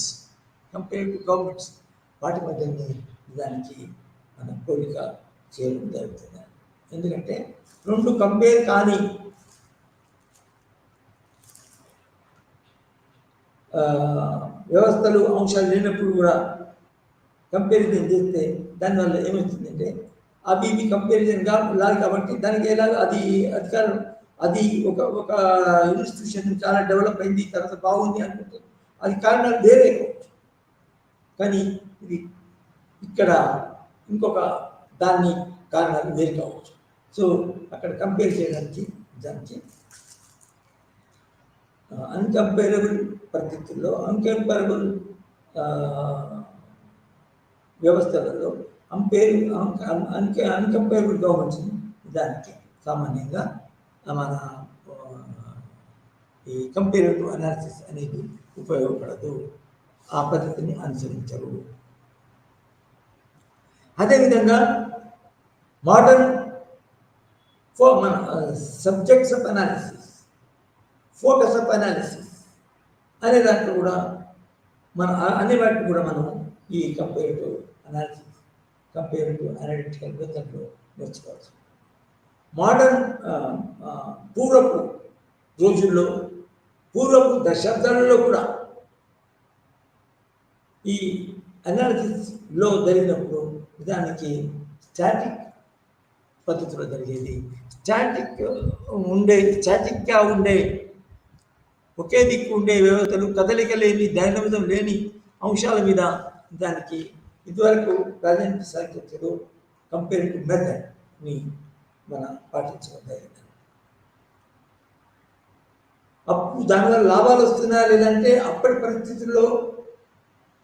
వాటి మధ్యనే దానికి మనం పోలిక చేయడం జరుగుతుంది. ఎందుకంటే రెండు కంపేర్ కానీ వ్యవస్థలు, అంశాలు లేనప్పుడు కూడా కంపారిజన్ చేస్తే దానివల్ల ఏమవుతుందంటే అవి ఇవి కంపారిజన్గా లాగా కాబట్టి దానికి ఎలాగ అది అధికారం, అది ఒక ఇన్స్టిట్యూషన్ చాలా డెవలప్ అయింది, తర్వాత బాగుంది అనుకుంటే అది కారణాలు వేరే కావచ్చు. కానీ ఇది ఇక్కడ ఇంకొక దాన్ని కారణాలు వేరు కావచ్చు. సో అక్కడ కంపేర్ చేయడానికి దానికి అన్కంపేరబుల్ పరిస్థితుల్లో, అన్కంపేరబుల్ వ్యవస్థలలో అన్కంపేరబుల్ గవర్నమెంట్స్ దానికి సామాన్యంగా మన ఈ కంపేరిటివ్ అనాలిసిస్ అనేది ఉపయోగపడదు, ఆ పద్ధతిని అనుసరించరు. అదేవిధంగా మోడర్న్ మన subjects of analysis, focus of analysis అనే దాంట్లో కూడా మన అనే వాటిని కూడా మనం ఈ కంపేరిటివ్ అనాలిసిస్, కంపేరిటివ్ అనలిటికల్ మెథడ్లో నేర్చుకోవచ్చు. మోడర్న్ పూర్వపు రోజుల్లో, పూర్వపు దశాబ్దాలలో కూడా ఈ అనాలిసిస్లో జరిగినప్పుడు దానికి స్టాటిక్ పద్ధతిలో జరిగేది. స్టాటిక్గా ఉండే ఒకే దిక్కు ఉండే వ్యవస్థలు, కదలిక లేని, డైనమిజం లేని అంశాల మీద దానికి ఇదివరకు రాజనీతి శాస్త్రజ్ఞులు కంపేరిటివ్ మెథడ్ని మనం పాటించడం జరిగింది. అప్పుడు దానివల్ల లాభాలు వస్తున్నాయా లేదంటే అప్పటి పరిస్థితుల్లో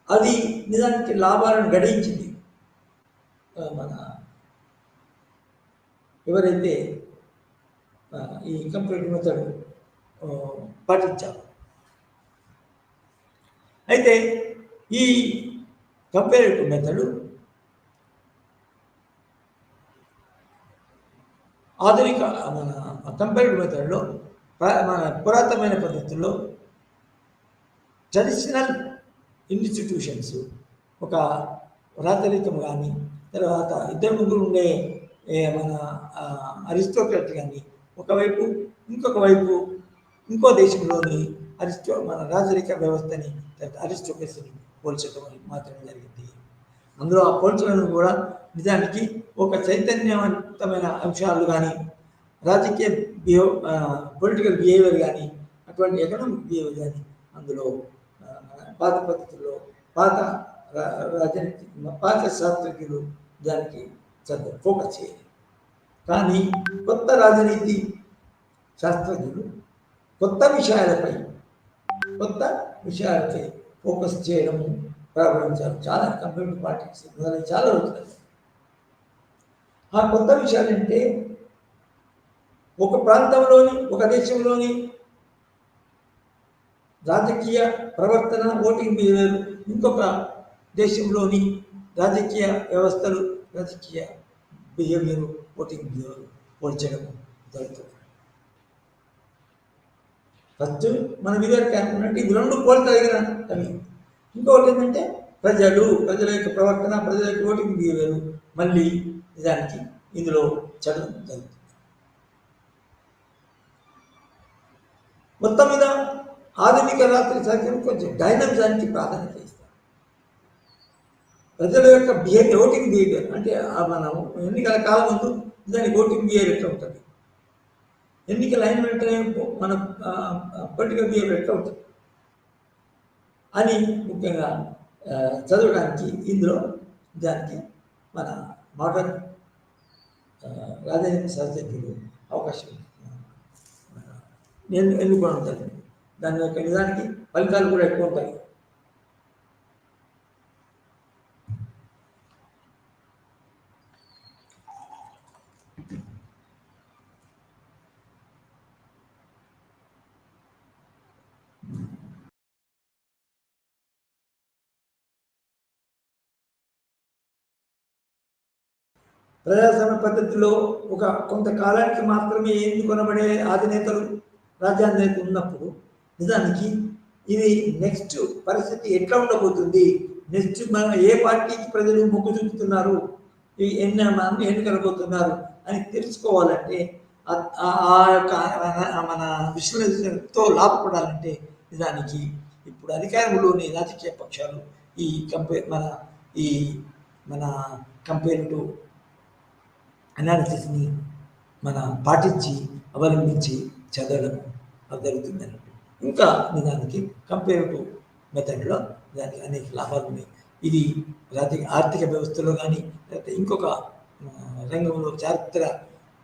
అది నిజానికి లాభాలను గడించింది. మన ఎవరైతే ఈ కంపేరిటివ్ మెథడ్ పాటించారు. అయితే ఈ కంపేరిటివ్ మెథడ్ ఆధునిక మన కంపేరిటివ్ మెథడ్లో మన పురాతనమైన పద్ధతుల్లో ట్రెడిషనల్ ఇన్స్టిట్యూషన్స్, ఒక రాజరికం కానీ, తర్వాత ఇద్దరు ముగ్గురు ఉండే మన అరిస్టోక్రట్ కానీ ఒకవైపు, ఇంకొక వైపు ఇంకో దేశంలోని మన రాజరిక వ్యవస్థని అరిస్టోక్రసీని పోల్చడం మాత్రమే జరిగింది. అందులో ఆ పోల్చడం కూడా నిజానికి ఒక చైతన్యవంతమైన అంశాలు కానీ, రాజకీయ పొలిటికల్ బిహేవియర్ కానీ, అటువంటి ఎకనామిక్ బిహేవియర్ కానీ అందులో పాత పద్ధతుల్లో పాత శాస్త్రజ్ఞులు దానికి ఫోకస్ చేయాలి. కానీ కొత్త రాజనీతి శాస్త్రజ్ఞులు కొత్త విషయాలపై ఫోకస్ చేయడము ప్రారంభించారు. చాలా కంప్యూటర్ పాలిటిక్స్ చాలా రోజులు. ఆ కొత్త విషయాలంటే ఒక ప్రాంతంలోని, ఒక దేశంలోని రాజకీయ ప్రవర్తన, ఓటింగ్ బిహేవియర్ ఇంకొక దేశంలోని రాజకీయ వ్యవస్థలు, రాజకీయ బిహేవియర్, ఓటింగ్ బిహేవియర్ పోల్చడం జరుగుతుంది. ఫస్ట్ మనం ఇదివరకు అనుకున్నట్టు ఇవి రెండు పోల్చదగిన అవి. ఇంకొకటి ఏంటంటే ప్రజల యొక్క ప్రవర్తన, ప్రజల యొక్క ఓటింగ్ బిహేవియర్ మళ్ళీ నిజానికి ఇందులో చదవడం జరుగుతుంది. మొత్తం మీద ఆధునిక రాత్రి సాధ్యం కొంచెం డైనమిజానికి ప్రాధాన్యత ఇస్తారు. ప్రజల యొక్క బిహేవియర్, ఓటింగ్ బిహేవియర్ అంటే మనం ఎన్నికల కాలం ముందు దానికి ఓటింగ్ బిహేవియర్ ఎట్లా ఉంటుంది, ఎన్నికలు అయిన వెంటనే మన పొలిటికల్ బిహేవియర్ ఎట్లా ఉంటుంది అని ముఖ్యంగా చదవడానికి ఇందులో దానికి మన మోడర్న్ రాజనీతి శాస్త్రజ్ఞులు అవకాశం ఎన్నుకోవడం జరిగింది. దాని యొక్క నిజానికి ఫలితాలు కూడా ఎక్కువ ఉంటాయి. ప్రజాస్వామ్య పద్ధతిలో ఒక కొంతకాలానికి మాత్రమే ఎన్నుకొనబడే అధినేతలు, రాజ్యాధినేతలు ఉన్నప్పుడు నిజానికి ఇది నెక్స్ట్ పరిస్థితి ఎట్లా ఉండబోతుంది, నెక్స్ట్ మనం ఏ పార్టీకి ప్రజలు మొగ్గు చూపుతున్నారు, ఎన్నికలబోతున్నారు అని తెలుసుకోవాలంటే, ఆ యొక్క మన విశ్లేషణతో లాభపడాలంటే నిజానికి ఇప్పుడు అధికారంలోని రాజకీయ పక్షాలు ఈ మన కంపేరిటివ్ అనాలిసిస్ని మనం పాటించి అవలంబించి చదవడం జరుగుతుందని. ఇంకా నిజానికి కంపేరిటివ్ మెథడ్లో దానికి అనేక లాభాలు ఉన్నాయి. ఇది ఆర్థిక వ్యవస్థలో కానీ, లేకపోతే ఇంకొక రంగంలో, చారిత్ర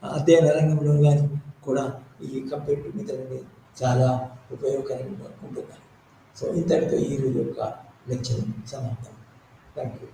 అధ్యయన రంగంలో కానీ కూడా ఈ కంపేరిటివ్ మెథడ్ అనేది చాలా ఉపయోగకరంగా ఉంటుంది. సో ఇంతటితో ఈరోజు యొక్క లెక్చర్ సమాప్తం. Thank you.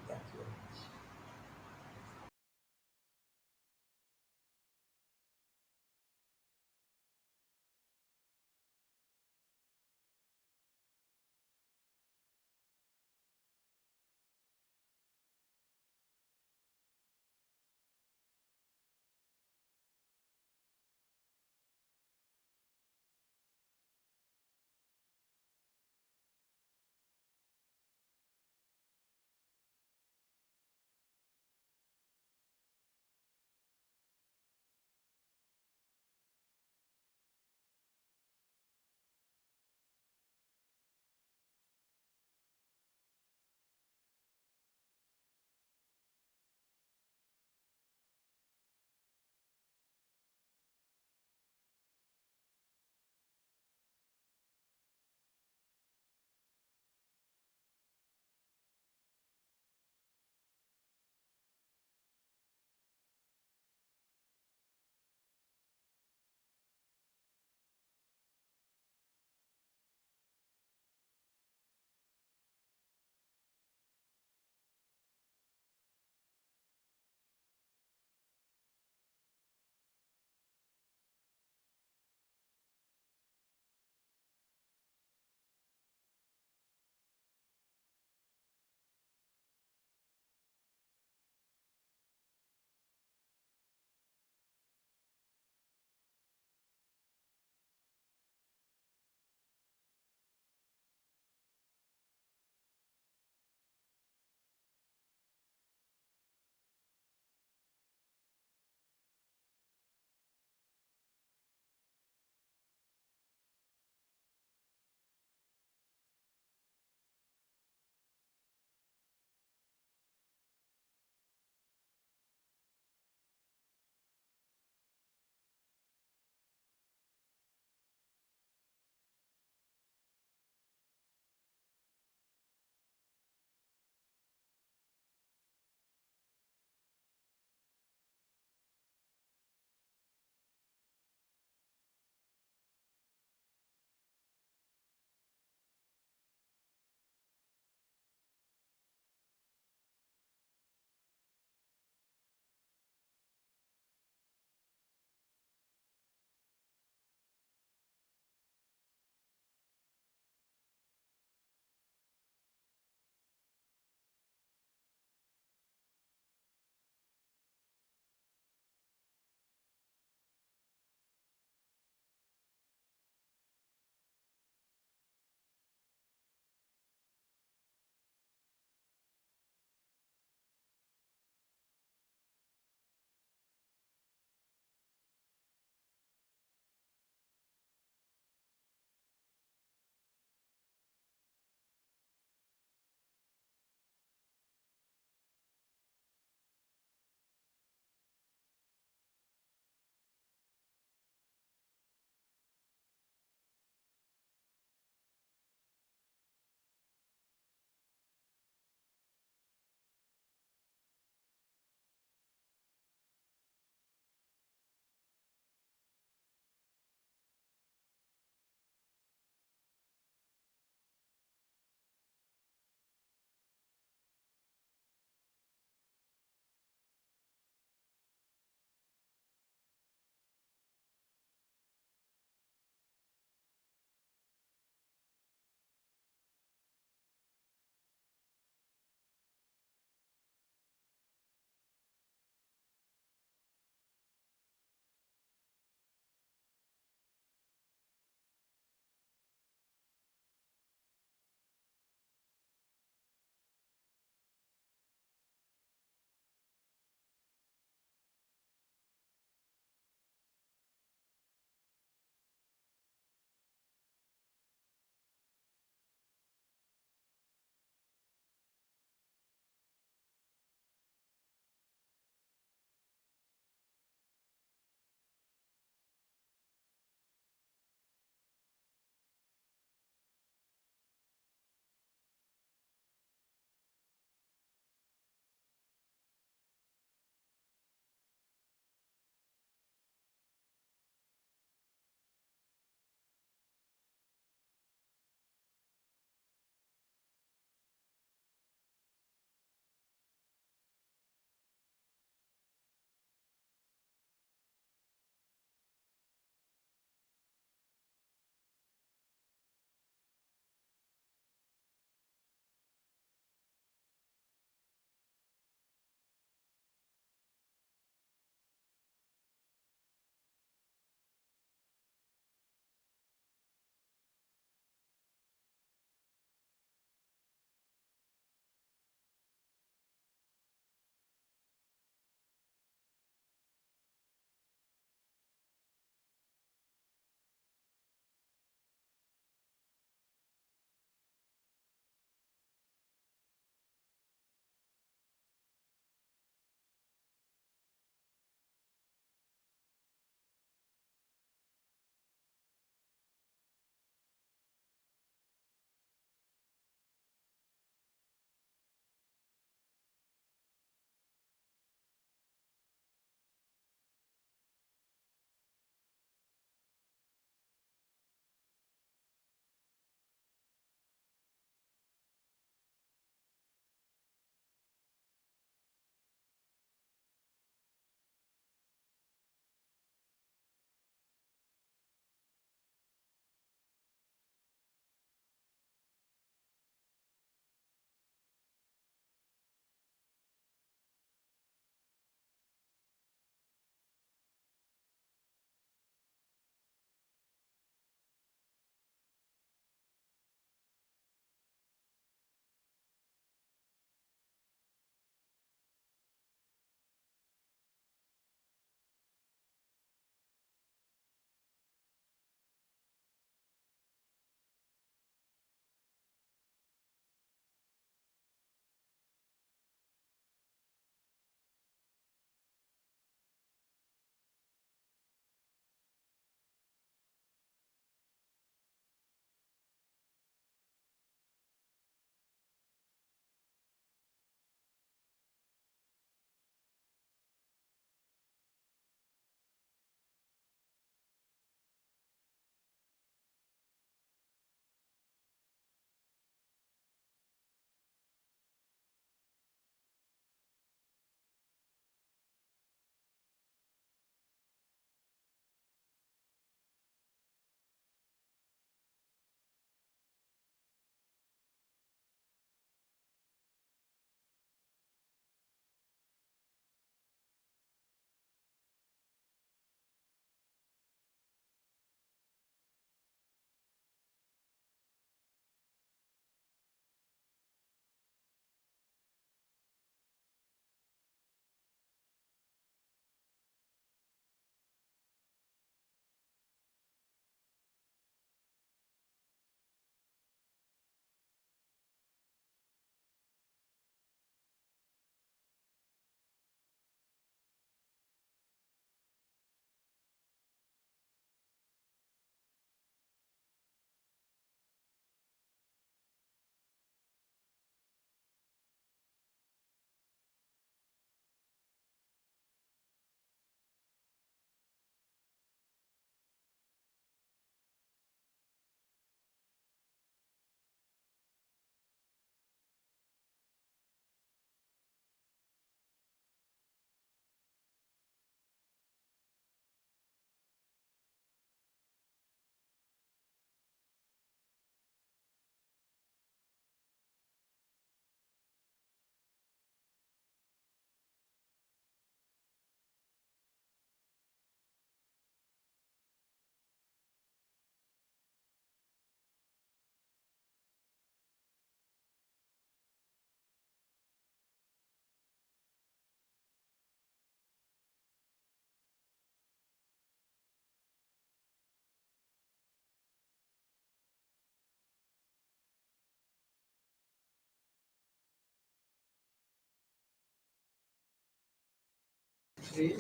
3,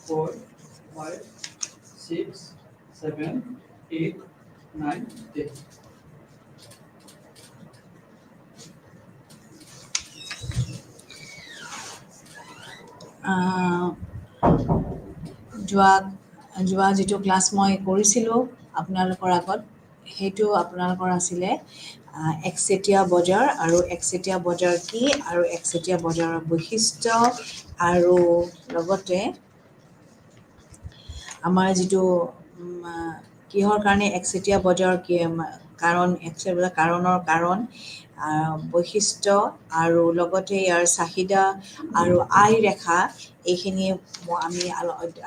4, 5, 6, 7, 8, 9, 10. যোৱা যিটো ক্লাছ মই কৰিছিলোঁ আপোনালোকৰ আগত, সেইটো আপোনালোকৰ আছিলে একচেটীয়া বজাৰ আৰু একচেটীয়া বজাৰ কি আৰু একচেটীয়া বজাৰৰ বৈশিষ্ট্য, আৰু লগতে আমাৰ যিটো কিহৰ কাৰণে একচেটীয়া বজাৰ কাৰণ একচেটীয়া বজাৰ কাৰণৰ বৈশিষ্ট্য, আৰু লগতে ইয়াৰ চাহিদা আৰু আয় ৰেখা, এইখিনি আমি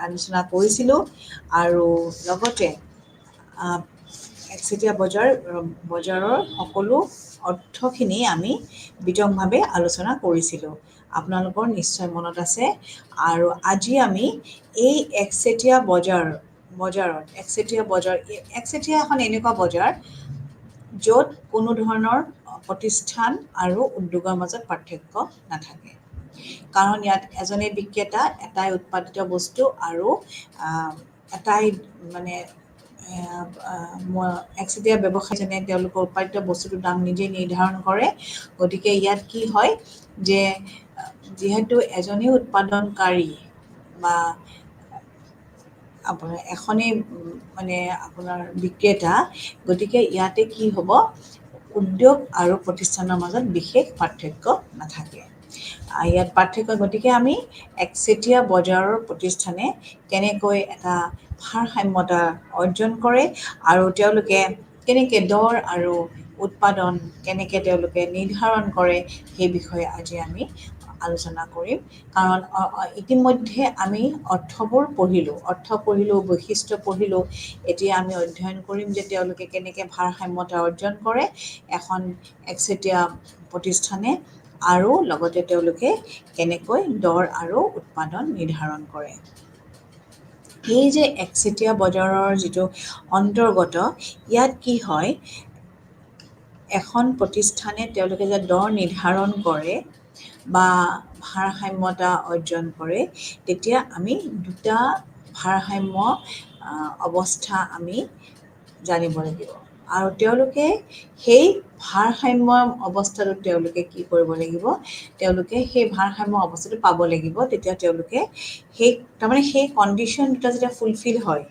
আলোচনা কৰিছিলোঁ। আৰু লগতে একচেটীয়া বজাৰৰ সকলো অৰ্থখিনি আমি বিতংভাৱে আলোচনা কৰিছিলোঁ। আপোনালোকৰ নিশ্চয় মনত আছে। আৰু আজি আমি এই একচেটীয়া একচেটীয়া এখন এনেকুৱা বজাৰ য'ত কোনো ধৰণৰ প্ৰতিষ্ঠান আৰু উদ্যোগৰ মাজত পাৰ্থক্য নাথাকে। কাৰণ ইয়াত এজনে বিক্ৰেতা, এটাই উৎপাদিত বস্তু আৰু এটাই মানে একচেটীয়া ব্যৱসায়ীজনে তেওঁলোকৰ উৎপাদিত বস্তুটোৰ দাম নিজেই নিৰ্ধাৰণ কৰে। গতিকে ইয়াত কি হয় যে যিহেতু এজনেই উৎপাদনকাৰী বা আপোনাৰ এখনেই মানে আপোনাৰ বিক্ৰেতা, গতিকে ইয়াতে কি হ'ব, উদ্যোগ আৰু প্ৰতিষ্ঠানৰ মাজত বিশেষ পাৰ্থক্য নাথাকে। ইয়াত গতিকে আমি একচেটীয়া বজাৰৰ প্ৰতিষ্ঠানে কেনেকৈ এটা ভাৰসাম্যতা অৰ্জন কৰে আৰু তেওঁলোকে কেনেকৈ দৰ আৰু উৎপাদন কেনেকৈ তেওঁলোকে নিৰ্ধাৰণ কৰে, সেই বিষয়ে আজি আমি আলোচনা কৰিম। কাৰণ ইতিমধ্যে আমি অৰ্থবোৰ পঢ়িলোঁ, বৈশিষ্ট্য পঢ়িলোঁ। এতিয়া আমি অধ্যয়ন কৰিম যে তেওঁলোকে কেনেকৈ ভাৰসাম্যতা অৰ্জন কৰে এখন একচেটীয়া প্ৰতিষ্ঠানে, আৰু লগতে তেওঁলোকে কেনেকৈ দৰ আৰু উৎপাদন নিৰ্ধাৰণ কৰে। এই যে একচেটীয়া বজাৰৰ যিটো অন্তৰ্গত, ইয়াত কি হয়, এখন প্ৰতিষ্ঠানে তেওঁলোকে যে দৰ নিৰ্ধাৰণ কৰে বা ভাৰসাম্যতা অৰ্জন কৰে, তেতিয়া আমি দুটা ভাৰসাম্য অৱস্থা আমি জানিব লাগিব। আৰু তেওঁলোকে সেই ভাৰসাম্য অৱস্থাটোত তেওঁলোকে কি কৰিব লাগিব, তেওঁলোকে সেই ভাৰসাম্য অৱস্থাটো পাব লাগিব। তেতিয়া তেওঁলোকে সেই কণ্ডিশ্যন দুটা যেতিয়া ফুলফিল হয়,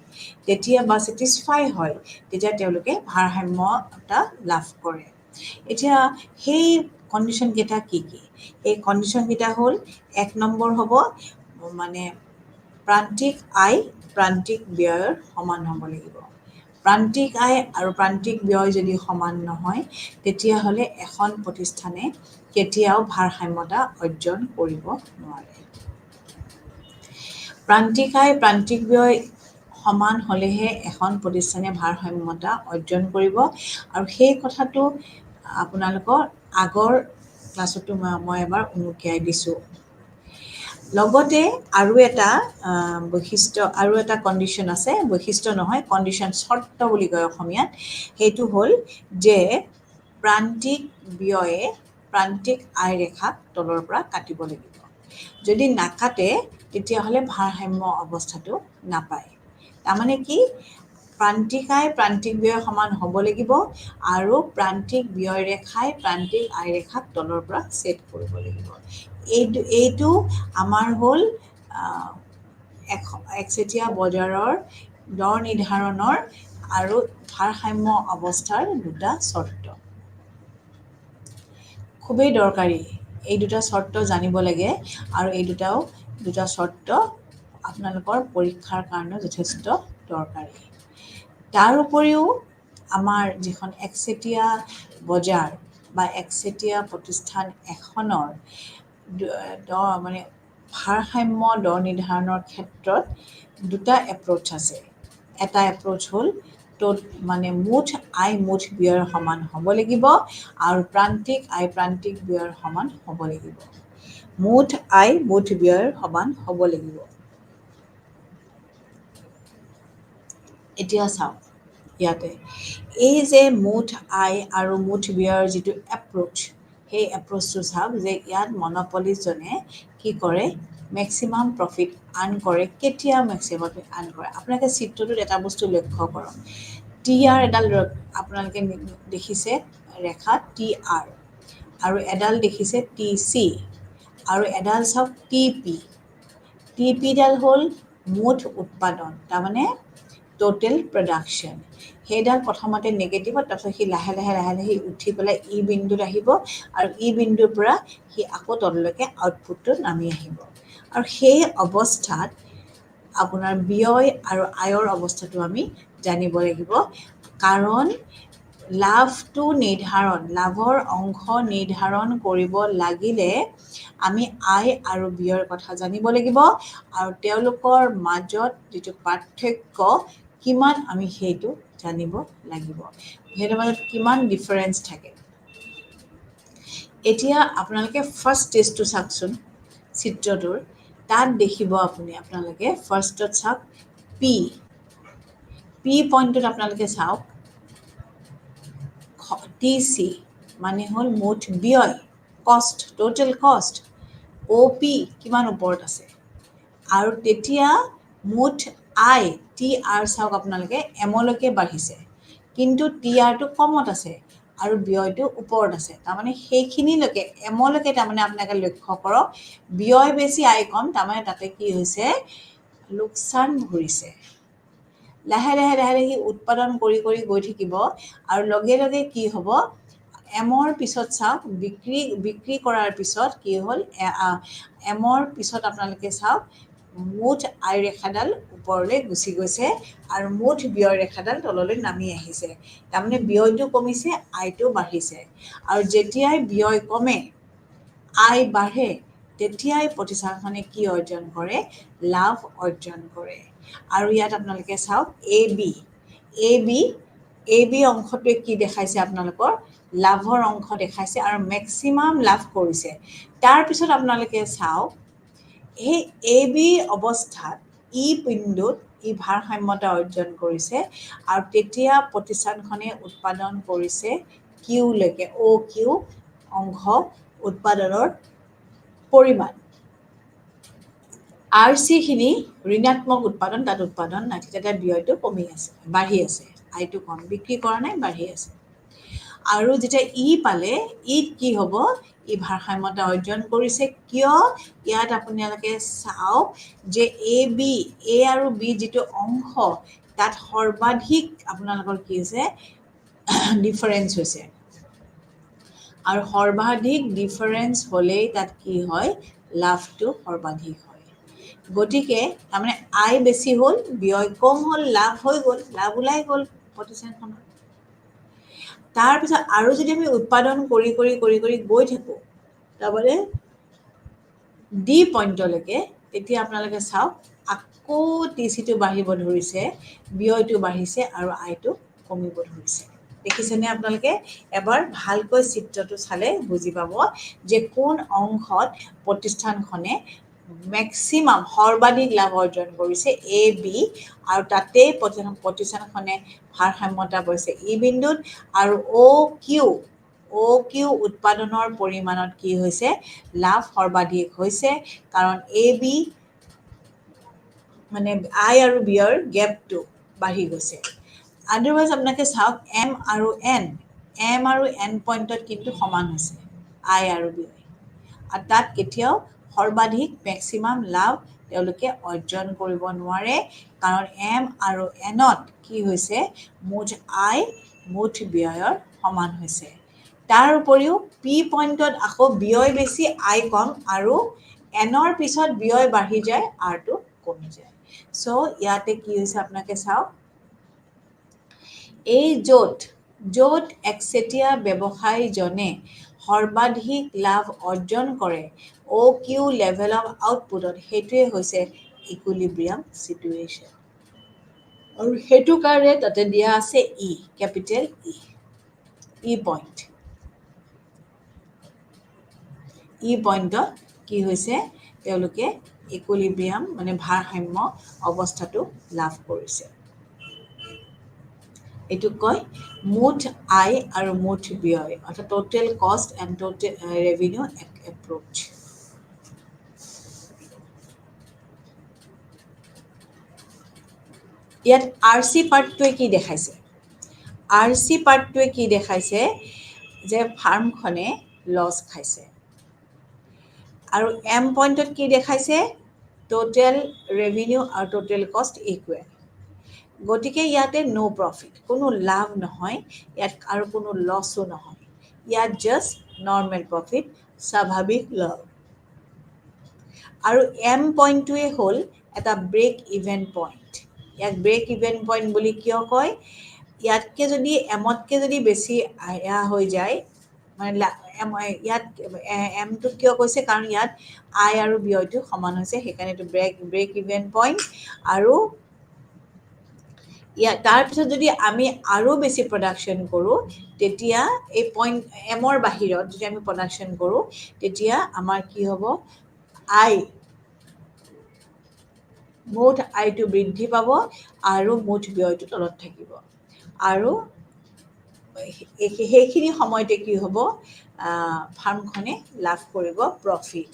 তেতিয়া বা ছেটিছফাই হয়, তেতিয়া তেওঁলোকে ভাৰসাম্যতা লাভ কৰে। এতিয়া সেই কণ্ডিশ্যনকেইটা কি কি? এই কণ্ডিশ্যনকেইটা হ'ল, 1 নম্বৰ হ'ব মানে প্ৰান্তিক আয় প্ৰান্তিক ব্যয়ৰ সমান হ'ব লাগিব। প্ৰান্তিক আয় আৰু প্ৰান্তিক ব্যয় যদি সমান নহয়, তেতিয়াহ'লে এখন প্ৰতিষ্ঠানে কেতিয়াও ভাৰসাম্যতা অৰ্জন কৰিব নোৱাৰে। প্ৰান্তিক আয় প্ৰান্তিক ব্যয় সমান হ'লেহে এখন প্ৰতিষ্ঠানে ভাৰসাম্যতা অৰ্জন কৰিব। আৰু সেই কথাটো আপোনালোকৰ আগৰ ক্লাছতো মই এবাৰ উনুকিয়াই দিছোঁ। লগতে আৰু এটা কণ্ডিশ্যন আছে, বৈশিষ্ট্য নহয়, কণ্ডিশ্যন, চৰ্ত বুলি কয় অসমীয়াত। সেইটো হ'ল যে প্ৰান্তিক ব্যয়ে প্ৰান্তিক আয় ৰেখাক তলৰ পৰা কাটিব লাগিব। যদি নাকাটে, তেতিয়াহ'লে ভাৰসাম্য অৱস্থাটো নাপায়। তাৰমানে কি, প্ৰান্তিক আয় প্ৰান্তিক ব্যয় সমান হ'ব লাগিব, আৰু প্ৰান্তিক ব্যয় ৰেখাই প্ৰান্তিক আয় ৰেখাক তলৰ পৰা ছেদ কৰিব লাগিব। এইটো আমাৰ হ'ল একচেটীয়া বজাৰৰ দৰ নিৰ্ধাৰণৰ আৰু ভাৰসাম্য অৱস্থাৰ দুটা চৰ্ত। খুবেই দৰকাৰী, এই দুটা চৰ্ত জানিব লাগে। আৰু এই দুটা চৰ্ত আপোনালোকৰ পৰীক্ষাৰ কাৰণে যথেষ্ট দৰকাৰী। তাৰ উপৰিও আমাৰ যিখন একচেটীয়া বজাৰ বা একচেটীয়া প্ৰতিষ্ঠান এখনৰ মানে ভাৰসাম্য দৰ নিৰ্ধাৰণৰ ক্ষেত্ৰত দুটা এপ্ৰ'চ আছে। এটা এপ্ৰ'চ হ'ল মানে মুঠ আয় মুঠ ব্যয়ৰ সমান হ'ব লাগিব, আৰু প্ৰান্তিক আয় প্ৰান্তিক ব্যয়ৰ সমান হ'ব লাগিব। মুঠ আয় মুঠ ব্যয়ৰ সমান হ'ব লাগিব। এতিয়া চাওক ইয়াতে, এই যে মুঠ আয় আৰু মুঠ ব্যয়ৰ যিটো এপ্ৰ'চ, সেই এপ্ৰ'চটো চাওক যে ইয়াত মন'পলিষ্টজনে কি কৰে, মেক্সিমাম প্ৰফিট আৰ্ণ কৰে। কেতিয়া মেক্সিমাম প্ৰফিট আৰ্ণ কৰে? আপোনালোকে চিত্ৰটোত এটা বস্তু লক্ষ্য কৰক। টি আৰ এডাল আপোনালোকে দেখিছে ৰেখা টি আৰ, আৰু এডাল দেখিছে টি চি, আৰু এডাল চাওক টি পি। টি পিডাল হ'ল মুঠ উৎপাদন, তাৰমানে টোটেল প্ৰডাকশ্যন। সেইডাল প্ৰথমতে নেগেটিভত, তাৰপিছত সি লাহে লাহে উঠি পেলাই ই বিন্দুত আহিব, আৰু ই বিন্দুৰ পৰা সি আকৌ তললৈকে আউটপুটটো নামি আহিব। আৰু সেই অৱস্থাত আপোনাৰ ব্যয় আৰু আয়ৰ অৱস্থাটো আমি জানিব লাগিব, কাৰণ লাভৰ অংশ নিৰ্ধাৰণ কৰিব লাগিলে আমি আয় আৰু ব্যয়ৰ কথা জানিব লাগিব, আৰু তেওঁলোকৰ মাজত যিটো পাৰ্থক্য কিমান আমি সেইটো জানিব লাগিব, সেইটোৰ মাজত কিমান ডিফাৰেঞ্চ থাকে। এতিয়া আপোনালোকে ফাৰ্ষ্ট টেষ্টটো চাওকচোন চিত্ৰটোৰ, তাত দেখিব আপোনালোকে ফাৰ্ষ্টত চাওক পি পইণ্টটোত আপোনালোকে চাওক টি চি মানে হ'ল মুঠ ব্যয়, কষ্ট, টোটেল কষ্ট। অ' পি কিমান ওপৰত আছে, আৰু তেতিয়া মুঠ আই টি আৰ চাওক আপোনালোকে এমলৈকে বাঢ়িছে, কিন্তু টি আৰটো কমত আছে আৰু ব্যয়টো ওপৰত আছে। তাৰমানে সেইখিনিলৈকে এমলৈকে তাৰমানে আপোনালোকে লক্ষ্য কৰক, ব্যয় বেছি আয় কম, তাৰমানে তাতে কি হৈছে লোকচান ভৰিছে। লাহে লাহে সি উৎপাদন কৰি গৈ থাকিব, আৰু লগে লগে কি হ'ব, এমৰ পিছত চাওক বিক্ৰী কৰাৰ পিছত কি হ'ল, এমৰ পিছত আপোনালোকে চাওক মুঠ আয় ৰেখাডাল ওপৰলৈ গুচি গৈছে, আৰু মুঠ ব্যয় ৰেখাডাল তললৈ নামি আহিছে। তাৰমানে ব্যয়টো কমিছে, আয়টো বাঢ়িছে। আৰু যেতিয়াই ব্যয় কমে আয় বাঢ়ে, তেতিয়াই প্ৰতিষ্ঠানখনে কি অৰ্জন কৰে, লাভ অৰ্জন কৰে। আৰু ইয়াত আপোনালোকে চাওক এ বি অংশটোৱে কি দেখাইছে, আপোনালোকৰ লাভৰ অংশ দেখাইছে, আৰু মেক্সিমাম লাভ কৰিছে। তাৰপিছত আপোনালোকে চাওক সেই এ বি অৱস্থাত ই বিন্দুত ভাৰসাম্যতা অৰ্জন কৰিছে, আৰু তেতিয়া প্ৰতিষ্ঠানখনে উৎপাদন কৰিছে কিউলৈকে, অ' কিউ অংশ উৎপাদনৰ পৰিমাণ। আৰ চিখিনি ঋণাত্মক উৎপাদন, তাত উৎপাদন নাই, তেতিয়া ব্যয়টো কমি আছে, বাঢ়ি আছে, আয়টো কম, বিক্ৰী কৰা নাই, বাঢ়ি আছে। আৰু যেতিয়া ই পালে, ইত কি হ'ব, ই ভাৰসাম্যতা অৰ্জন কৰিছে। কিয়? ইয়াত আপোনালোকে চাওক যে এ আৰু বি যিটো অংশ, তাত সৰ্বাধিক আপোনালোকৰ কি হৈছে, ডিফাৰেঞ্চ হৈছে, আৰু সৰ্বাধিক ডিফাৰেঞ্চ হ'লেই তাত কি হয়, লাভটো সৰ্বাধিক হয়। গতিকে তাৰমানে আয় বেছি হ'ল, ব্যয় কম হ'ল, লাভ হৈ গ'ল, লাভ ওলাই গ'ল প্ৰতিষ্ঠানখনৰ। তাৰপিছত আৰু যদি আমি উৎপাদন কৰি গৈ থাকোঁ, তাৰমানে ডি পইণ্টলৈকে, তেতিয়া আপোনালোকে চাওক আকৌ টি চিটো বাঢ়িব ধৰিছে, ব্যয়টো বাঢ়িছে, আৰু আয়টো কমিব ধৰিছে। দেখিছেনে আপোনালোকে? এবাৰ ভালকৈ চিত্ৰটো চালে বুজি পাব যে কোন অংশত প্ৰতিষ্ঠানখনে মেক্সিমাম সৰ্বাধিক লাভ অৰ্জন কৰিছে, এ বি, আৰু তাতেই প্ৰতিষ্ঠানখনে ভাৰসাম্যতা পাইছে ই বিন্দুত, আৰু অ' কিউ উৎপাদনৰ পৰিমাণত কি হৈছে, লাভ সৰ্বাধিক হৈছে, কাৰণ এ বি মানে আয় আৰু ব্যয়ৰ গেপটো বাঢ়ি গৈছে। আদাৰৱাইজ আপোনালোকে চাওক এম আৰু এন পইণ্টত কিন্তু সমান হৈছে আয় আৰু ব্যয়, আৰু তাত কেতিয়াও সৰ্বাধিক মেক্সিমাম লাভ তেওঁলোকে অৰ্জন কৰিব নোৱাৰে, কাৰণ এম আৰু এনত কি হৈছে, মুঠ আয় মুঠ ব্যয়ৰ সমান হৈছে। তাৰ উপৰিও পি পইণ্টত আকৌ ব্যয় বেছি, আয় কম, আৰু এনৰ পিছত ব্যয় বাঢ়ি যায়, আৰটো কমি যায়। চ' ইয়াতে কি হৈছে আপোনালোকে চাওক, এই য'ত একচেটিয়া ব্যৱসায়ীজনে সৰ্বাধিক লাভ অৰ্জন কৰে, অ' কিউ লেভেল অফ আউটপুটত, সেইটোৱে হৈছে ইকুইলিব্ৰিয়াম চিটুৱেশ্যন। আৰু সেইটো কাৰণে তাতে দিয়া আছে ই, কেপিটেল ই পইণ্ট। ই পইণ্টত কি হৈছে, তেওঁলোকে ইকুইলিব্ৰিয়াম মানে ভাৰসাম্য অৱস্থাটো লাভ কৰিছে। এইটোক কয় মুঠ আয় আৰু মুঠ ব্যয়, অৰ্থাৎ total cost and total revenue approach. ইয়াত RC পাৰ্টটোৱে কি দেখাইছে? RC পাৰ্টটোৱে কি দেখাইছে যে ফাৰ্মখনে লছ খাইছে। আৰু M পইণ্টত কি দেখাইছে? টোটেল ৰেভিনিউ আৰু টোটেল কষ্ট ইকুৱেল। গতিকে ইয়াতে নো প্ৰফিট, কোনো লাভ নহয় ইয়াত আৰু কোনো লছো নহয়। ইয়াত জাষ্ট নৰ্মেল প্ৰফিট, স্বাভাৱিক লাভ। আৰু M পইণ্টটোৱে হ'ল এটা ব্ৰেক ইভেন পইণ্ট। ইয়াক ব্ৰেক ইভেন পইণ্ট বুলি কিয় কয়? ইয়াতকৈ যদি এমতকৈ যদি বেছি হৈ যায়, মানে ইয়াত এমটো কিয় কৈছে? কাৰণ ইয়াত আয় আৰু ব্যয়টো সমান হৈছে, সেইকাৰণে এইটো ব্ৰেক ইভেন পইণ্ট। আৰু তাৰপিছত যদি আমি আৰু বেছি প্ৰডাকশ্যন কৰোঁ, তেতিয়া এই পইণ্ট এমৰ বাহিৰত যদি আমি প্ৰডাকশ্যন কৰোঁ, তেতিয়া আমাৰ কি হ'ব? মুঠ আয়টো বৃদ্ধি পাব আৰু মুঠ ব্যয়টো তলত থাকিব। আৰু সেইখিনি সময়তে কি হ'ব? ফাৰ্মখনে লাভ কৰিব প্ৰফিট।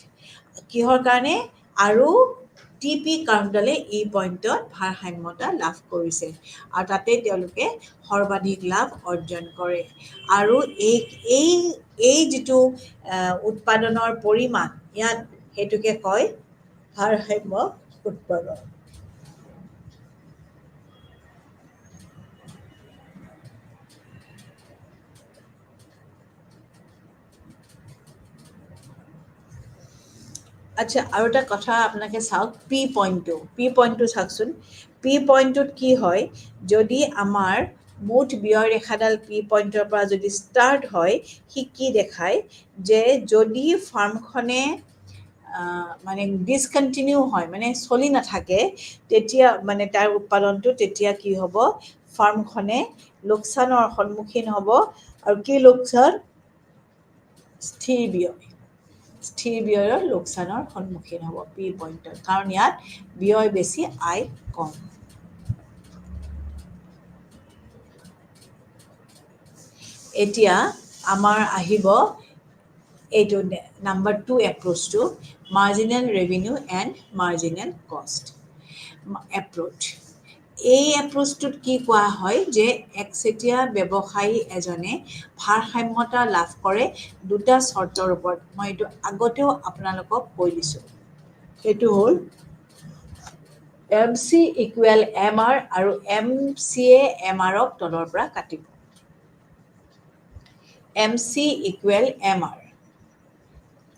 কিহৰ কাৰণে? আৰু TP কাৰ্ভডালে এই পইণ্টত ভাৰসাম্যতা লাভ কৰিছে আৰু তাতে তেওঁলোকে সৰ্বাধিক লাভ অৰ্জন কৰে। আৰু এই যিটো উৎপাদনৰ পৰিমাণ, ইয়াত সেইটোকে কয় ভাৰসাম্য উৎপাদন। আচ্ছা, আৰু এটা কথা আপোনালোকে চাওক, পি পইণ্টটো চাওকচোন। পি পইণ্টটোত কি হয়? যদি আমাৰ মুঠ ব্যয় ৰেখাডাল পি পইণ্টৰ পৰা যদি ষ্টাৰ্ট হয়, সি কি দেখায়? যে যদি ফাৰ্মখনে মানে ডিছকণ্টিনিউ হয়, মানে চলি নাথাকে, তেতিয়া মানে তাৰ উৎপাদনটো, তেতিয়া কি হ'ব? ফাৰ্মখনে লোকচানৰ সন্মুখীন হ'ব। আৰু কি লোকচান? স্থিৰ ব্যয়ৰ লোকচানৰ সন্মুখীন হ'ব পি পইণ্টত, কাৰণ ইয়াত ব্যয় বেছি, আয় কম। এতিয়া আমাৰ আহিব এইটো নাম্বাৰ 2 এপ্ৰ'চটো, marginal revenue and marginal cost approach. এই এপ্ৰ'চটোত কি কোৱা হয়? যে একচেটিয়া ব্যৱসায়ী এজনে ভাৰসাম্যতা লাভ কৰে দুটা চৰ্তৰ ওপৰত। মই এইটো আগতেও আপোনালোকক কৈ দিছোঁ। সেইটো হ'ল MC ইকুৱেল MR আৰু MCয়ে MRক তলৰ পৰা কাটিব। MC equal MR।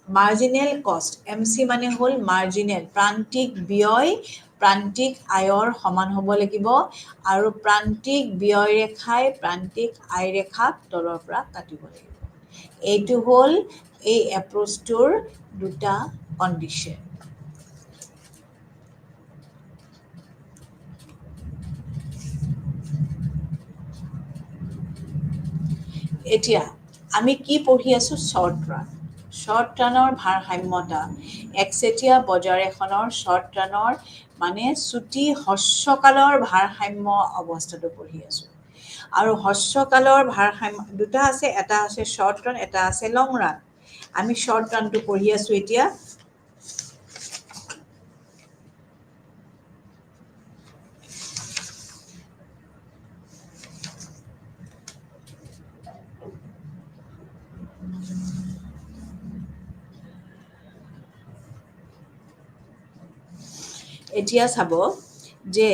মাৰ্জিনেল কষ্ট, MC মানে হ'ল মাৰ্জিনেল, প্ৰান্তিক ব্যয় প্ৰান্তিক আয়ৰ সমান হ'ব লাগিব, আৰু প্ৰান্তিক ব্যয় ৰেখাই প্ৰান্তিক আয় ৰেখাক তলৰ পৰা কাটিব লাগিব। এইটো হ'ল এই এপ্ৰ'চটোৰ দুটা কণ্ডিশ্যন। এতিয়া আমি কি পঢ়ি আছোঁ? শ্বৰ্ট ৰানৰ ভাৰসাম্যতা। একচেটিয়া বজাৰ এখনৰ শ্বৰ্ট ৰানৰ মানে চুটি হ্ৰস্বকালৰ ভাৰসাম্য অৱস্থাটো পঢ়ি আছোঁ। আৰু হ্ৰস্বকালৰ ভাৰসাম্য দুটা আছে, এটা আছে শ্বৰ্ট ৰান, এটা আছে লং ৰান। আমি শ্বৰ্ট ৰানটো পঢ়ি আছোঁ এতিয়া। এতিয়া চাব যে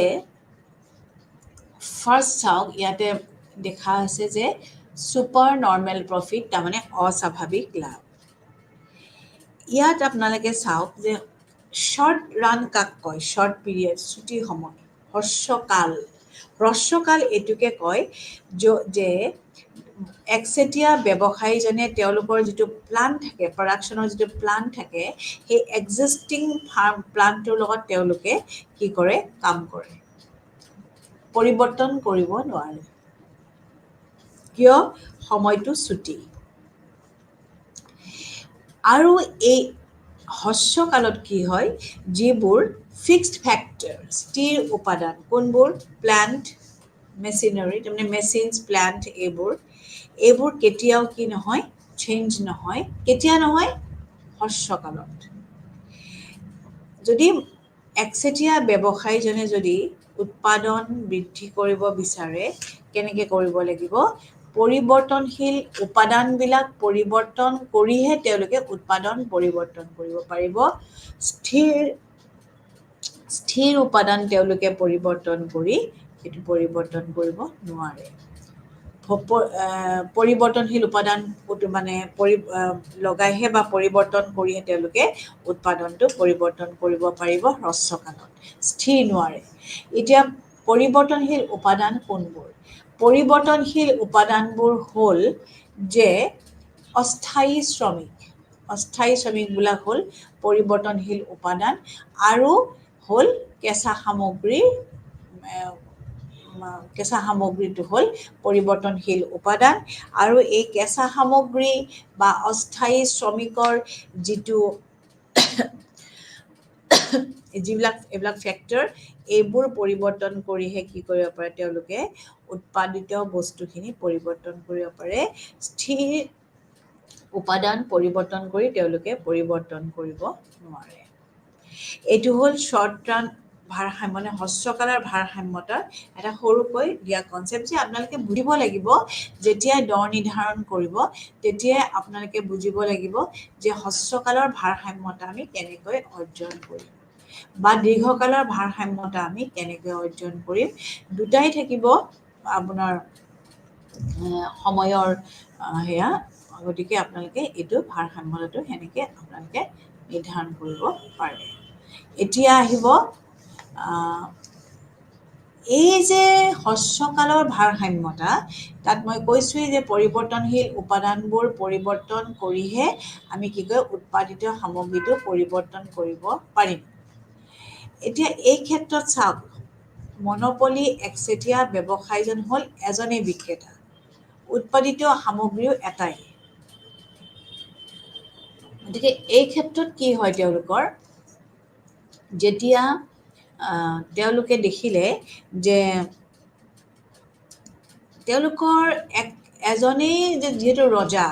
ফাৰ্ষ্ট চাওক, ইয়াতে দেখা আছে যে ছুপাৰ নৰ্মেল প্ৰফিট, তাৰমানে অস্বাভাৱিক লাভ। ইয়াত আপোনালোকে চাওক যে শ্বৰ্ট ৰান কাক কয়? শ্বৰ্ট পিৰিয়ড, চুটি সময়, হ্ৰস্বকাল এইটোকে কয় যে একচেটিয়া ব্যৱসায়ীজনে তেওঁলোকৰ যিটো প্লান থাকে, প্ৰডাকশ্যনৰ যিটো প্লান থাকে, সেই এক্সিষ্টিং প্লানটোৰ লগত তেওঁলোকে কি কৰে? কাম কৰে, পৰিৱৰ্তন কৰিব নোৱাৰে। কিয়? সময়টো চুটি। আৰু এই হ্ৰস্বকালত কি হয়? যিবোৰ ফিক্সড ফেক্টৰ, স্থিৰ উপাদান, কোনবোৰ? প্লান্ট, মেচিনাৰী, তাৰমানে মেচিনছ, প্লান্ট, এইবোৰ কেতিয়াও কি নহয়? চেঞ্জ নহয়। কেতিয়া নহয়? হ্ৰস্বকালত। যদি একচেটিয়া ব্যৱসায়ীজনে যদি উৎপাদন বৃদ্ধি কৰিব বিচাৰে কেনেকৈ কৰিব লাগিব পৰিৱৰ্তনশীল উপাদানবিলাক পৰিৱৰ্তন কৰিহে তেওঁলোকে উৎপাদন পৰিৱৰ্তন কৰিব পাৰিব স্থিৰ উপাদান তেওঁলোকে পৰিৱৰ্তন কৰি সেইটো পৰিৱৰ্তন কৰিব নোৱাৰে পৰিৱৰ্তনশীল উপাদান মানে লগাইহে বা পৰিৱৰ্তন কৰিহে তেওঁলোকে উৎপাদনটো পৰিৱৰ্তন কৰিব পাৰিব হ্ৰস্ব কালত স্থিৰ নোৱাৰে এতিয়া পৰিৱৰ্তনশীল উপাদান কোনবোৰ পৰিৱৰ্তনশীল উপাদানবোৰ হ'ল যে অস্থায়ী শ্ৰমিকবিলাক হ'ল পৰিৱৰ্তনশীল উপাদান আৰু হ'ল কেঁচা সামগ্ৰীটো হ'ল পৰিৱৰ্তনশীল উপাদান আৰু এই কেঁচা সামগ্ৰী বা অস্থায়ী শ্ৰমিকৰ এইবিলাক ফেক্টৰ এইবোৰ পৰিৱৰ্তন কৰিহে কি কৰিব পাৰে তেওঁলোকে উৎপাদিত বস্তুখিনি পৰিৱৰ্তন কৰিব পাৰে স্থিৰ উপাদান পৰিৱৰ্তন কৰি তেওঁলোকে পৰিৱৰ্তন কৰিব নোৱাৰে এইটো হ'ল শ্বৰ্ট টাৰ্ম ভাৰসাম্য মানে হ্ৰস্বকালৰ ভাৰসাম্যতাৰ এটা সৰুকৈ দিয়া কনচেপ্ট যে আপোনালোকে বুজিব লাগিব যেতিয়াই দৰ নিৰ্ধাৰণ কৰিব তেতিয়াই আপোনালোকে বুজিব লাগিব যে হ্ৰস্বকালৰ ভাৰসাম্যতা আমি কেনেকৈ অৰ্জন কৰিম বা দীৰ্ঘকালৰ ভাৰসাম্যতা আমি কেনেকৈ অৰ্জন কৰিম দুটাই থাকিব আপোনাৰ সময়ৰ সেয়া গতিকে আপোনালোকে এইটো ভাৰসাম্যতাটো সেনেকৈ আপোনালোকে নিৰ্ধাৰণ কৰিব পাৰে এতিয়া আহিব এই যে হ্ৰস্বকালৰ ভাৰসাম্যতা তাত মই কৈছোঁৱেই যে পৰিৱৰ্তনশীল উপাদানবোৰ পৰিৱৰ্তন কৰিহে আমি কি কয় উৎপাদিত সামগ্ৰীটো পৰিৱৰ্তন কৰিব পাৰিম এতিয়া এই ক্ষেত্ৰত চাওক মনোপলি একচেটিয়া ব্যৱসায়ীজন হ'ল এজনেই বিক্ৰেতা উৎপাদিত সামগ্ৰীও এটাই গতিকে এই ক্ষেত্ৰত কি হয় তেওঁলোকৰ যেতিয়া তেওঁলোকে দেখিলে যে তেওঁলোকৰ এজনেই যিহেতু ৰজা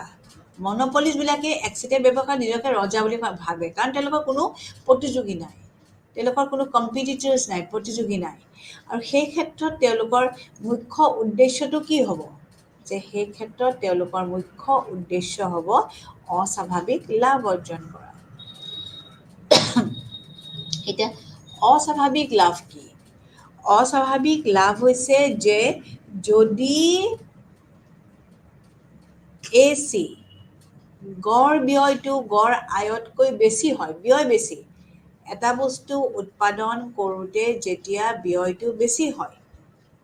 মনোপলিছবিলাকে একচেটিয়া ব্যৱসায় নিজকে ৰজা বুলি ভাবে কাৰণ তেওঁলোকৰ কোনো প্ৰতিযোগী নাই তেওঁলোকৰ কোনো কম্পিটিটৰ্ছ নাই প্ৰতিযোগী নাই আৰু সেই ক্ষেত্ৰত তেওঁলোকৰ মুখ্য উদ্দেশ্যটো কি হ'ব যে সেই ক্ষেত্ৰত তেওঁলোকৰ মুখ্য উদ্দেশ্য হ'ব অস্বাভাৱিক লাভ অৰ্জন কৰা এতিয়া অস্বাভাৱিক লাভ কি অস্বাভাৱিক লাভ হৈছে যে যদি AC গড় ব্যয়টো গড় আয়তকৈ বেছি হয় ব্যয় বেছি এটা বস্তু উৎপাদন কৰোঁতে যেতিয়া ব্যয়টো বেছি হয়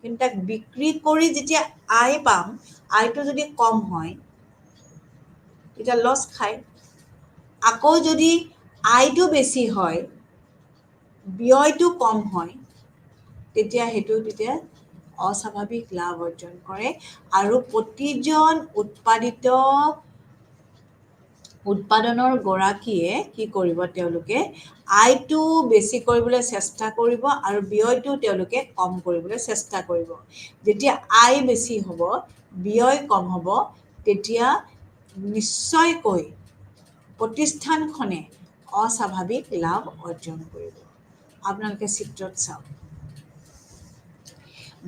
কিন্তু তাক বিক্ৰী কৰি যেতিয়া আয় পাম আয়টো যদি কম হয় তেতিয়া লছ খায় আকৌ যদি আয়টো বেছি হয় ব্যয়টো কম হয় তেতিয়া অস্বাভাৱিক লাভ অৰ্জন কৰে আৰু প্ৰতিজন উৎপাদনৰ গৰাকীয়ে কি কৰিব তেওঁলোকে আয়টো বেছি কৰিবলৈ চেষ্টা কৰিব আৰু ব্যয়টো তেওঁলোকে কম কৰিবলৈ চেষ্টা কৰিব যেতিয়া আয় বেছি হ'ব ব্যয় কম হ'ব তেতিয়া নিশ্চয়কৈ প্ৰতিষ্ঠানখনে অস্বাভাৱিক লাভ অৰ্জন কৰিব আপোনালোকে চিত্ৰত চাওক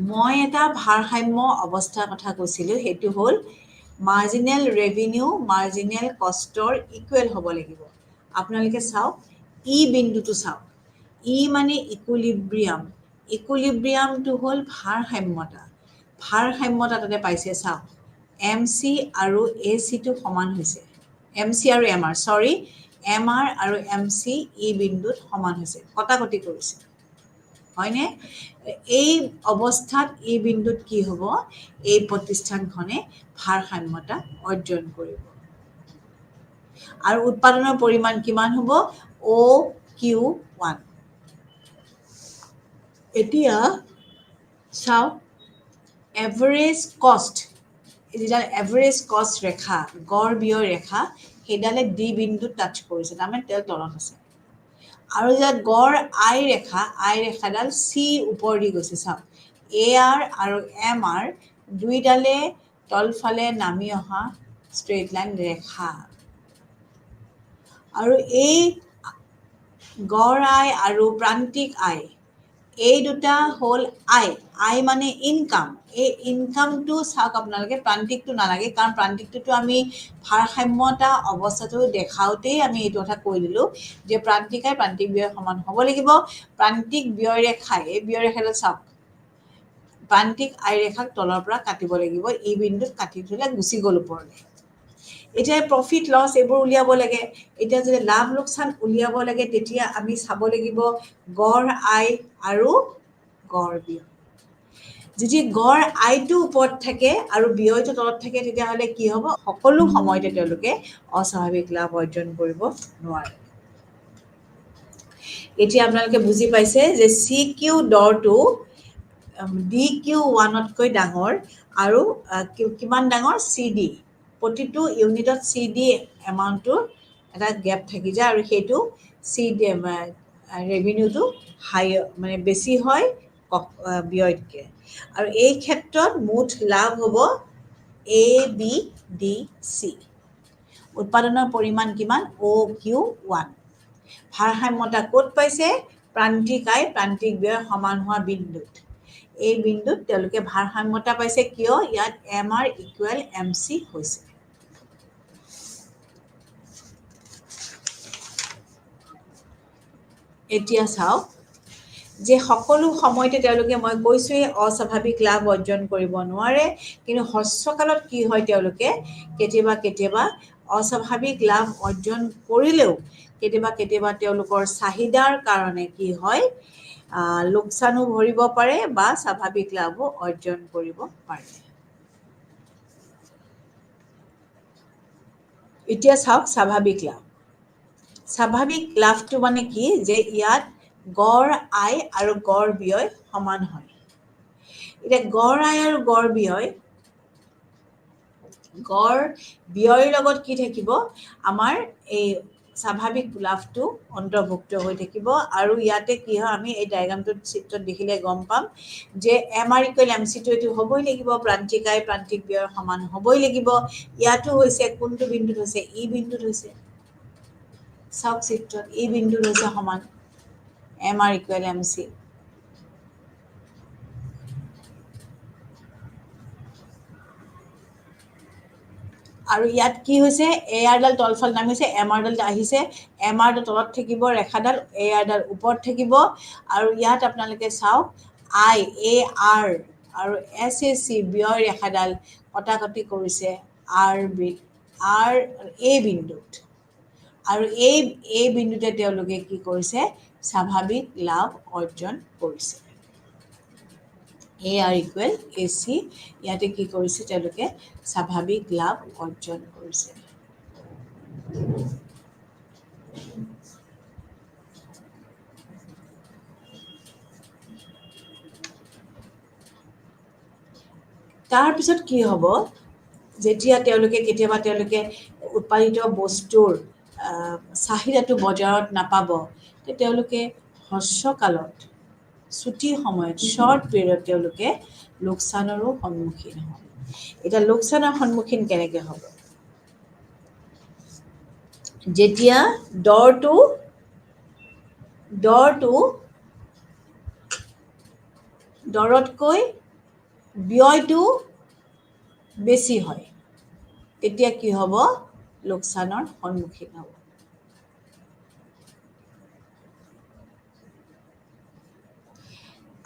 মই এটা ভাৰসাম্য অৱস্থাৰ কথা কৈছিলোঁ সেইটো হ'ল মাৰ্জিনেল ৰেভিনিউ মাৰ্জিনেল কষ্টৰ ইকুৱেল হ'ব লাগিব আপোনালোকে চাওক বিন্দুটো চাওক মানে ইকুইলিব্ৰিয়ামটো হ'ল ভাৰসাম্যতা তাতে পাইছে চাওক MC আৰু ACটো সমান হৈছে MC আৰু MR MR আৰু MC বিন্দুত সমান হৈছে কটাকটি কৰিছে হয়নে এই অৱস্থাত বিন্দুত কি হ'ব এই প্ৰতিষ্ঠানখনে ভাৰসাম্যতা অৰ্জন কৰিব আৰু উৎপাদনৰ পৰিমাণ কিমান হ'ব OQ1 এতিয়া চাওক এভাৰেজ কষ্ট যিডাল এভাৰেজ কষ্ট ৰেখা গড় ব্যয় ৰেখা সেইডালে D বিন্দুত টাচ কৰিছে তাৰমানে তেওঁ তলত আছে আৰু ইয়াত গড় আয় ৰেখাডাল C ওপৰেদি গৈছে চাওক AR আৰু MR দুইডালে তলফালে নামি অহা ষ্ট্ৰেইট লাইন ৰেখা আৰু এই গড় আয় আৰু প্ৰান্তিক আয় এই দুটা হ'ল আই মানে ইনকাম। এই ইনকামটো চাওক আপোনালোকে, প্ৰান্তিকটো নালাগে, কাৰণ প্ৰান্তিকটোতো আমি ভাৰসাম্যতা অৱস্থাটো দেখাওঁতেই আমি এইটো কথা কৈ দিলোঁ যে প্ৰান্তিক আয় প্ৰান্তিক ব্যয় সমান হ'ব লাগিব। প্ৰান্তিক ব্যয় ৰেখাই, এই ব্যয় ৰেখাটো চাওক, প্ৰান্তিক আয় ৰেখাক তলৰ পৰা কাটিব লাগিব। এই বিন্দুত কাটি থ'লে গুচি গ'ল ওপৰলৈ। এতিয়া প্ৰফিট লছ এইবোৰ উলিয়াব লাগে। এতিয়া যদি লাভ লোকচান উলিয়াব লাগে, তেতিয়া আমি চাব লাগিব গড় আয় আৰু গড় ব্যয়। যদি গড় আয়টো ওপৰত থাকে আৰু ব্যয়টো তলত থাকে, তেতিয়াহ'লে কি হ'ব? সকলো সময়তে তেওঁলোকে অস্বাভাৱিক লাভ অৰ্জন কৰিব নোৱাৰে। এতিয়া আপোনালোকে বুজি পাইছে যে চি কিউ দৰটো ডি কিউ ওৱানতকৈ ডাঙৰ আৰু কিমান ডাঙৰ? C D. প্ৰতিটো ইউনিটত চি ডি এমাউণ্টটোৰ এটা গেপ থাকি যায় আৰু সেইটো চি ডি ৰেভিনিউটো হাই মানে বেছি হয় ব্যয়তকৈ। আৰু এই ক্ষেত্ৰত মুঠ লাভ হ'ব এ বি ডি চি। উৎপাদনৰ পৰিমাণ কিমান? অ' কিউ ওৱান। ভাৰসাম্যতা ক'ত পাইছে? প্ৰান্তিক আয় প্ৰান্তিক ব্যয় সমান হোৱা বিন্দুত। এই বিন্দুত তেওঁলোকে ভাৰসাম্যতা পাইছে। কিয়? ইয়াত M R equal M C হৈছে। এতিয়া চাওক যে সকলো সময়তে তেওঁলোকে, মই কৈছোঁৱেই, অস্বাভাৱিক লাভ অৰ্জন কৰিব নোৱাৰে। কিন্তু হ্ৰস্বকালত কি হয়, তেওঁলোকে কেতিয়াবা কেতিয়াবা অস্বাভাৱিক লাভ অৰ্জন কৰিলেও কেতিয়াবা কেতিয়াবা তেওঁলোকৰ চাহিদাৰ কাৰণে কি হয়, লোকচানো ভৰিব পাৰে বা স্বাভাৱিক লাভো অৰ্জন কৰিব পাৰে। এতিয়া চাওক স্বাভাৱিক লাভ। স্বাভাৱিক লাভটো মানে কি? যে ইয়াত গড় আয় আৰু গড় ব্যয় সমান হয়। এতিয়া গড় আয় আৰু গড় ব্যয়ৰ লগত কি থাকিব? আমাৰ এই স্বাভাৱিক লাভটো অন্তৰ্ভুক্ত হৈ থাকিব। আৰু ইয়াতে কি হয়, আমি এই ডায়েগ্ৰামটোত চিত্ৰত দেখিলে গম পাম যে এম আৰ ইকুৱেল এম চিটো এইটো হ'বই লাগিব। প্ৰান্তিক আয় প্ৰান্তিক ব্যয়ৰ সমান হ'বই লাগিব। ইয়াতো হৈছে, কোনটো বিন্দুত হৈছে? ই বিন্দুত হৈছে। চাওক চিত্ৰত, ই বিন্দুত হৈছে সমান M R equal M C. আৰু ইয়াত কি হৈছে? এ আৰডাল তলফাল নামিছে, এম আৰডাল আহিছে। এম আৰটো তলত থাকিব ৰেখাডাল, এ আৰডাল ওপৰত থাকিব। আৰু ইয়াত আপোনালোকে চাওক, আই এ আৰ আৰু এছ এ চি ব্যয় ৰেখাডাল কটাকটি কৰিছে আৰ এই বিন্দুত। আৰু এই বিন্দুতে তেওঁলোকে কি কৰিছে? স্বাভাৱিক লাভ অৰ্জন কৰিছে। এ আৰ ইকুৱেল এ চি, ইয়াতে কি কৰিছে? তেওঁলোকে স্বাভাৱিক লাভ অৰ্জন কৰিছে। তাৰপিছত কি হ'ব? যেতিয়া তেওঁলোকে কেতিয়াবা উৎপাদিত বস্তুৰ চাহিদাটো বজাৰত নাপাব, তেওঁলোকে হ্ৰস্বকালত, ছুটি সময়ত, শ্বৰ্ট পিৰিয়ডত তেওঁলোকে লোকচানৰো সন্মুখীন হ'ব। এতিয়া লোকচানৰ সন্মুখীন কেনেকৈ হ'ব? যেতিয়া দৰতকৈ ব্যয়টো বেছি হয়, তেতিয়া কি হ'ব? লোকচানৰ সন্মুখীন হ'ব।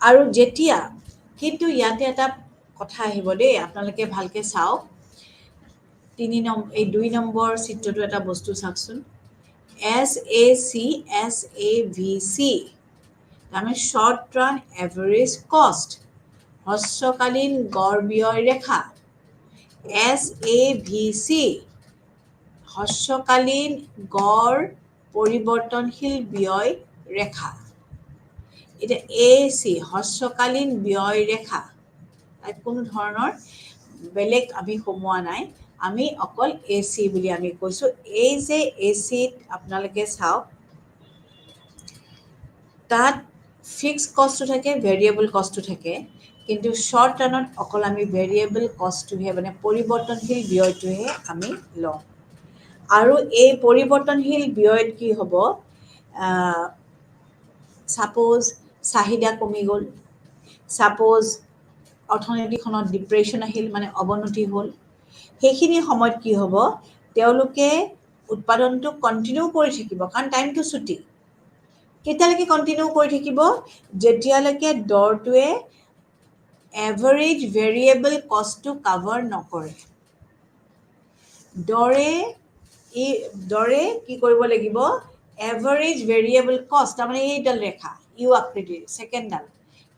আৰু যেতিয়া, কিন্তু ইয়াতে এটা কথা আহিব দেই, আপোনালোকে ভালকৈ চাওক। এই 2 নম্বৰ চিত্ৰটো এটা বস্তু চাওকচোন। এছ এ চি, এছ এ ভি চি, তাৰমানে শ্বৰ্ট ৰান এভাৰেজ কষ্ট, হ্ৰস্বকালীন গড় ব্যয় ৰেখা। এছ এ ভি চি, হ্ৰস্বকালীন গড় পৰিৱৰ্তনশীল ব্যয় ৰেখা। এতিয়া এ চি, হ্ৰস্বকালীন ব্যয় ৰেখা। তাত কোনো ধৰণৰ বেলেগ আমি সোমোৱা নাই, আমি অকল এ চি বুলি আমি কৈছোঁ। এই যে এ চিত আপোনালোকে চাওক, তাত ফিক্স কষ্টটো থাকে, ভেৰিয়েবল কষ্টটো থাকে। কিন্তু শ্বৰ্ট ৰাণত অকল আমি ভেৰিয়েবল কষ্টটোহে, মানে পৰিৱৰ্তনশীল ব্যয়টোহে আমি লওঁ। আৰু এই পৰিৱৰ্তনশীল ব্যয়ত কি হ'ব? ছাপ'জ চাহিদা কমি গ'ল, ছাপ'জ অৰ্থনীতিখনত ডিপ্ৰেশ্যন আহিল, মানে অৱনতি হ'ল, সেইখিনি সময়ত কি হ'ব, তেওঁলোকে উৎপাদনটো কণ্টিনিউ কৰি থাকিব, কাৰণ টাইমটো ছুটি। কেতিয়ালৈকে কণ্টিনিউ কৰি থাকিব, যেতিয়ালৈকে দৰটোৱে এভাৰেজ ভেৰিয়েবল কষ্টটো কাভাৰ নকৰে। দৰে কি কৰিব লাগিব, এভাৰেজ ভেৰিয়েবল কষ্ট, তাৰমানে এইডাল ৰেখা ইউ আকৃতিৰ ছেকেণ্ডডাল,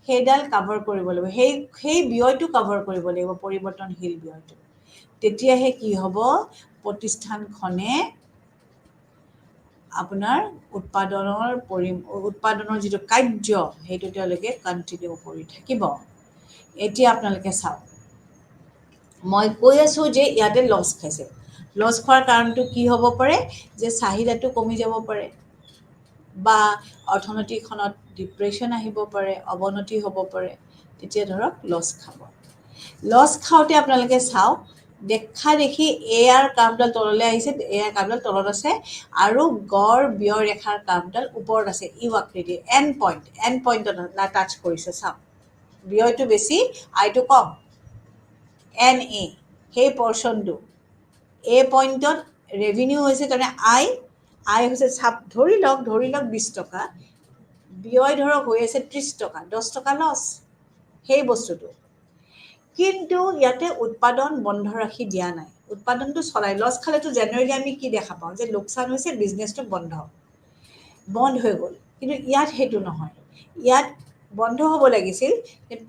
সেইডাল কাভাৰ কৰিব লাগিব, সেই ব্যয়টো কাভাৰ কৰিব লাগিব, পৰিৱৰ্তনশীল ব্যয়টো। তেতিয়াহে কি হ'ব, প্ৰতিষ্ঠানখনে আপোনাৰ উৎপাদনৰ যিটো কাৰ্য সেইটো তেওঁলোকে কণ্টিনিউ কৰি থাকিব। এতিয়া আপোনালোকে চাওক, মই কৈ আছোঁ যে ইয়াতে লছ খাইছে। লছ খোৱাৰ কাৰণটো কি হ'ব পাৰে, যে চাহিদাটো কমি যাব পাৰে, বা অৰ্থনীতিখনত ডিপ্ৰেশ্যন আহিব পাৰে, অৱনতি হ'ব পাৰে, তেতিয়া ধৰক লছ খাব। লছ খাওঁতে আপোনালোকে চাওক, দেখা দেখি এয়াৰ কাৰ্ভডাল তললৈ আহিছে, এয়াৰ কাৰ্ভডাল তলত আছে, আৰু গড় ব্যয় ৰেখাৰ কাৰ্ভডাল ওপৰত আছে, ইউ আকৃতিৰ এণ্ড পইণ্টত টাচ কৰিছে। চাওক, ব্যয়টো বেছি, আয়টো কম, এন এ, সেই পৰ্চনটো এ পইণ্টত ৰেভিনিউ হৈছে, তাৰমানে আয় হৈছে ধৰি লওক 20 টকা, ব্যয় ধৰক হৈ আছে 30 টকা, 10 টকা লছ সেই বস্তুটো। কিন্তু ইয়াতে উৎপাদন বন্ধ ৰাখি দিয়া নাই, উৎপাদনটো চলাই। লছ খালেতো জেনেৰেলি আমি কি দেখা পাওঁ, যে লোকচান হৈছে, বিজনেছটো বন্ধ হৈ গ'ল। কিন্তু ইয়াত সেইটো নহয়, ইয়াত বন্ধ হ'ব লাগিছিল,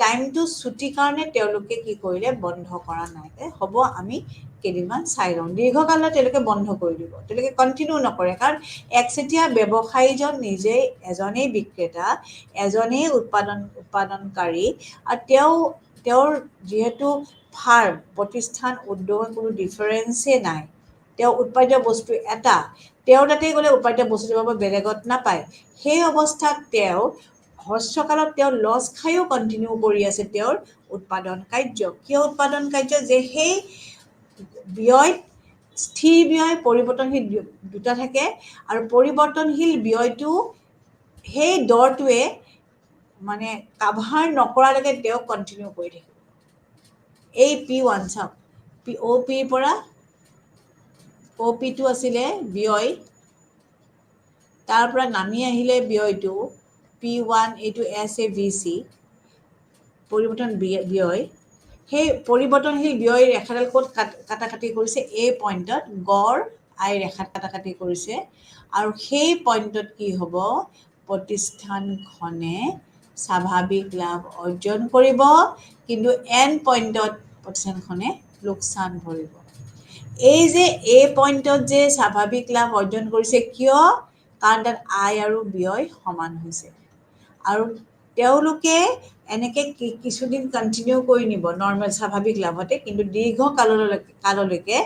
টাইমটো ছুটি কাৰণে তেওঁলোকে কি কৰিলে, বন্ধ কৰা নাই। হ'ব, আমি কেইদিনমান চাই লওঁ, দীৰ্ঘকালত তেওঁলোকে বন্ধ কৰি দিব, তেওঁলোকে কণ্টিনিউ নকৰে। কাৰণ একচেটিয়া ব্যৱসায়ীজন নিজেই এজনেই বিক্ৰেতা, এজনেই উৎপাদনকাৰী, আৰু তেওঁৰ যিহেতু ফাৰ্ম, প্ৰতিষ্ঠান, উদ্যোগৰ কোনো ডিফাৰেঞ্চেই নাই, তেওঁ উৎপাদিত বস্তু এটা, তেওঁৰ তাতেই গ'লে উৎপাদিত বস্তুটো পাব, বেলেগত নাপায়। সেই অৱস্থাত তেওঁ হ্ৰস্বকালত তেওঁ লছ খায়ো কণ্টিনিউ কৰি আছে তেওঁৰ উৎপাদন কাৰ্য। কিয় উৎপাদন কাৰ্য, যে সেই ব্যয়, স্থিৰ ব্যয়, পৰিৱৰ্তনশীল দুটা থাকে, আৰু পৰিৱৰ্তনশীল ব্যয়টো সেই দৰটোৱে মানে কাভাৰ নকৰালৈকে তেওঁ কণ্টিনিউ কৰি থাকিব। এই P1 চাওক, OPৰ পৰা OP2 আছিলে ব্যয়, তাৰ পৰা নামি আহিলে ব্যয়টো P1, এইটো SAVC, পৰিৱৰ্তন ব্যয়। সেই পৰিৱৰ্তনশীল ব্যয় ৰেখাডাল ক'ত কাটাকাটি কৰিছে, এই পইণ্টত গড় আয় ৰেখাত কাটাকাটি কৰিছে, আৰু সেই পইণ্টত কি হ'ব, প্ৰতিষ্ঠানখনে স্বাভাৱিক লাভ অৰ্জন কৰিব, কিন্তু এণ্ড পইণ্টত প্ৰতিষ্ঠানখনে লোকচান ভৰিব। এই যে এই পইণ্টত যে স্বাভাৱিক লাভ অৰ্জন কৰিছে, কিয়, কাৰণ তাত আয় আৰু ব্যয় সমান হৈছে, আৰু তেওঁলোকে এনেকৈ কিছুদিন কণ্টিনিউ কৰি নিব নৰ্মেল স্বাভাৱিক লাভতে, কিন্তু দীৰ্ঘকাললৈকে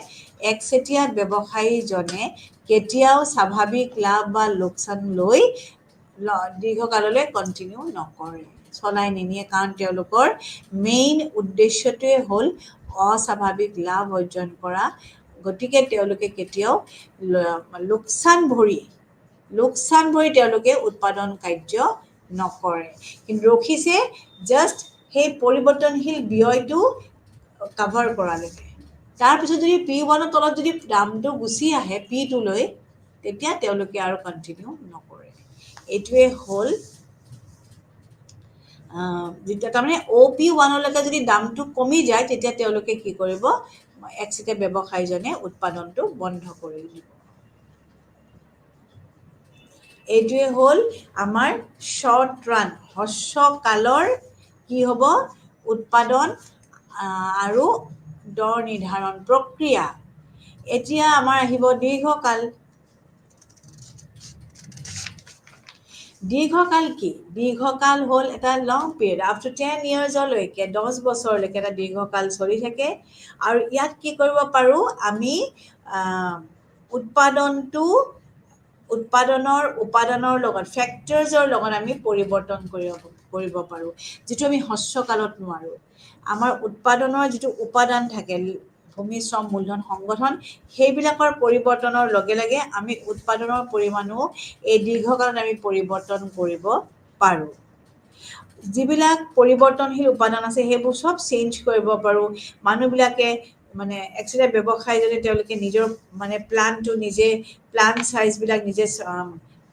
একচেটিয়া ব্যৱসায়ীজনে কেতিয়াও স্বাভাৱিক লাভ বা লোকচান লৈ দীৰ্ঘকাললৈ কণ্টিনিউ নকৰে, চলাই নিনিয়ে। কাৰণ তেওঁলোকৰ মেইন উদ্দেশ্যটোৱে হ'ল অস্বাভাৱিক লাভ অৰ্জন কৰা। গতিকে তেওঁলোকে কেতিয়াও লোকচান ভৰি তেওঁলোকে উৎপাদন কাৰ্য নকৰে, কিন্তু ৰখিছে জাষ্ট সেই পৰিৱৰ্তনশীল ব্যয়টো কাভাৰ কৰালৈকে। তাৰপিছত যদি P1ৰ তলত যদি দামটো গুচি আহে P2লৈ, তেতিয়া তেওঁলোকে আৰু কণ্টিনিউ নকৰে। এইটোৱে হ'ল যেতিয়া তাৰমানে OP1লৈকে যদি দামটো কমি যায়, তেতিয়া তেওঁলোকে কি কৰিব, একচেটিয়া ব্যৱসায়ীজনে উৎপাদনটো বন্ধ কৰি দিব। এইটোৱে হ'ল আমাৰ শ্বৰ্ট ৰান, হ্ৰস্বকালৰ কি হ'ব, উৎপাদন আৰু দৰ নিৰ্ধাৰণ প্ৰক্ৰিয়া। এতিয়া আমাৰ আহিব দীৰ্ঘকাল। দীৰ্ঘকাল কি, দীৰ্ঘকাল হ'ল এটা লং পিৰিয়ড, আপ টু 10 yearsলৈকে, 10 বছৰলৈকে এটা দীৰ্ঘকাল চলি থাকে। আৰু ইয়াত কি কৰিব পাৰোঁ, আমি উপাদানৰ লগত, ফেক্টৰছৰ লগত আমি পৰিৱৰ্তন কৰিব পাৰোঁ, যিটো আমি হ্ৰস্বকালত নোৱাৰোঁ। আমাৰ উৎপাদনৰ যিটো উপাদান থাকে, ভূমি, শ্ৰম, মূলধন, সংগঠন, সেইবিলাকৰ পৰিৱৰ্তনৰ লগে লগে আমি উৎপাদনৰ পৰিমাণো এই দীৰ্ঘকালত আমি পৰিৱৰ্তন কৰিব পাৰোঁ। যিবিলাক পৰিৱৰ্তনশীল উপাদান আছে সেইবোৰ চব চেঞ্জ কৰিব পাৰোঁ মানুহবিলাকে মানে একচুৱেলি ব্যৱসায় যদি তেওঁলোকে নিজৰ মানে প্লানটো নিজে প্লান চাইজবিলাক নিজে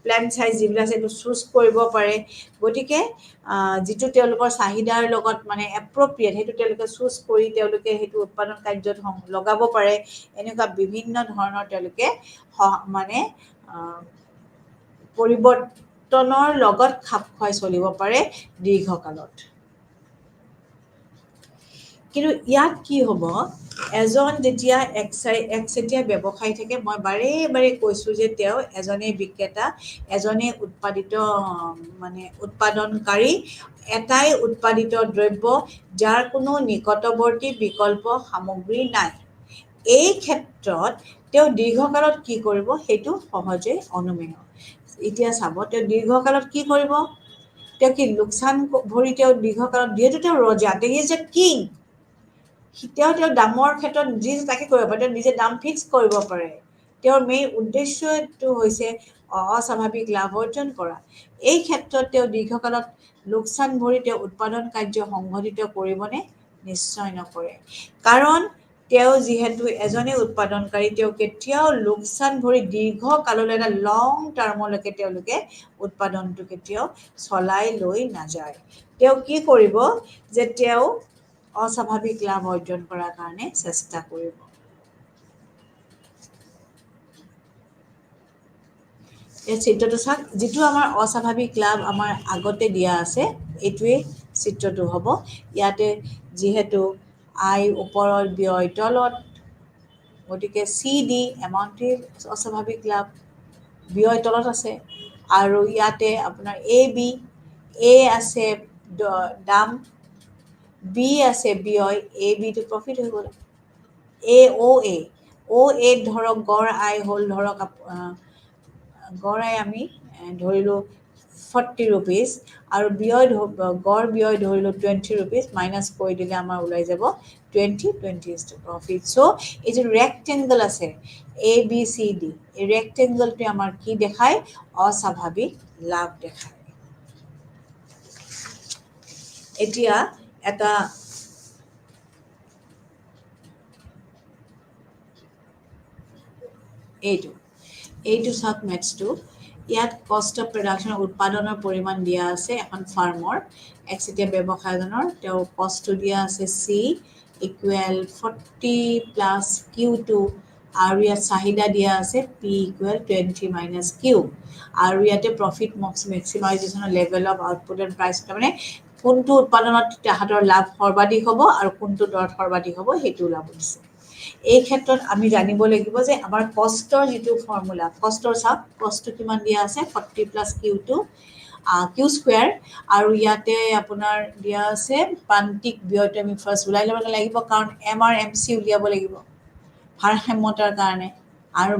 প্লেন চাইজ যিবিলাক আছে সেইটো চুজ কৰিব পাৰে গতিকে যিটো তেওঁলোকৰ চাহিদাৰ লগত মানে এপ্ৰপ্ৰিয়েট সেইটো তেওঁলোকে চুজ কৰি তেওঁলোকে সেইটো উৎপাদন কাৰ্যত লগাব পাৰে এনেকুৱা বিভিন্ন ধৰণৰ তেওঁলোকে মানে পৰিৱৰ্তনৰ লগত খাপ খুৱাই চলিব পাৰে দীৰ্ঘকালত কিন্তু ইয়াত কি হ'ব এজন যেতিয়া একচেটিয়া ব্যৱসায়ী থাকে মই বাৰে বাৰে কৈছোঁ যে তেওঁ এজনেই বিক্ৰেতা এজনেই মানে উৎপাদনকাৰী এটাই উৎপাদিত দ্ৰব্য যাৰ কোনো নিকটৱৰ্তী বিকল্প সামগ্ৰী নাই এই ক্ষেত্ৰত তেওঁ দীৰ্ঘকালত কি কৰিব সেইটো সহজে অনুমেয় এতিয়া চাব তেওঁ দীৰ্ঘকালত কি কৰিব তেওঁ কি লোকচান ভৰি তেওঁ দীৰ্ঘকালত যিহেতু তেওঁ ৰজা তেওঁ ইজ এ কিং তেওঁ দামৰ ক্ষেত্ৰত যি তাকে কৰিব পাৰে তেওঁ নিজে দাম ফিক্স কৰিব পাৰে তেওঁৰ মেইন উদ্দেশ্যটো হৈছে অস্বাভাৱিক লাভ অৰ্জন কৰা এই ক্ষেত্ৰত তেওঁ দীৰ্ঘকালত লোকচান ভৰি তেওঁ উৎপাদন কাৰ্য সংঘটিত কৰিবনে নিশ্চয় নকৰে কাৰণ তেওঁ যিহেতু এজনে উৎপাদনকাৰী তেওঁ কেতিয়াও লোকচান ভৰি দীৰ্ঘকাললৈ এটা লং টাৰ্মলৈকে তেওঁলোকে উৎপাদনটো কেতিয়াও চলাই লৈ নাযায় তেওঁ কি কৰিব যে তেওঁ অস্বাভাৱিক লাভ অৰ্জন কৰাৰ কাৰণে চেষ্টা কৰিব এই চিত্ৰটো চাওক যিটো আমাৰ অস্বাভাৱিক লাভ আমাৰ আগতে দিয়া আছে এইটোৱে চিত্ৰটো হ'ব ইয়াতে যিহেতু আই ওপৰত ব্যয় তলত গতিকে চি ডি এমাউণ্টে অস্বাভাৱিক লাভ ব্যয় তলত আছে আৰু ইয়াতে আপোনাৰ এ আছে দাম বি আছে ব্যয় এ বিটো প্ৰফিট হৈ গ'ল অ' এ ধৰক গড় আই হ'ল ধৰক গড় আই আমি ধৰিলোঁ 40 rupees আৰু গড় ব্যয় ধৰিলোঁ 20 rupees মাইনাছ কৰি দিলে আমাৰ ওলাই যাব 20 is the profit so এই যে ৰেক্টেংগল আছে এ বি চি ডি এই ৰেক্টেংগলটোৱে আমাৰ কি দেখায় অস্বাভাৱিক লাভ দেখায় এতিয়া এটা এইটো চাওক নেক্সটটো ইয়াত কষ্ট অফ প্ৰডাকশ্যন উৎপাদনৰ পৰিমাণ দিয়া আছে এখন ফাৰ্মৰ একচেটিয়া ব্যৱসায়জনৰ তেওঁৰ কষ্টটো দিয়া আছে চি ইকুৱেল 40 প্লাছ Q2 আৰু ইয়াত চাহিদা দিয়া আছে P ইকুৱেল 20 মাইনাছ Q আৰু ইয়াতে প্ৰফিট মেক্সিমাইজেশ্যনৰ level of output and price তাৰমানে কোনটো উৎপাদনত তাহাঁতৰ লাভ সৰ্বাধিক হ'ব আৰু কোনটো দৰত সৰ্বাধিক হ'ব সেইটো ওলাব দিছে এই ক্ষেত্ৰত আমি জানিব লাগিব যে আমাৰ কষ্টৰ যিটো ফৰ্মুলা কষ্টৰ চাওক কষ্ট কিমান দিয়া আছে 40 প্লাছ Q2 কিউ স্কুৱেৰ আৰু ইয়াতে আপোনাৰ দিয়া আছে প্ৰান্তিক ব্যয়টো আমি ফাৰ্ষ্ট ওলাই ল'ব লাগিব কাৰণ MRMC উলিয়াব লাগিব ভাৰসাম্যতাৰ কাৰণে আৰু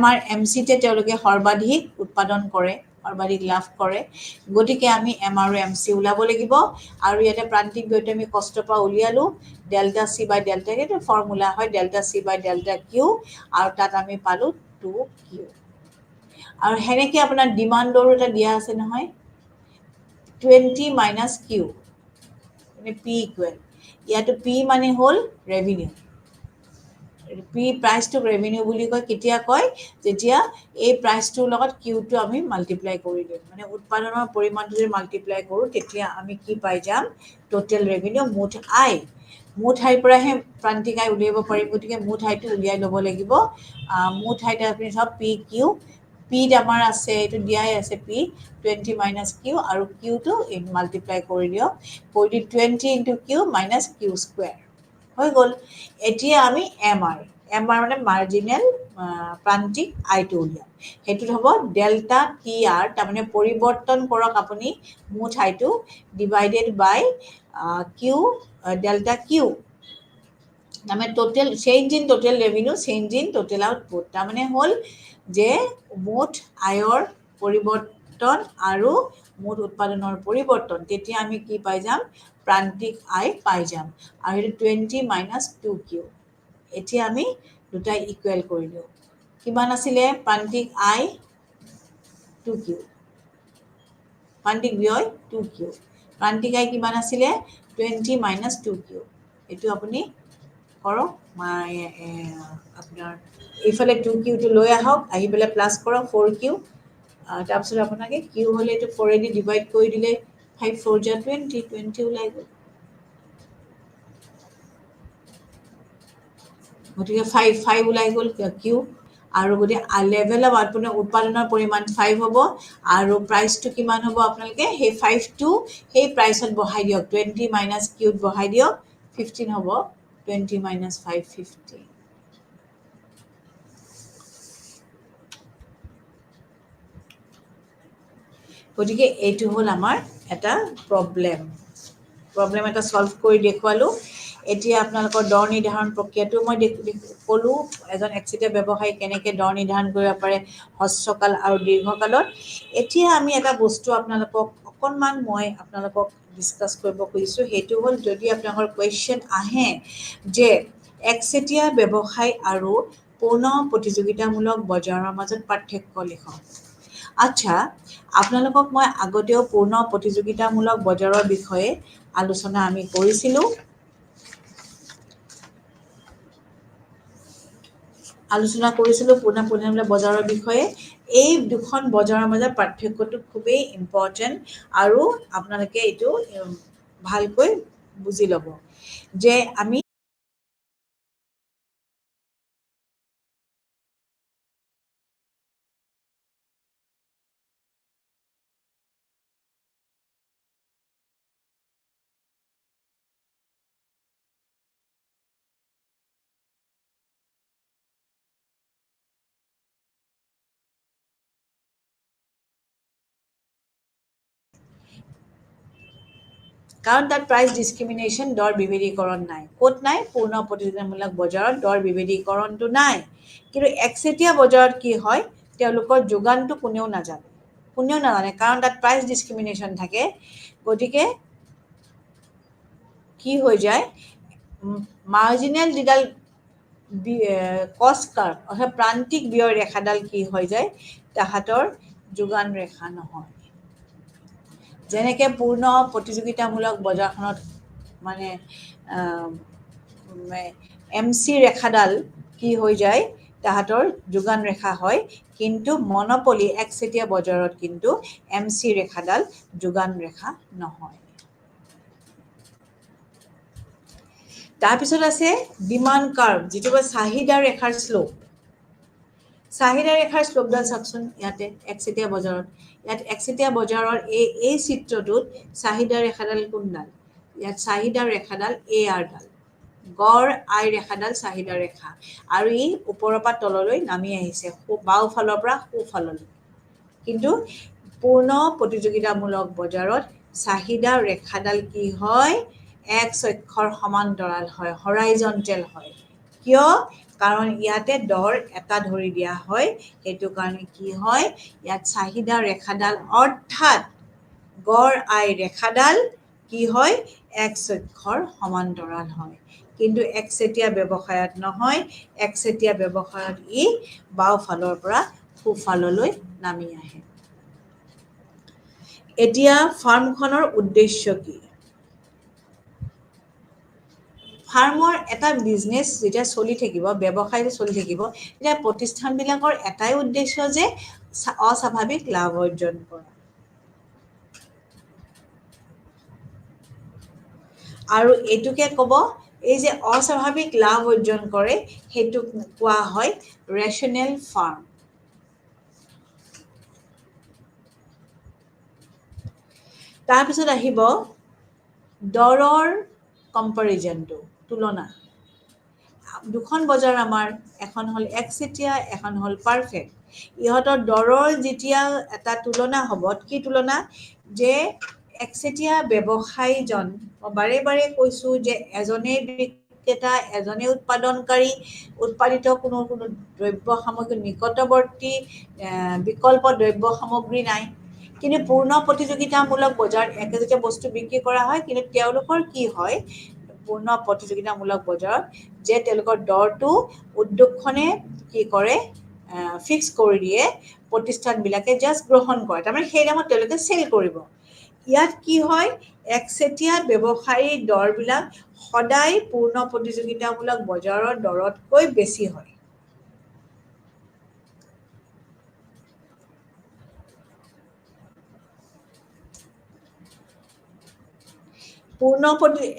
MRMCতে তেওঁলোকে সৰ্বাধিক উৎপাদন কৰে সৰ্বাধিক লাভ কৰে গতিকে আমি MRMC ওলাব লাগিব আৰু ইয়াতে প্ৰান্তিক ব্যয়টো আমি কষ্টৰ পৰা উলিয়ালোঁ ডেল্টা চি বাই ডেল্টা এইটো ফৰ্মুলা হয় delta C by delta Q আৰু তাত আমি পালোঁ 2Q আৰু সেনেকৈ আপোনাৰ ডিমাণ্ডৰো এটা দিয়া আছে নহয় 20 মাইনাছ কিউ মানে পি ইকুৱেল ইয়াতো পি মানে হ'ল ৰেভিনিউ প্ৰাইচটোক ৰেভিনিউ বুলি কয় কেতিয়া কয় যেতিয়া এই প্ৰাইচটোৰ লগত কিউটো আমি মাল্টিপ্লাই কৰি দিওঁ মানে উৎপাদনৰ পৰিমাণটো যদি মাল্টিপ্লাই কৰোঁ তেতিয়া আমি কি পাই যাম টোটেল ৰেভিনিউ মুঠ আইৰ পৰাহে প্ৰান্তিক আয় উলিয়াব পাৰিম গতিকে মুঠ আয়টো উলিয়াই ল'ব লাগিব মুঠ আয়টো আপুনি চাওক পি কিউ পিত আমাৰ আছে এইটো দিয়াই আছে পি 20 মাইনাছ কিউ আৰু কিউটো মাল্টিপ্লাই কৰি দিয়ক কৰি দি 20 into Q minus Q square হৈ গ'ল এতিয়া আমি এম আৰ মানে মাৰ্জিনেল প্ৰান্তিক আয়টো উলিয়াম সেইটোত হ'ব ডেল্টা টি আৰ তাৰমানে পৰিৱৰ্তন কৰক আপুনি মুঠ আয়টো divided by Q delta Q তাৰমানে total change in total revenue change in total output তাৰমানে হ'ল যে মুঠ আয়ৰ পৰিৱৰ্তন আৰু মুঠ উৎপাদনৰ পৰিৱৰ্তন তেতিয়া আমি কি পাই যাম প্ৰান্তিক আয় পাই যাম আৰু সেইটো 20 মাইনাছ 2Q এতিয়া আমি দুটাই ইকুৱেল কৰি দিওঁ কিমান আছিলে প্ৰান্তিক আয় 2Q প্ৰান্তিক ব্যয় 2Q, প্ৰান্তিক আয় কিমান আছিলে 20 মাইনাছ 2Q। এইটো আপুনি কৰক, আপোনাৰ এইফালে 2Qটো লৈ আহক, আহি পেলাই প্লাছ কৰক 4Q, তাৰপিছত আপোনাকে Q হ'লে এইটো 4 দি ডিভাইড কৰি দিলে 5 4 যা 20 ওলাই গ'ল। গতিকে 5 ওলাই গ'ল Q, আৰু গতিকে লেভেল অফ আপোনাৰ উৎপাদনৰ পৰিমাণ 5 হ'ব, আৰু প্ৰাইচটো কিমান হ'ব আপোনালোকে সেই 5টো সেই প্ৰাইচত বহাই দিয়ক, 20 মাইনাছ Qত বহাই দিয়ক, 15 হ'ব, 20 মাইনাছ 5 15। গতিকে এইটো হ'ল আমাৰ এটা প্ৰব্লেম এটা ছল্ভ কৰি দেখুৱালোঁ। এতিয়া আপোনালোকৰ দৰ নিৰ্ধাৰণ প্ৰক্ৰিয়াটো মই ক'লোঁ, এজন একচেটিয়া ব্যৱসায়ী কেনেকৈ দৰ নিৰ্ধাৰণ কৰিব পাৰে হ্ৰস্বকাল আৰু দীৰ্ঘকালত। এতিয়া আমি এটা বস্তু আপোনালোকক অকণমান মই আপোনালোকক ডিছকাছ কৰিব খুজিছোঁ, সেইটো হ'ল যদি আপোনালোকৰ কুৱেশ্যন আহে যে একচেটিয়া ব্যৱসায় আৰু পূৰ্ণ প্ৰতিযোগিতামূলক বজাৰৰ মাজত পাৰ্থক্য লিখক। আচ্ছা, আপোনালোকক মই আগতেও পূৰ্ণ প্ৰতিযোগিতামূলক বজাৰৰ বিষয়ে আলোচনা আমি কৰিছিলোঁ। পূৰ্ণ প্ৰতিযোগিতামূলক বজাৰৰ বিষয়ে। এই দুখন বজাৰৰ মাজত পাৰ্থক্যটো খুবেই ইম্পৰ্টেণ্ট, আৰু আপোনালোকে এইটো ভালকৈ বুজি ল'ব যে আমি কাৰণ তাত প্ৰাইচ ডিছক্ৰিমিনেশ্যন, দৰ বিভেদীকৰণ নাই। ক'ত নাই? পূৰ্ণ প্ৰতিযোগিতামূলক বজাৰত দৰ বিভেদীকৰণটো নাই। কিন্তু একচেটিয়া বজাৰত কি হয়, তেওঁলোকৰ যোগানটো কোনেও নাজানে, কাৰণ তাত প্ৰাইচ ডিছক্ৰিমিনেশ্যন থাকে। গতিকে কি হৈ যায়, মাৰ্জিনেল যিডাল কষ্ট কাৰ্ভ, অৰ্থাৎ প্ৰান্তিক ব্যয় ৰেখাডাল কি হৈ যায়, তাহাঁতৰ যোগান ৰেখা নহয়। যেনেকৈ পূৰ্ণ প্ৰতিযোগিতামূলক বজাৰখনত মানে MC ৰেখাডাল কি হৈ যায়, তাহাঁতৰ যোগান ৰেখা হয়, কিন্তু মনপলি একচেটিয়া বজাৰত কিন্তু MC ৰেখাডাল যোগান ৰেখা নহয়। তাৰপিছত আছে ডিমাণ্ড কাৰ্ভ, যিটো চাহিদা ৰেখাৰ শ্লোপ। চাহিদা ৰেখাৰ শ্লোপডাল চাওকচোন, ইয়াতে একচেটিয়া বজাৰত, ইয়াত একচেটিয়া বজাৰৰ এই চিত্ৰটোত চাহিদা ৰেখাডাল কোনডাল? ইয়াত চাহিদা ৰেখাডাল AR ডাল, গড় আয় ৰেখাডাল চাহিদা ৰেখা, আৰু ই ওপৰৰ পৰা তললৈ নামি আহিছে, বাওঁফালৰ পৰা সোঁফাললৈ। কিন্তু পূৰ্ণ প্ৰতিযোগিতামূলক বজাৰত চাহিদা ৰেখাডাল কি হয়, এক্স অক্ষৰ সমান্তৰাল হয়, হৰাইজণ্টেল হয়। কিয়? কাৰণ ইয়াতে দৰ এটা ধৰি দিয়া হয়, সেইটো কাৰণে কি হয়, ইয়াত চাহিদা ৰেখাডাল অৰ্থাৎ গড় আয় ৰেখাডাল কি হয়, এক্স অক্ষৰ সমান্তৰাল হয়। কিন্তু একচেটিয়া ব্যৱসায়ত নহয়, একচেটিয়া ব্যৱসায়ত ই বাওঁফালৰ পৰা সোঁফাললৈ নামি আহে। এতিয়া ফাৰ্মখনৰ উদ্দেশ্য কি? ফাৰ্মৰ এটা বিজনেছ যেতিয়া চলি থাকিব, ব্যৱসায়টো চলি থাকিব, তেতিয়া প্ৰতিষ্ঠানবিলাকৰ এটাই উদ্দেশ্য যে অস্বাভাৱিক লাভ অৰ্জন কৰা। আৰু এইটোকে ক'ব, এই যে অস্বাভাৱিক লাভ অৰ্জন কৰে, সেইটোক কোৱা হয় ৰেচনেল ফাৰ্ম। তাৰপিছত আহিব দৰৰ কম্পেৰিজনটো, তুলনা। দুখন বজাৰ আমাৰ, এখন হ'ল একচেটিয়া, এখন হ'ল পাৰফেক্ট। ইহঁতৰ দৰৰ যেতিয়া এটা তুলনা হ'ব, কি তুলনা? যে একচেটিয়া ব্যৱসায়ীজন, মই বাৰে বাৰে কৈছোঁ যে এজনেই বিক্ৰেতা, এজনেই উৎপাদনকাৰী, উৎপাদিত কোনো দ্ৰব্য সামগ্ৰী, নিকটৱৰ্তী বিকল্প দ্ৰব্য সামগ্ৰী নাই। কিন্তু পূৰ্ণ প্ৰতিযোগিতামূলক বজাৰত একেজাতীয় বস্তু বিক্ৰী কৰা হয়, কিন্তু তেওঁলোকৰ কি হয় পূৰ্ণ প্ৰতিযোগিতামূলক বজাৰত, যে তেওঁলোকৰ দৰটো উদ্যোগখনে কি কৰে, ফিক্স কৰি দিয়ে, প্ৰতিষ্ঠানবিলাকে জাষ্ট গ্ৰহণ কৰে, তাৰমানে সেই দামত তেওঁলোকে চেল কৰিব। ইয়াত কি হয়, একচেটিয়া ব্যৱসায়ী দৰবিলাক সদায় পূৰ্ণ প্ৰতিযোগিতামূলক বজাৰৰ দৰতকৈ বেছি হয়।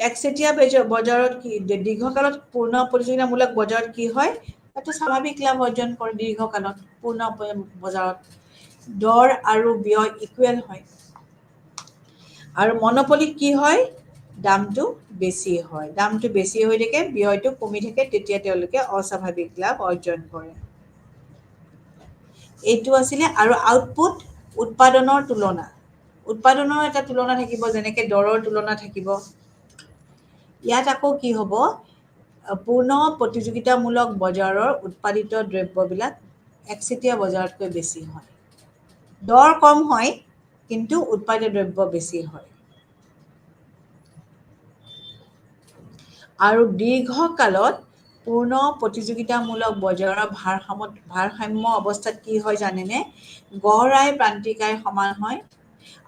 একচেটিয়া বজাৰত কি দীৰ্ঘকালত পূৰ্ণ প্ৰতিযোগিতামূলক বজাৰত কি হয়, এটা স্বাভাৱিক লাভ অৰ্জন কৰে। দীৰ্ঘকালত পূৰ্ণ বজাৰত দৰ আৰু ব্যয় ইকুৱেল হয়। আৰু মনোপলিত কি হয়, দামটো বেছি হয়। দামটো বেছি হৈ থাকে, ব্যয়টো কমি থাকে, তেতিয়া তেওঁলোকে অস্বাভাৱিক লাভ অৰ্জন কৰে। এইটো আছিলে। আৰু আউটপুট, উৎপাদনৰ তুলনা। উৎপাদনৰ এটা তুলনা থাকিব, যেনেকে দৰৰ তুলনা থাকিব। ইয়াত আকৌ কি হ'ব, পূৰ্ণ প্ৰতিযোগিতামূলক বজাৰৰ উৎপাদিত দ্ৰব্যবিলাক একচেটিয়া বজাৰতকৈ বেছি হয়। দৰ কম হয়, কিন্তু উৎপাদিত দ্ৰব্য বেছি হয়। আৰু দীৰ্ঘকালত পূৰ্ণ প্ৰতিযোগিতামূলক বজাৰৰ ভাৰসাম্য অৱস্থাত কি হয় জানেনে? গড় আয় প্ৰান্তিক আয় সমান হয়,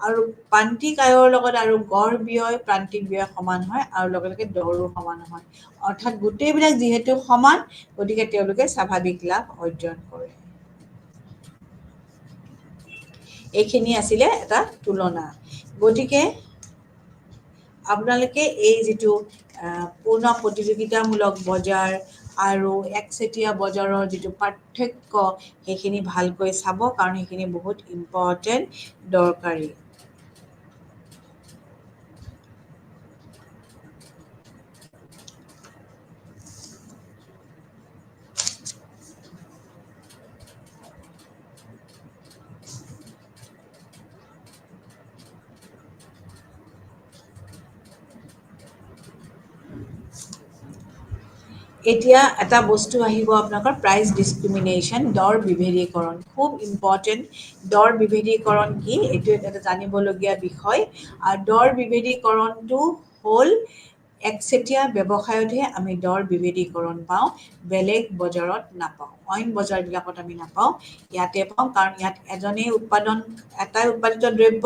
আৰু প্ৰান্তিক আয়ৰ লগত আৰু গড় ব্যয় প্ৰান্তিক ব্যয় সমান হয়, আৰু লগে লগে দৰো সমান হয়। অৰ্থাৎ গোটেইবিলাক যিহেতু সমান, গতিকে তেওঁলোকে স্বাভাৱিক লাভ অৰ্জন কৰে। এইখিনি আছিলে এটা তুলনা। গতিকে আপোনালোকে এই যিটো পূৰ্ণ প্ৰতিযোগিতামূলক বজাৰ আৰু একচেটিয়া বজাৰৰ যিটো পাৰ্থক্য, সেইখিনি ভালকৈ চাব, কাৰণ সেইখিনি বহুত ইম্পৰ্টেণ্ট, দৰকাৰী। এতিয়া এটা বস্তু আহিব আপোনালোকৰ, প্ৰাইচ ডিছক্ৰিমিনেশ্যন, দৰ বিভেদীকৰণ। খুব ইম্পৰ্টেণ্ট। দৰ বিভেদীকৰণ কি, এইটো এটা জানিবলগীয়া বিষয়। আৰু দৰ বিভেদীকৰণটো হ'ল, একচেটিয়া ব্যৱসায়তহে আমি দৰ বিভেদীকৰণ পাওঁ, বেলেগ বজাৰত নাপাওঁ। অইন বজাৰবিলাকত আমি নাপাওঁ, ইয়াতে পাওঁ। কাৰণ ইয়াত এটাই উৎপাদিত দ্ৰব্য,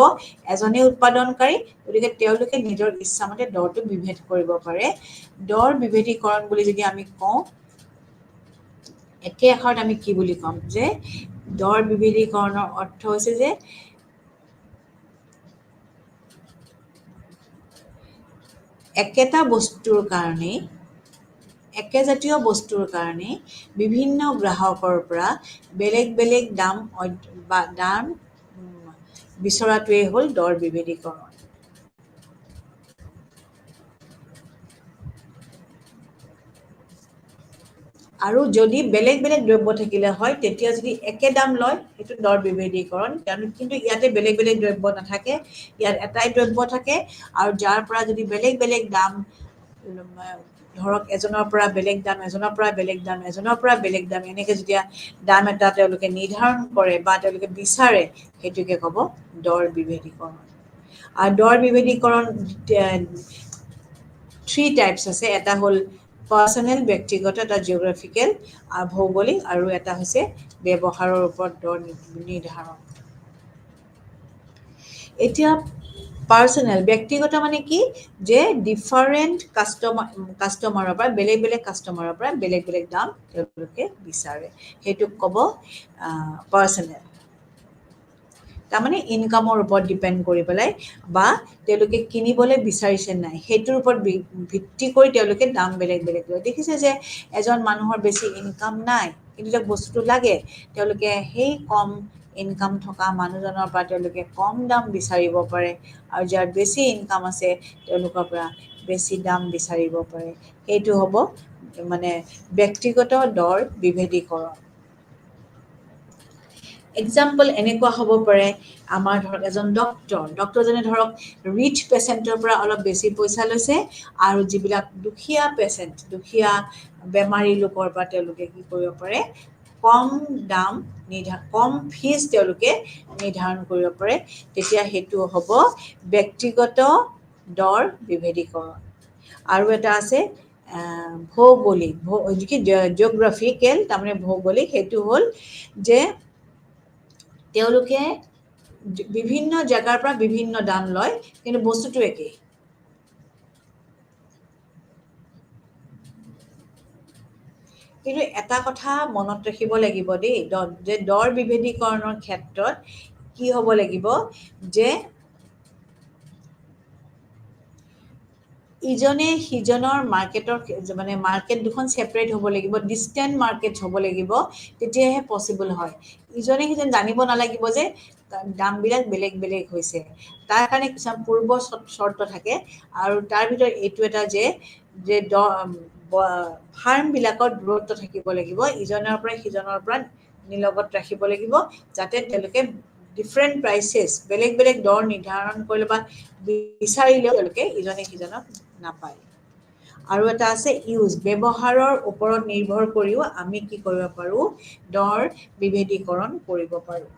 এজনেই উৎপাদনকাৰী, গতিকে তেওঁলোকে নিজৰ ইচ্ছামতে দৰটো বিভেদ কৰিব পাৰে। দৰ বিভেদীকৰণ বুলি যদি আমি কওঁ, একে আখৰত আমি কি বুলি ক'ম, যে দৰ বিভেদীকৰণৰ অৰ্থ হৈছে যে একেটা বস্তুৰ কাৰণেই, একেজাতীয় বস্তুৰ কাৰণে বিভিন্ন গ্ৰাহকৰ পৰা বেলেগ বেলেগ দাম বিচৰাটোৱেই হ'ল দৰ বিভেদীকৰণ। আৰু যদি বেলেগ বেলেগ দ্ৰব্য থাকিলে হয়, তেতিয়া যদি একে দাম লয়, সেইটো দৰ বিভেদীকৰণ। কিন্তু ইয়াতে বেলেগ বেলেগ দ্ৰব্য নাথাকে, ইয়াত এটাই দ্ৰব্য থাকে, আৰু যাৰ পৰা যদি বেলেগ বেলেগ দাম, ধৰক এজনৰ পৰা বেলেগ দাম, এজনৰ পৰা বেলেগ দাম, এজনৰ পৰা বেলেগ দাম, এনেকে যেতিয়া দাম এটা তেওঁলোকে নিৰ্ধাৰণ কৰে বা তেওঁলোকে বিচাৰে, সেইটোকে ক'ব দৰ বিভেদীকৰণ। আৰু দৰ বিভেদীকৰণ 3 টাইপছ আছে। এটা হ'ল পাৰ্চনেল, ব্যক্তিগত, এটা জিঅ'গ্ৰাফিকেল, ভৌগোলিক, আৰু এটা হৈছে ব্যৱহাৰৰ ওপৰত দৰ নিৰ্ধাৰণ। এতিয়া পাৰ্চনেল, ব্যক্তিগত মানে কি, যে ডিফাৰেণ্ট কাষ্টমাৰৰ পৰা, বেলেগ বেলেগ কাষ্টমাৰৰ পৰা বেলেগ বেলেগ দাম তেওঁলোকে বিচাৰে, সেইটোক ক'ব পাৰ্চনেল। তাৰমানে ইনকামৰ ওপৰত ডিপেণ্ড কৰি পেলাই, বা তেওঁলোকে কিনিবলৈ বিচাৰিছে নাই, সেইটোৰ ওপৰত ভিত্তি কৰি তেওঁলোকে দাম বেলেগ বেলেগ লয়। দেখিছে যে এজন মানুহৰ বেছি ইনকাম নাই, কিন্তু তেওঁক বস্তুটো লাগে, তেওঁলোকে সেই কম ইনকাম থকা মানুহজনৰ পৰা তেওঁলোকে কম দাম বিচাৰিব পাৰে, আৰু যাৰ বেছি ইনকাম আছে, তেওঁলোকৰ পৰা বেছি দাম বিচাৰিব পাৰে। সেইটো হ'ব মানে ব্যক্তিগত দৰ বিভেদীকৰণ। এক্সাম্পল এনেকুৱা হ'ব পাৰে, আমাৰ ধৰক এজন ডক্টৰজনে ধৰক ৰিচ পেচেণ্টৰ পৰা অলপ বেছি পইচা লৈছে, আৰু যিবিলাক দুখীয়া পেচেণ্ট, দুখীয়া বেমাৰী লোকৰ পৰা তেওঁলোকে কি কৰিব পাৰে, কম ফিজ তেওঁলোকে নিৰ্ধাৰণ কৰিব পাৰে। তেতিয়া সেইটো হ'ব ব্যক্তিগত দৰ বিভেদীকৰণ। আৰু এটা আছে ভৌগোলিক, জিঅ'গ্ৰাফিকেল, তাৰমানে ভৌগোলিক। সেইটো হ'ল যে তেওঁলোকে বিভিন্ন জায়গাৰ পৰা বিভিন্ন দাম লয় কিন্তু বস্তুটো একেই কিন্তু এটা কথা মনত ৰাখিব লাগিব দেই যে দৰ বিভেদীকৰণৰ ক্ষেত্ৰত কি হ'ব লাগিব যে ইজনে সিজনৰ মাৰ্কেটৰ মানে মাৰ্কেট দুখন ছেপাৰেট হ'ব লাগিব ডিষ্টেণ্ট মাৰ্কেট হ'ব লাগিব তেতিয়াহে পচিবল হয় ইজনে সিজন জানিব নালাগিব যে দামবিলাক বেলেগ বেলেগ হৈছে তাৰ কাৰণে কিছুমান পূৰ্ব চৰ্ত থাকে আৰু তাৰ ভিতৰত এইটো এটা যে ফাৰ্মবিলাকৰ দূৰত্ব থাকিব লাগিব ইজনৰ পৰা সিজনৰ পৰা নিলগত ৰাখিব লাগিব যাতে তেওঁলোকে ডিফাৰেণ্ট প্ৰাইচেছ বেলেগ বেলেগ দৰ নিৰ্ধাৰণ কৰিলে বা বিচাৰিলেও তেওঁলোকে ইজনে সিজনক নাপায় আৰু এটা আছে ব্যৱহাৰৰ ওপৰত নিৰ্ভৰ কৰিও আমি কি কৰিব পাৰোঁ দৰ বিভেদীকৰণ কৰিব পাৰোঁ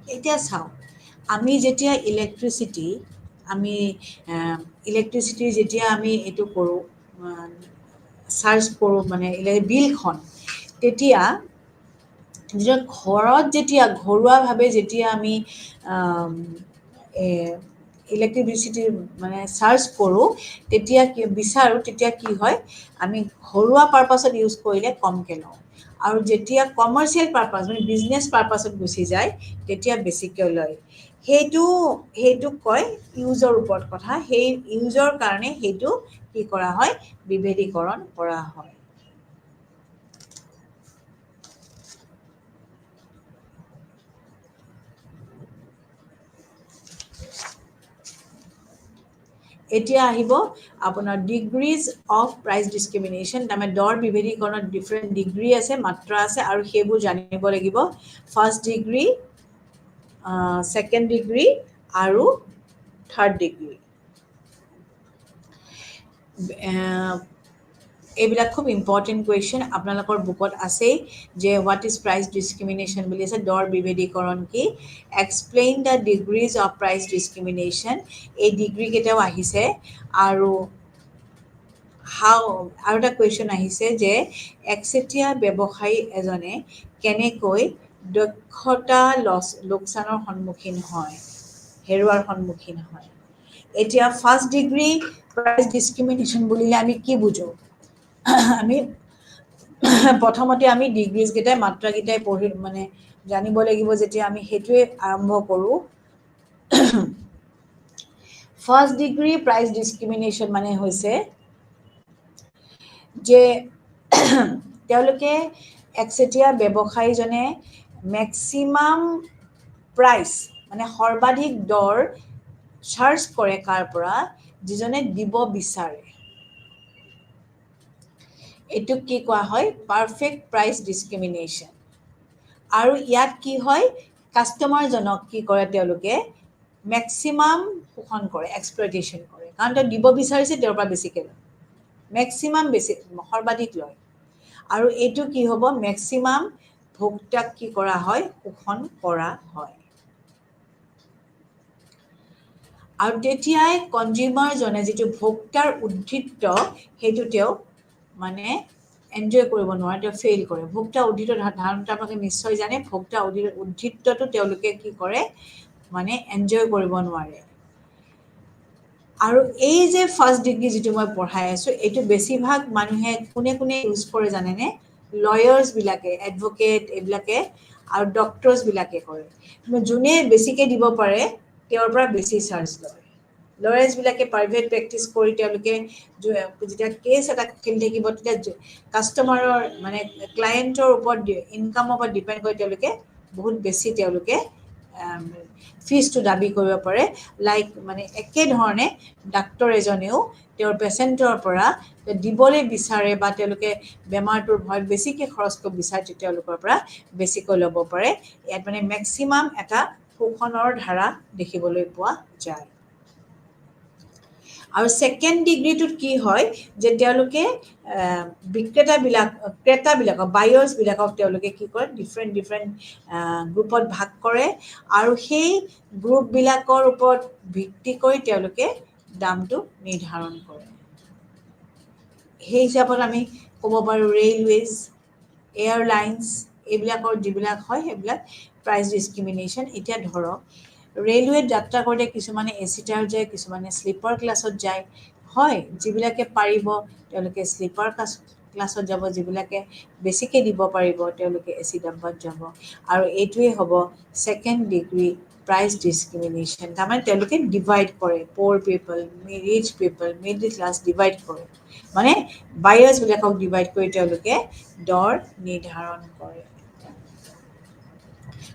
এতিয়া চাওক আমি যেতিয়া ইলেক্ট্ৰিচিটিৰ যেতিয়া আমি এইটো কৰোঁ চাৰ্জ কৰোঁ মানে বিলখন তেতিয়া ঘৰত যেতিয়া ঘৰুৱাভাৱে যেতিয়া আমি ইলেক্ট্ৰিচিটি মানে চাৰ্জ কৰোঁ তেতিয়া বিচাৰোঁ তেতিয়া কি হয় আমি ঘৰুৱা পাৰপাছত ইউজ কৰিলে কমকৈ লওঁ আৰু যেতিয়া কমাৰ্চিয়েল পাৰপাছ মানে বিজনেছ পাৰপাছত গুচি যায় তেতিয়া বেছিকৈ লয় সেইটো কয় ইউজৰ ওপৰত কথা সেই ইউজৰ কাৰণে সেইটো কি কৰা হয় বিভেদীকৰণ কৰা হয় এতিয়া আহিব আপোনাৰ ডিগ্ৰীজ অফ প্ৰাইচ ডিছক্ৰিমিনেশ্যন তাৰমানে দৰ বিভেদীকৰণত ডিফাৰেণ্ট ডিগ্ৰী আছে মাত্ৰা আছে আৰু সেইবোৰ জানিব লাগিব ফাৰ্ষ্ট ডিগ্ৰী ছেকেণ্ড ডিগ্ৰী আৰু থাৰ্ড ডিগ্ৰী এইবিলাক খুব ইম্পৰ্টেণ্ট কুৱেশ্যন আপোনালোকৰ বুকত আছেই যে হোৱাট ইজ প্ৰাইচ ডিছক্ৰিমিনেশ্যন বুলি আছে দৰ বিভেদীকৰণ কি explain the degrees of price discrimination এই ডিগ্ৰীকেইটাও আহিছে আৰু আৰু এটা কুৱেশ্যন আহিছে যে একচেটিয়া ব্যৱসায়ী এজনে কেনেকৈ দক্ষতা লোকচানৰ সন্মুখীন হয় হেৰুৱাৰ সন্মুখীন হয় এতিয়া ফাৰ্ষ্ট ডিগ্ৰী প্ৰাইচ ডিছক্ৰিমিনেশ্যন বুলিলে আমি কি বুজোঁ আমি প্ৰথমতে আমি ডিগ্ৰীজকেইটাই মাত্ৰাকেইটাই পঢ়ি মানে জানিব লাগিব যেতিয়া আমি সেইটোৱে আৰম্ভ কৰোঁ ফাৰ্ষ্ট ডিগ্ৰী প্ৰাইচ ডিছক্ৰিমিনেশ্যন মানে হৈছে যে তেওঁলোকে একচেটিয়া ব্যৱসায়ীজনে মেক্সিমাম প্ৰাইচ মানে সৰ্বাধিক দৰ চাৰ্জ কৰে কাৰ পৰা যিজনে দিব বিচাৰে এইটোক কি কোৱা হয় পাৰফেক্ট প্ৰাইচ ডিছক্ৰিমিনেশ্যন আৰু ইয়াত কি হয় কাষ্টমাৰজনক কি কৰে তেওঁলোকে মেক্সিমাম শোষণ কৰে এক্সপ্লইটেশ্যন কৰে কাৰণ তেওঁ দিব বিচাৰিছে তেওঁৰ পৰা বেছিকৈ লয় মেক্সিমাম বেছি সৰ্বাধিক লয় আৰু এইটো কি হ'ব মেক্সিমাম ভোক্তাক কি কৰা হয় শোষণ কৰা হয় আৰু তেতিয়াই কনজিউমাৰজনে যিটো ভোক্তাৰ উদ্ধিত্ব সেইটো তেওঁ মানে এনজয় কৰিব নোৱাৰে তেওঁ ফেইল কৰে ভোক্তা উদ্ধিত্ব ধাৰণাটো আপোনালোকে নিশ্চয় জানে ভোক্তা উদ্ধিত্বটো তেওঁলোকে কি কৰে মানে এনজয় কৰিব নোৱাৰে আৰু এই যে ফাৰ্ষ্ট ডিগ্ৰী যিটো মই পঢ়াই আছোঁ এইটো বেছিভাগ মানুহে কোনে ইউজ কৰে জানেনে লয়াৰ্ছবিলাকে এডভকেট এইবিলাকে আৰু ডক্টৰ্ছবিলাকে কৰে যোনে বেছিকৈ দিব পাৰে তেওঁৰ পৰা বেছি চাৰ্জ লয় লয়াৰ্ছবিলাকে প্ৰাইভেট প্ৰেক্টিছ কৰি তেওঁলোকে যেতিয়া কেছ এটা খেলি থাকিব তেতিয়া কাষ্টমাৰৰ মানে ক্লায়েণ্টৰ ওপৰত ইনকামৰ ওপৰত ডিপেণ্ড কৰি তেওঁলোকে বহুত বেছি তেওঁলোকে ফিজটো দাবী কৰিব পাৰে লাইক মানে একেধৰণে ডাক্তৰ এজনেও তেওঁৰ পেচেণ্টৰ পৰা দিবলৈ বিচাৰে বা তেওঁলোকে বেমাৰটোৰ ভয়ত বেছিকৈ খৰচ কৰিব বিচাৰে তেওঁলোকৰ পৰা বেছিকৈ ল'ব পাৰে ইয়াত মানে মেক্সিমাম এটা শোষণৰ ধাৰা দেখিবলৈ পোৱা যায় আৰু ছেকেণ্ড ডিগ্ৰীটোত কি হয় যে তেওঁলোকে ক্ৰেতাবিলাকক বায়াৰ্ছবিলাকক তেওঁলোকে কি কৰে ডিফাৰেণ্ট গ্ৰুপত ভাগ কৰে আৰু সেই গ্ৰুপবিলাকৰ ওপৰত ভিত্তি কৰি তেওঁলোকে দামটো নিৰ্ধাৰণ কৰে সেই হিচাপত আমি ক'ব পাৰোঁ ৰেইলৱেজ এয়াৰলাইন্স এইবিলাকৰ যিবিলাক হয় সেইবিলাক প্ৰাইচ ডিছক্ৰিমিনেশ্যন। এতিয়া ধৰক ৰেলৱেত যাত্ৰা কৰোঁতে কিছুমানে এচি টায়াৰত যায়, কিছুমানে শ্লিপাৰ ক্লাছত যায়। হয়, যিবিলাকে পাৰিব তেওঁলোকে শ্লিপাৰ ক্লাছত যাব, যিবিলাকে বেছিকৈ দিব পাৰিব তেওঁলোকে এচি ডাব্বাত যাব। আৰু এইটোৱে হ'ব ছেকেণ্ড ডিগ্ৰী প্ৰাইচ ডিছক্ৰিমিনেশ্যন। তাৰমানে তেওঁলোকে ডিভাইড কৰে, poor people, rich people, middle class divide কৰে। মানে বায়াৰ্ছবিলাকক ডিভাইড কৰি তেওঁলোকে দৰ নিৰ্ধাৰণ কৰে।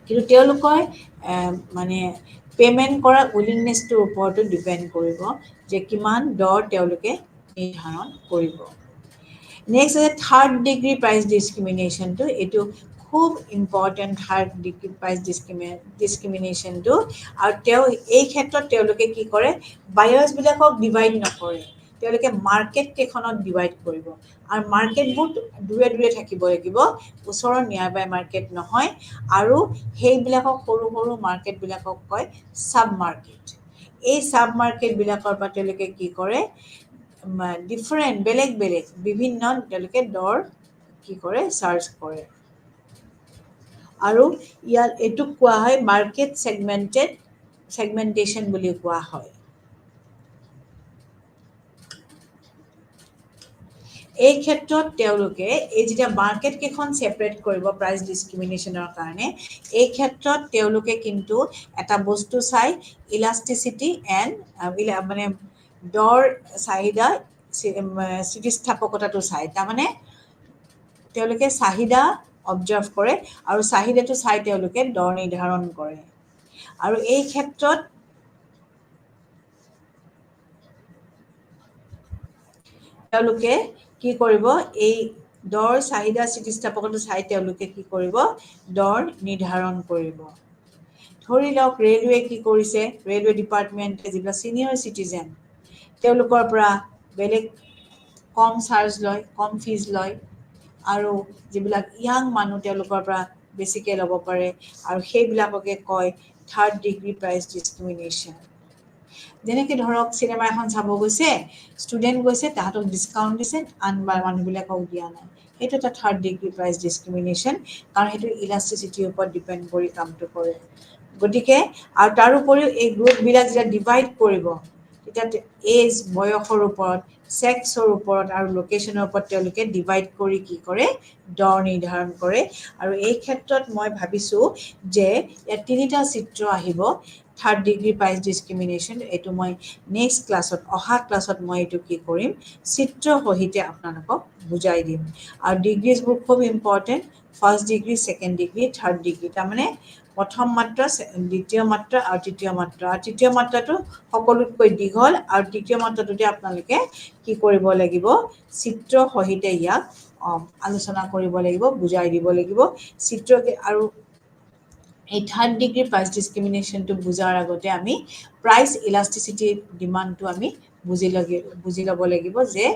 কিন্তু তেওঁলোকৰ মানে পে'মেণ্ট কৰা উইলিংনেছটোৰ ওপৰতো ডিপেণ্ড কৰিব যে কিমান দৰ তেওঁলোকে নিৰ্ধাৰণ কৰিব। নেক্সট আছে থাৰ্ড ডিগ্ৰী প্ৰাইচ ডিছক্ৰিমিনেশ্যনটো। এইটো খুব ইম্পৰ্টেণ্ট, থাৰ্ড ডিগ্ৰী প্ৰাইচ ডিছক্ৰিমিনেশ্যনটো। আৰু এই ক্ষেত্ৰত তেওঁলোকে কি কৰে, বায়াৰ্ছবিলাকক ডিভাইড নকৰে, তেওঁলোকে মাৰ্কেট কেইখনত ডিভাইড কৰিব। আৰু মাৰ্কেটবোৰ দূৰে দূৰে থাকিব লাগিব, ওচৰৰ নিয়াৰবাই মাৰ্কেট নহয়। আৰু সেইবিলাকক সৰু সৰু মাৰ্কেটবিলাকক কয় চাব মাৰ্কেট। এই চাব মাৰ্কেটবিলাকৰ পৰা তেওঁলোকে কি কৰে, ডিফাৰেণ্ট বেলেগ বেলেগ বিভিন্ন তেওঁলোকে দৰ কি কৰে, চাৰ্জ কৰে। আৰু ইয়াত এইটোক কোৱা হয় মাৰ্কেট ছেগমেণ্টেশ্যন বুলি কোৱা হয়। এই ক্ষেত্ৰত তেওঁলোকে এই যেতিয়া মাৰ্কেট কেইখন ছেপাৰেট কৰিব প্ৰাইচ ডিছক্ৰিমিনেশ্যনৰ কাৰণে, এই ক্ষেত্ৰত তেওঁলোকে কিন্তু এটা বস্তু চাই, ইলাষ্টিচিটি এণ্ড মানে দৰ চাহিদা স্থিতিস্থাপকতাটো চাই। তাৰমানে তেওঁলোকে চাহিদা অবজাৰ্ভ কৰে আৰু চাহিদাটো চাই তেওঁলোকে দৰ নিৰ্ধাৰণ কৰে। আৰু এই ক্ষেত্ৰত তেওঁলোকে কি কৰিব, এই দৰ চাহিদা স্থিতিস্থাপকতাটো চাই তেওঁলোকে কি কৰিব, দৰ নিৰ্ধাৰণ কৰিব। ধৰি লওক ৰেলৱে কি কৰিছে, ৰেলৱে ডিপাৰ্টমেণ্টে যিবিলাক ছিনিয়ৰ চিটিজেন তেওঁলোকৰ পৰা বেলেগ কম চাৰ্জ লয়, কম ফিজ লয়। আৰু যিবিলাক য়াং মানুহ তেওঁলোকৰ পৰা বেছিকৈ ল'ব পাৰে, আৰু সেইবিলাককে কয় থাৰ্ড ডিগ্ৰী প্ৰাইচ ডিছক্ৰিমিনেশ্যন। যেনেকৈ ধৰক চিনেমা এখন চাব গৈছে, ষ্টুডেণ্ট গৈছে, তাহাঁতক ডিছকাউণ্ট দিছে, আন মানুহবিলাকক দিয়া নাই। সেইটো এটা থাৰ্ড ডিগ্ৰী প্ৰাইচ ডিছক্ৰিমিনেশ্যন, কাৰণ সেইটো ইলাষ্টিচিটিৰ ওপৰত ডিপেণ্ড কৰি কামটো কৰে। গতিকে আৰু তাৰোপৰিও এই গ্ৰুপবিলাক যেতিয়া ডিভাইড কৰিব, তেতিয়া এজ বয়সৰ ওপৰত, ছেক্সৰ ওপৰত আৰু লোকেশ্যনৰ ওপৰত তেওঁলোকে ডিভাইড কৰি কি কৰে, দৰ নিৰ্ধাৰণ কৰে। আৰু এই ক্ষেত্ৰত মই ভাবিছোঁ যে ইয়াত 3টা চিত্ৰ আহিব থাৰ্ড ডিগ্ৰী প্ৰাইচ ডিছক্ৰিমিনেশ্যন। এইটো মই নেক্সট ক্লাছত, অহা ক্লাছত মই এইটো কি কৰিম, চিত্ৰ সহিতে আপোনালোকক বুজাই দিম। আৰু ডিগ্ৰীজবোৰ খুব important, first degree, second degree, third degree. তাৰমানে প্ৰথম মাত্ৰা, দ্বিতীয় মাত্ৰা আৰু তৃতীয় মাত্ৰা। আৰু তৃতীয় মাত্ৰাটো সকলোতকৈ দীঘল, আৰু তৃতীয় মাত্ৰাটোতে আপোনালোকে কি কৰিব লাগিব, চিত্ৰ সহিতে ইয়াক আলোচনা কৰিব লাগিব, বুজাই দিব লাগিব চিত্ৰ। আৰু এই থাৰ্ড ডিগ্ৰী প্ৰাইচ ডিছক্ৰিমিনেশ্যনটো বুজাৰ আগতে আমি প্ৰাইচ ইলাষ্টিচিটি ডিমাণ্ডটো আমি বুজি ল'ব লাগিব, যে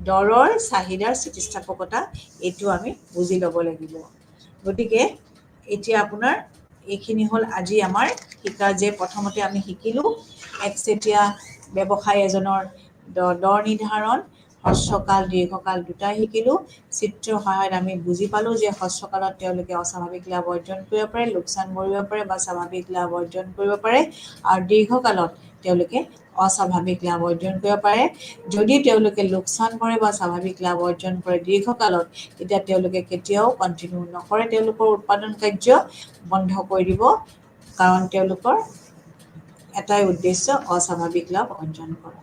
দৰৰ চাহিদাৰ স্থিতিস্থাপকতা এইটো আমি বুজি ল'ব লাগিব। গতিকে এতিয়া আপোনাৰ এইখিনি হ'ল আজি আমাৰ শিকা, যে প্ৰথমতে আমি শিকিলোঁ একচেটিয়া ব্যৱসায় এজনৰ দৰ নিৰ্ধাৰণ, হ্ৰস্বকাল দীৰ্ঘকাল দুটাই শিকিলোঁ। চিত্ৰৰ সহায়ত আমি বুজি পালোঁ যে হ্ৰস্বকালত তেওঁলোকে অস্বাভাৱিক লাভ অৰ্জন কৰিব পাৰে, লোকচান মৰিব পাৰে বা স্বাভাৱিক লাভ অৰ্জন কৰিব পাৰে। আৰু দীৰ্ঘকালত তেওঁলোকে অস্বাভাৱিক লাভ অৰ্জন কৰিব পাৰে। যদি তেওঁলোকে লোকচান কৰে বা স্বাভাৱিক লাভ অৰ্জন কৰে দীৰ্ঘকালত, তেতিয়া তেওঁলোকে কেতিয়াও কণ্টিনিউ নকৰে, তেওঁলোকৰ উৎপাদন কাৰ্য বন্ধ কৰি দিব, কাৰণ তেওঁলোকৰ এটাই উদ্দেশ্য অস্বাভাৱিক লাভ অৰ্জন কৰা।